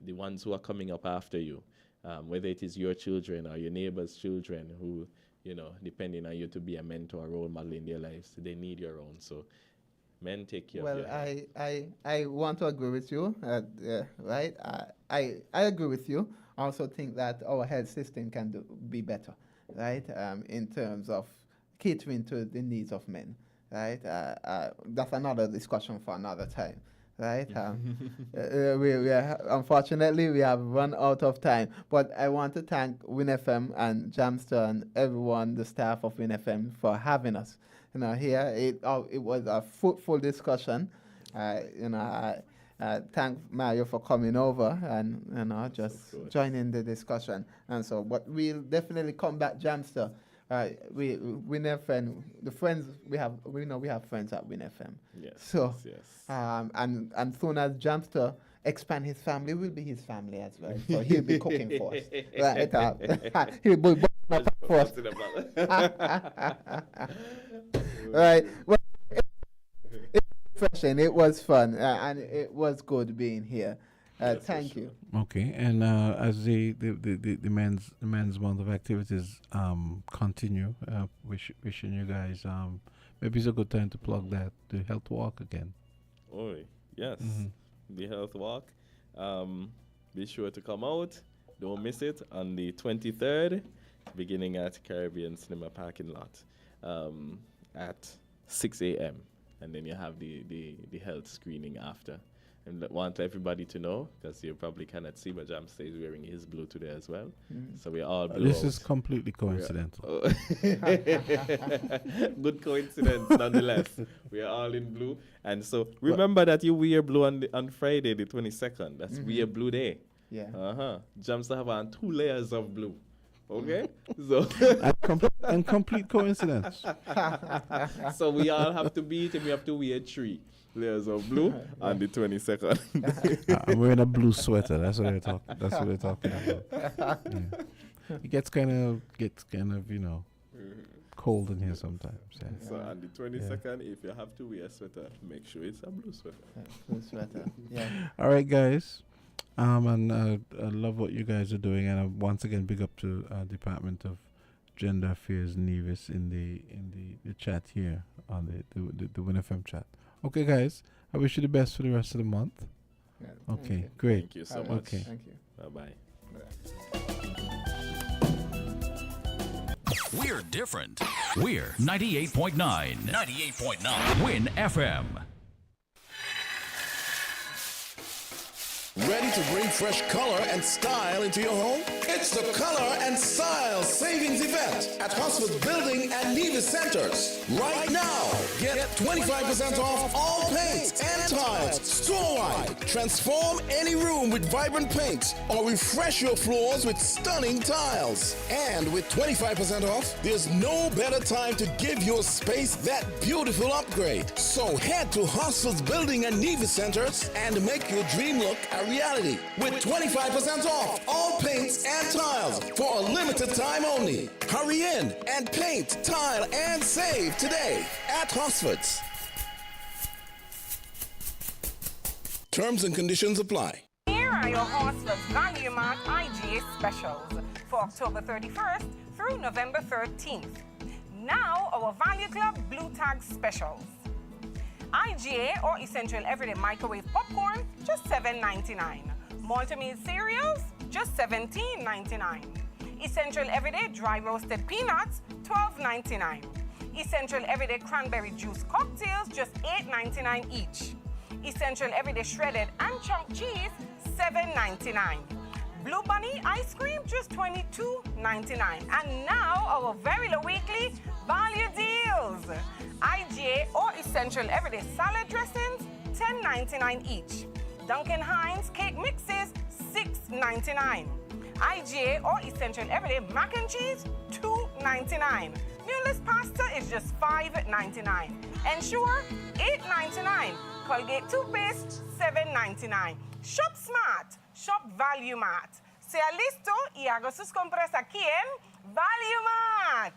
The ones who are coming up after you, whether it is your children or your neighbor's children who, you know, depending on you to be a mentor or role model in their lives, they need you around. So men, take care of your health. I want to agree with you, right? I agree with you. I also think that our health system can be better, right, in terms of catering to the needs of men, right? That's another discussion for another time, right? Unfortunately, we have run out of time, but I want to thank WinFM and Jamster and everyone, the staff of WinFM, for having us. You know, here it was a fruitful discussion. You know, thank Mario for coming over and, you know, just joining the discussion. And so, but we'll definitely come back, Jamster. WinFM, the friends we have, we know we have friends at WinFM. Yes. So, yes. And soon as Jamster expand his family, we'll be his family as well. So he'll be cooking for us. Right? He'll be up for us. Right. Well, it was fun and it was good being here. Thank you. Okay, and as the men's month of activities continue, wishing you guys maybe it's a good time to plug that the health walk again. Oh yes, the health walk. Be sure to come out. Don't miss it on the 23rd, beginning at Caribbean Cinema parking lot at 6 a.m. and then you have the health screening after. And want everybody to know, because you probably cannot see, but Jam stays wearing his blue today as well. So we're all blue. This is completely coincidental. Good coincidence, nonetheless. We are all in blue. And so remember that you wear blue on Friday, the 22nd. That's Wear Blue Day. Yeah. Jams have on 2 layers of blue. Okay? So and complete coincidence. So we all have to beat and we have to wear 3 layers of blue on the 22nd. I'm wearing a blue sweater. That's what they're talking. That's what they're talking about. Yeah. It gets kind of cold in here sometimes. Yeah. So on the 22nd, if you have to wear a sweater, make sure it's a blue sweater. Blue sweater. Yeah. All right, guys. And I love what you guys are doing, and once again, big up to Department of Gender Affairs Nevis in the chat here on the WinFM chat. Okay, guys. I wish you the best for the rest of the month. Yeah, okay, great. Thank you so much. Okay. Thank you. Bye-bye. We're different. We're 98.9. 98.9. Win FM. Ready to bring fresh color and style into your home? It's the Color and Style Savings Event at Hosford Building and Nevis Centers. Right now, get 25% off all paints and tiles store-wide. Transform any room with vibrant paints or refresh your floors with stunning tiles. And with 25% off, there's no better time to give your space that beautiful upgrade. So head to Hosford's Building and Nevis Centers and make your dream look a reality with 25% off all paints and tiles for a limited time only. Hurry in and paint, tile, and save today at Hosford's. Terms and conditions apply. Here are your Hosford's Value Mart IGA specials for October 31st through November 13th. Now our Value Club Blue Tag specials. IGA or Essential Everyday Microwave Popcorn, just $7.99. Multimeal cereals, just $17.99. Essential Everyday Dry Roasted Peanuts, $12.99. Essential Everyday Cranberry Juice Cocktails, just $8.99 each. Essential Everyday Shredded and Chunk Cheese, $7.99. Blue Bunny Ice Cream, just $22.99. And now our very low weekly value deals. IGA or Essential Everyday Salad Dressings, $10.99 each. Duncan Hines Cake Mixes, $6.99. IGA or Essential Everyday Mac and Cheese, $2.99. Mealless Pasta is just $5.99. Ensure, $8.99. Colgate Toothpaste, $7.99. Shop Smart, Shop Value Mart. Sea listo y haga sus compras aquí en Value Mart.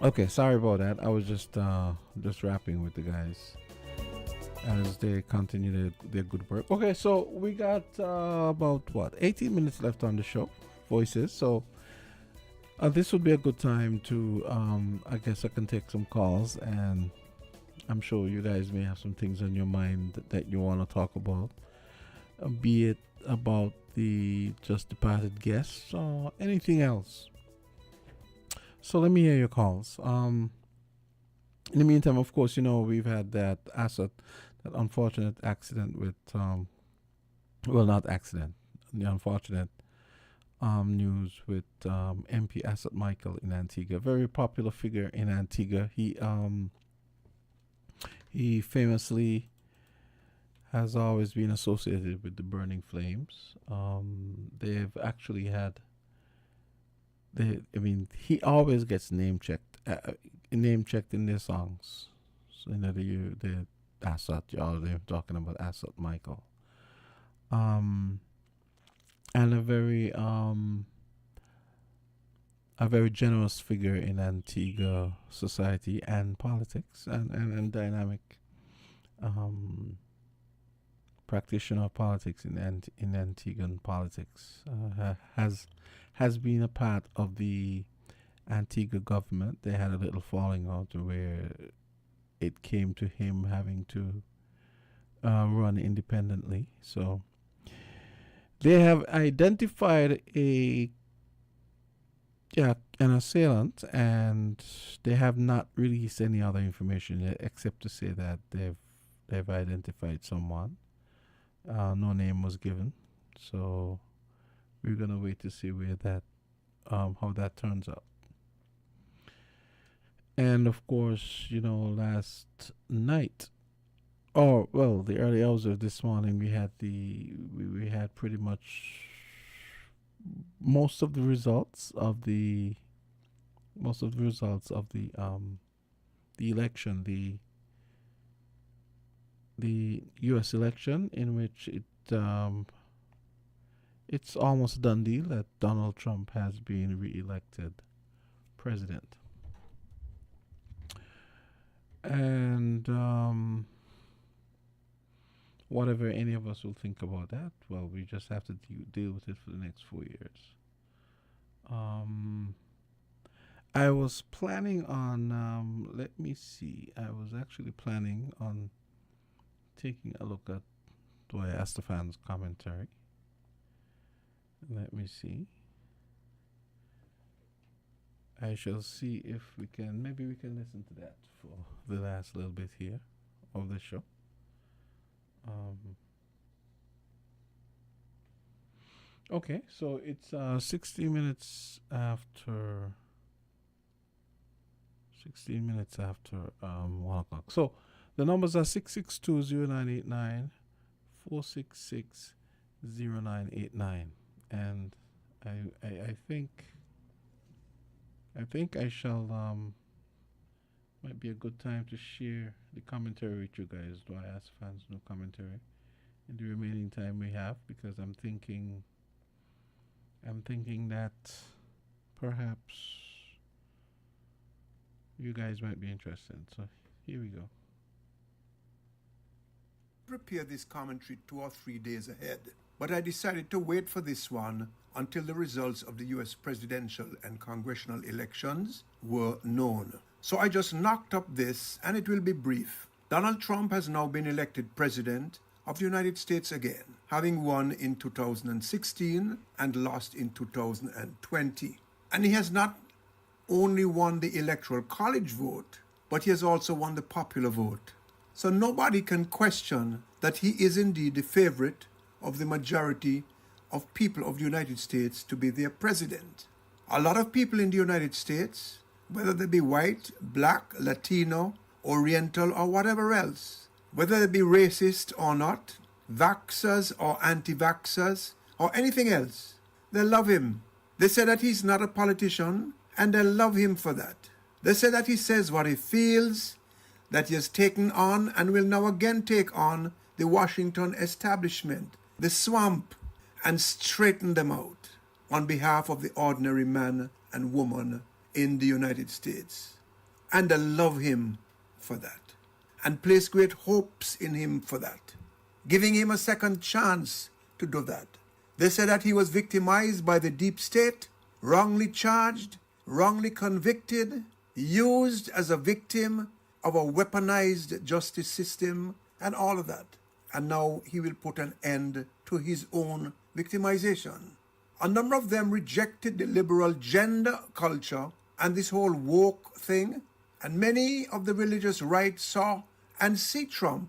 Okay, sorry about that. I was just rapping with the guys as they continue their good work. Okay, so we got about 18 minutes left on the show, Voices. So this would be a good time to I guess I can take some calls, and I'm sure you guys may have some things on your mind that you want to talk about, be it about the just departed guests or anything else. So let me hear your calls. In the meantime, of course, we've had that unfortunate accident with, well, not accident, the unfortunate news with MP Asset Michael in Antigua, very popular figure in Antigua. He famously has always been associated with the Burning Flames. They've actually had. He always gets name checked in their songs. So the Asset, they're talking about Asset Michael. And a very generous figure in Antigua society and politics, and dynamic practitioner of politics in Antiguan politics. Has been a part of the Antigua government. They had a little falling out where it came to him having to run independently. So they have identified an assailant, and they have not released any other information yet, except to say that they've identified someone. No name was given, so we're gonna wait to see where that how that turns out. And of course, last night, the early hours of this morning, we had we had pretty much most of the results of the election, the U.S. election, in which it's almost a done deal that Donald Trump has been reelected president. And whatever any of us will think about that, well, we just have to deal with it for the next 4 years. I was planning on, let me see, I was actually planning on taking a look at Dwyer Estefan's commentary. Let me see. I shall see if maybe we can listen to that for the last little bit here of the show. Okay, so it's 16 minutes after 1 o'clock. So the numbers are 662-0989, 466-0989, and I think I shall might be a good time to share the commentary with you guys. Do I ask fans no commentary in the remaining time we have, because I'm thinking that perhaps you guys might be interested. So here we go. Prepare this commentary 2 or 3 days ahead, but I decided to wait for this one until the results of the U.S. presidential and congressional elections were known. So I just knocked up this, and it will be brief. Donald Trump has now been elected president of the United States again, having won in 2016 and lost in 2020. And he has not only won the electoral college vote, but he has also won the popular vote. So nobody can question that he is indeed the favorite of the majority of people of the United States to be their president. A lot of people in the United States, whether they be white, black, Latino, Oriental, or whatever else, whether they be racist or not, vaxxers or anti-vaxxers, or anything else, they love him. They say that he's not a politician, and they love him for that. They say that he says what he feels, that he has taken on and will now again take on the Washington establishment, the swamp, and straighten them out on behalf of the ordinary man and woman in the United States. and they love him for that, and place great hopes in him for that, giving him a second chance to do that. They say that he was victimized by the deep state, wrongly charged, wrongly convicted, used as a victim of a weaponized justice system, and all of that. And now he will put an end to his own victimization. A number of them rejected the liberal gender culture and this whole woke thing, and many of the religious right saw and see Trump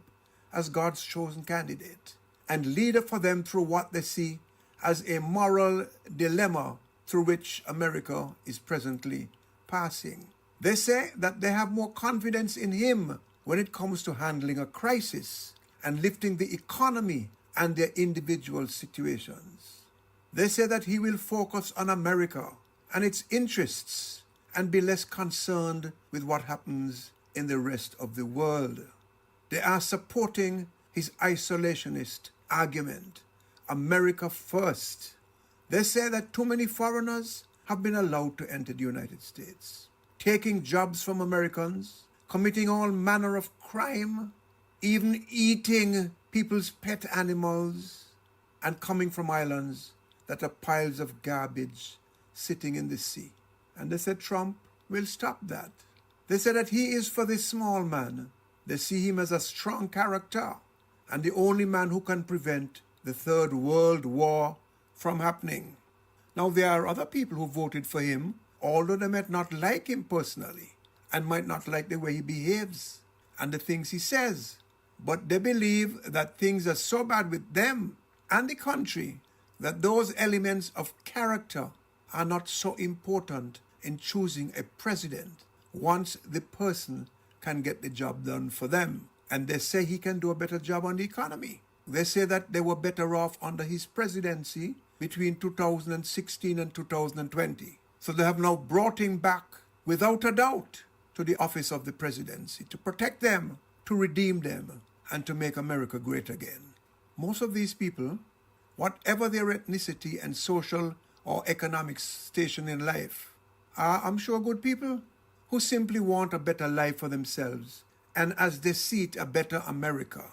as God's chosen candidate and leader for them through what they see as a moral dilemma through which America is presently passing. They say that they have more confidence in him when it comes to handling a crisis and lifting the economy and their individual situations. They say that he will focus on America and its interests and be less concerned with what happens in the rest of the world. They are supporting his isolationist argument, America first. They say that too many foreigners have been allowed to enter the United States, taking jobs from Americans, committing all manner of crime, even eating people's pet animals, and coming from islands that are piles of garbage sitting in the sea. And they said Trump will stop that. They said that he is for the small man. They see him as a strong character and the only man who can prevent the Third World War from happening. Now, there are other people who voted for him, although they might not like him personally and might not like the way he behaves and the things he says. But they believe that things are so bad with them and the country that those elements of character are not so important in choosing a president once the person can get the job done for them. And they say he can do a better job on the economy. They say that they were better off under his presidency between 2016 and 2020. So they have now brought him back without a doubt to the office of the presidency to protect them, to redeem them, and to make America great again. Most of these people, whatever their ethnicity and social or economic station in life, are, I'm sure, good people who simply want a better life for themselves and, as they see it, a better America.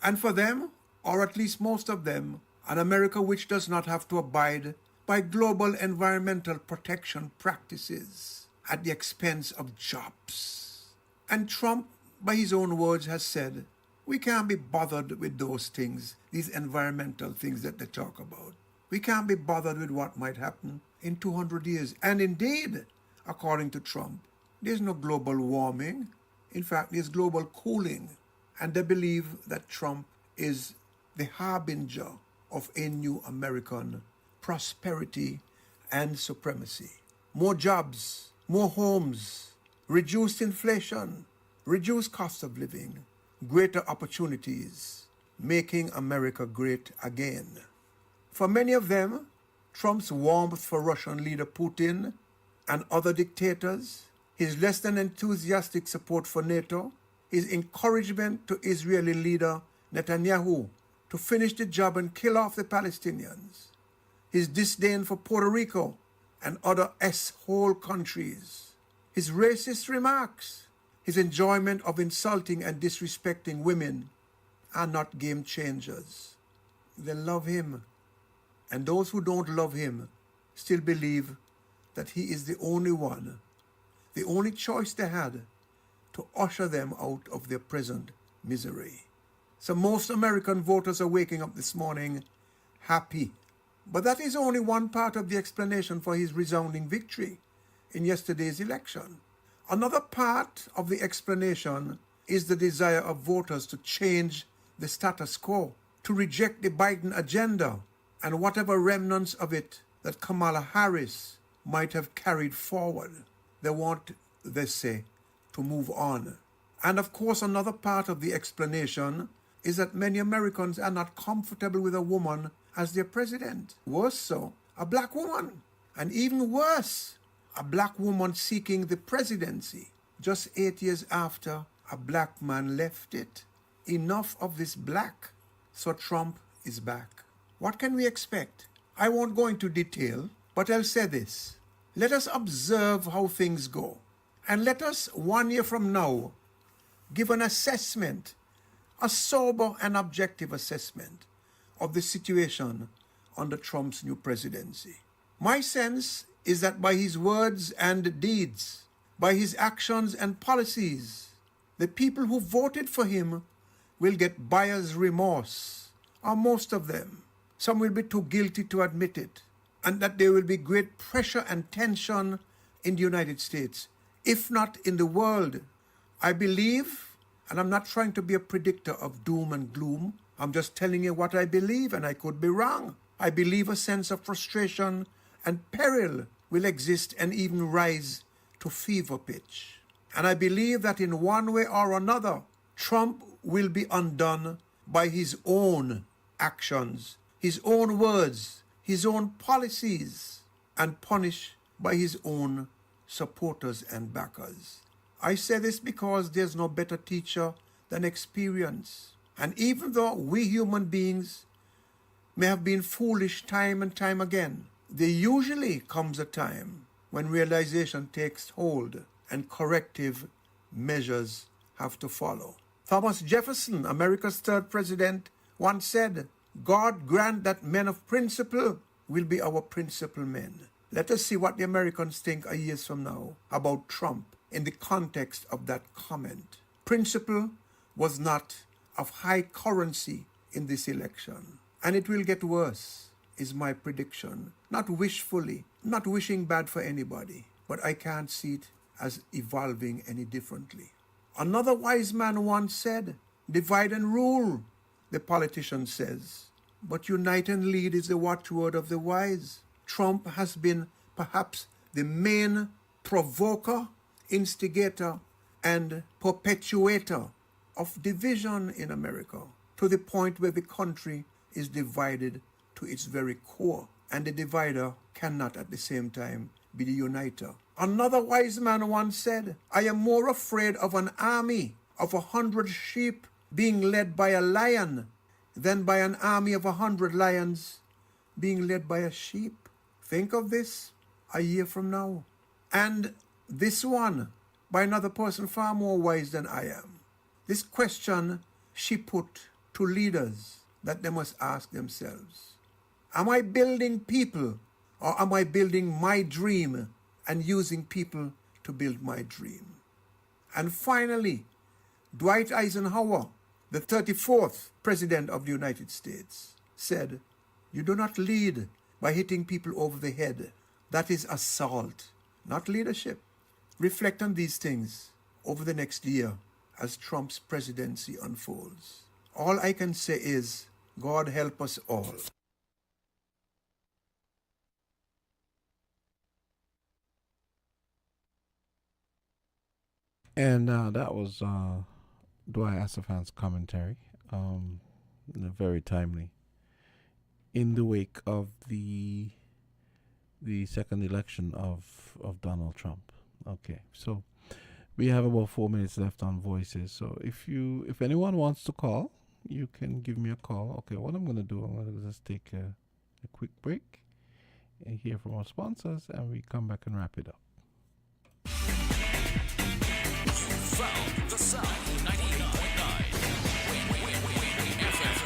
And for them, or at least most of them, an America which does not have to abide by global environmental protection practices at the expense of jobs. And Trump, by his own words, has said, we can't be bothered with those things, these environmental things that they talk about. We can't be bothered with what might happen in 200 years. And indeed, according to Trump, there's no global warming. In fact, there's global cooling. And they believe that Trump is the harbinger of a new American prosperity and supremacy. More jobs, more homes, reduced inflation, reduced cost of living, greater opportunities, making America great again. For many of them, Trump's warmth for Russian leader Putin and other dictators, his less than enthusiastic support for NATO, his encouragement to Israeli leader Netanyahu to finish the job and kill off the Palestinians, his disdain for Puerto Rico and other S-hole countries, his racist remarks, his enjoyment of insulting and disrespecting women are not game changers. They love him. And those who don't love him still believe that he is the only one, the only choice they had to usher them out of their present misery. So most American voters are waking up this morning happy. But that is only one part of the explanation for his resounding victory in yesterday's election. Another part of the explanation is the desire of voters to change the status quo, to reject the Biden agenda and whatever remnants of it that Kamala Harris might have carried forward. They want, they say, to move on. And of course, another part of the explanation is that many Americans are not comfortable with a woman as their president. Worse so, a black woman. And even worse, a black woman seeking the presidency just 8 years after a black man left it. Enough of this black. So Trump is back. What can we expect? I won't go into detail, but I'll say this. Let us observe how things go. And let us 1 year from now give an assessment, a sober and objective assessment of the situation under Trump's new presidency. My sense is that by his words and deeds, by his actions and policies, the people who voted for him will get buyer's remorse, or most of them. Some will be too guilty to admit it, and that there will be great pressure and tension in the United States, if not in the world. I believe, and I'm not trying to be a predictor of doom and gloom, I'm just telling you what I believe, and I could be wrong. I believe a sense of frustration and peril will exist and even rise to fever pitch. And I believe that in one way or another, Trump will be undone by his own actions, his own words, his own policies, and punished by his own supporters and backers. I say this because there's no better teacher than experience. And even though we human beings may have been foolish time and time again, there usually comes a time when realization takes hold and corrective measures have to follow. Thomas Jefferson, America's third president, once said, "God grant that men of principle will be our principal men." Let us see what the Americans think a year from now about Trump in the context of that comment. Principle was not of high currency in this election, and it will get worse, is my prediction. Not wishfully, not wishing bad for anybody, but I can't see it as evolving any differently. Another wise man once said, "Divide and rule," the politician says, but unite and lead is the watchword of the wise. Trump has been perhaps the main provoker, instigator, and perpetuator of division in America, to the point where the country is divided to its very core, and the divider cannot at the same time be the uniter. Another wise man once said, "I am more afraid of an army of 100 sheep being led by a lion than by an army of 100 lions being led by a sheep." Think of this a year from now. And this one by another person far more wise than I am. This question she put to leaders that they must ask themselves. Am I building people, or am I building my dream and using people to build my dream? And finally, Dwight Eisenhower, the 34th President of the United States, said, "You do not lead by hitting people over the head. That is assault, not leadership." Reflect on these things over the next year as Trump's presidency unfolds. All I can say is, God help us all. And that was Dwight Asafan's commentary, very timely, in the wake of the second election of Donald Trump. Okay, so we have about 4 minutes left on voices. So if anyone wants to call, you can give me a call. Okay, what I'm going to do, I'm going to just take a quick break and hear from our sponsors, and we come back and wrap it up. Found the sound 98.9 FM.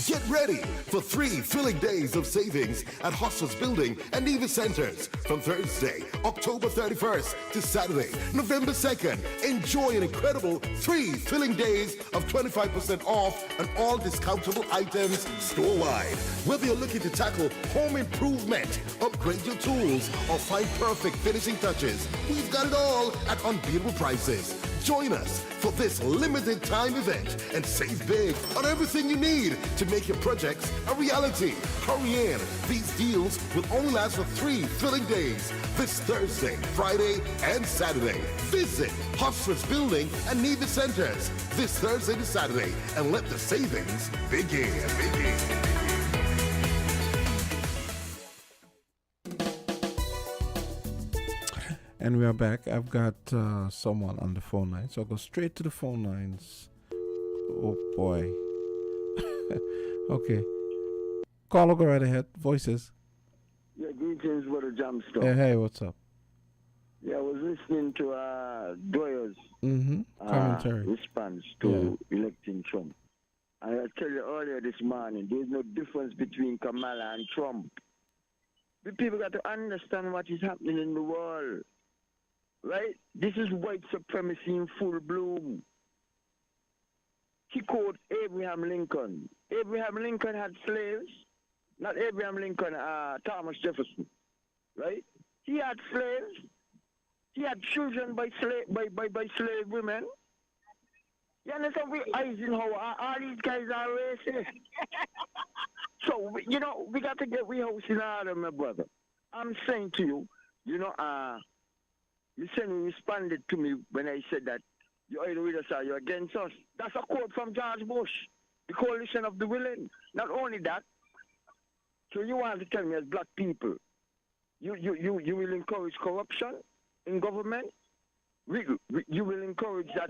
Get ready for 3 thrilling days of savings at Hostel's Building and Neva Centers from Thursday, October 31st to Saturday, November 2nd. Enjoy an incredible 3 thrilling days of 25% off on all discountable items store-wide. Whether you're looking to tackle home improvement, upgrade your tools, or find perfect finishing touches, we've got it all at unbeatable prices. Join us for this limited time event and save big on everything you need to make your projects a reality. Hurry in. These deals will only last for 3 thrilling days, this Thursday, Friday, and Saturday. Visit Hostel's Building and Neva Centers this Thursday to Saturday and let the savings begin. And we are back. I've got someone on the phone line, so I'll go straight to the phone lines. Oh boy. Okay. Caller, go right ahead. Voices. Yeah, greetings Greetings, Brother Jamster. Hey, what's up? Yeah, I was listening to Doyle's Commentary. response to electing Trump. And I tell you earlier this morning, there's no difference between Kamala and Trump. The people got to understand what is happening in the world. Right? This is white supremacy in full bloom. He quoted Abraham Lincoln. Abraham Lincoln had slaves. Not Abraham Lincoln, Thomas Jefferson. Right? He had slaves. He had children by slave women. You understand? Eisenhower, all these guys are racist. So, we got to get we house in order, my brother. I'm saying to you, you said you responded to me when I said that you're either with us or you're against us. That's a quote from George Bush, the coalition of the willing. Not only that, so you want to tell me as black people, you will encourage corruption in government? You will encourage that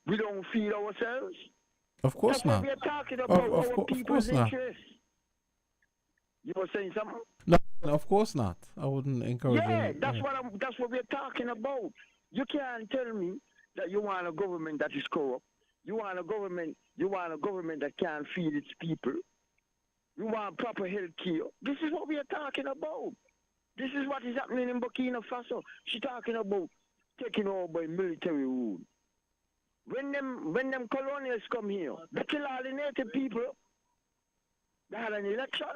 we don't feed ourselves? Of course That's not. What we're talking about our people's interests. You were saying something? No, of course not. I wouldn't encourage you. Yeah, that's what we're talking about. You can't tell me that you want a government that is corrupt. You want a government that can't feed its people. You want proper health care. This is what we are talking about. This is what is happening in Burkina Faso. She's talking about taking over by military rule. When them colonials come here, they kill all the native people. They had an election.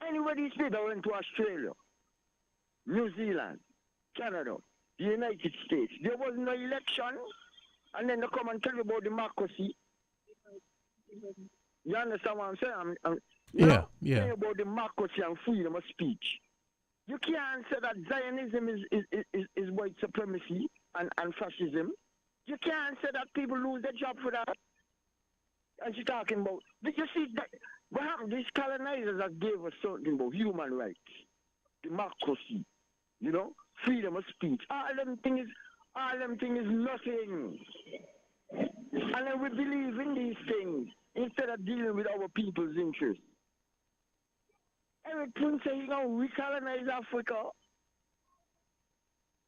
Anywhere these people went to Australia, New Zealand, Canada, the United States. There was no election, and then they come and tell you about democracy. You understand what I'm saying? Saying about democracy and freedom of speech. You can't say that Zionism is white supremacy and fascism. You can't say that people lose their job for that. And she's talking about, you see, what happened? These colonizers that gave us something about human rights, democracy, freedom of speech. All them things is nothing. And then we believe in these things instead of dealing with our people's interests. Eric Prince said he's going to recolonize Africa.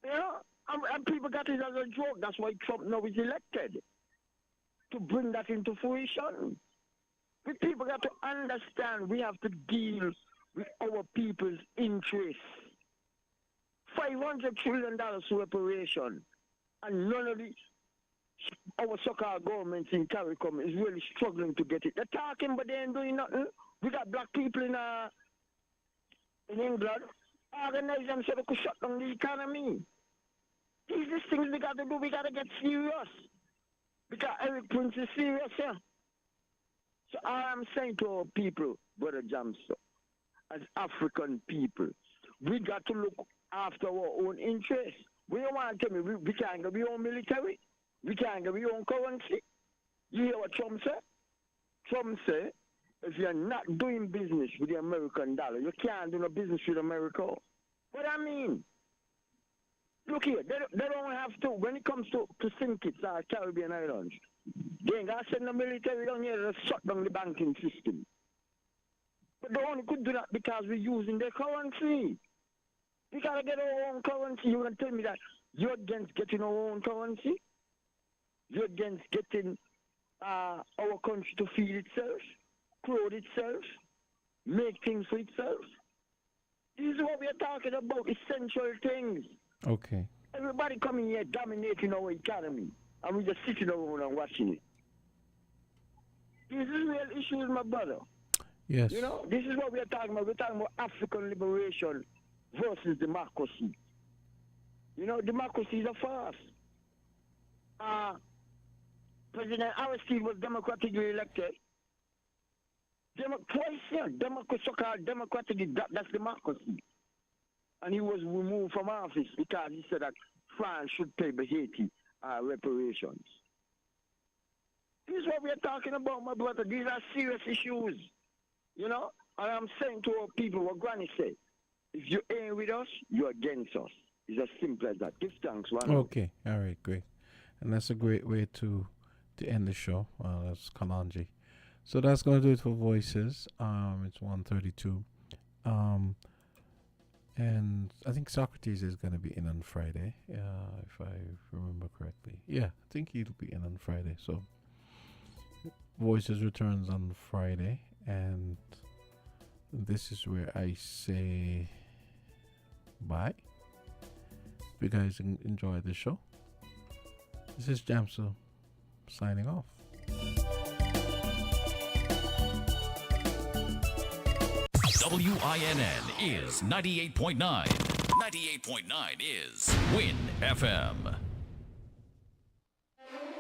And people got it as a joke. That's why Trump now is elected. To bring that into fruition. The people got to understand we have to deal with our people's interests. $500 trillion reparation. And none of our so-called governments in CARICOM is really struggling to get it. They're talking, but they ain't doing nothing. We got black people in England organize themselves so they could shut down the economy. These are things we got to do. We got to get serious. Because Eric Prince is serious, yeah. So all I'm saying to our people, Brother Jamster, as African people, we got to look after our own interests. We don't want to tell me we can't get our own military. We can't get our own currency. You hear what Trump said? Trump said, if you're not doing business with the American dollar, you can't do no business with America. What I mean? Look here, they don't have to, when it comes to St. Kitts or Caribbean Islands, they ain't got to send the military down here to shut down the banking system. But they only could do that because we're using their currency. We got to get our own currency. You're going to tell me that you're against getting our own currency? You're against getting our country to feed itself, clothe itself, make things for itself? This is what we are talking about, essential things. Okay. Everybody coming here dominating our economy, and we just sitting around and watching it. This is real issues, my brother. Yes. This is what we are talking about. We're talking about African liberation versus democracy. Democracy is a farce. President Aristide was democratically elected. So-called democratically, that's democracy. And he was removed from office because he said that France should pay Haiti reparations. This is what we are talking about, my brother. These are serious issues. And I'm saying to our people what Granny said. If you ain't with us, you're against us. It's as simple as that. Give thanks, one. Okay. All right, great. And that's a great way to end the show. That's Kalanji. So that's going to do it for Voices. It's 1:32. And I think Socrates is going to be in on Friday, if I remember correctly. Yeah, I think he'll be in on Friday. So Voices returns on Friday, and this is where I say bye. Hope you guys enjoy the show. This is Jamso signing off. WINN is 98.9. 98.9 is Win FM.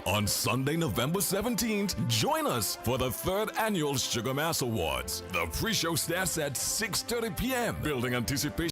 On Sunday, November 17th, join us for the 3rd Annual Sugar Mass Awards. The pre-show starts at 6:30 p.m., building anticipation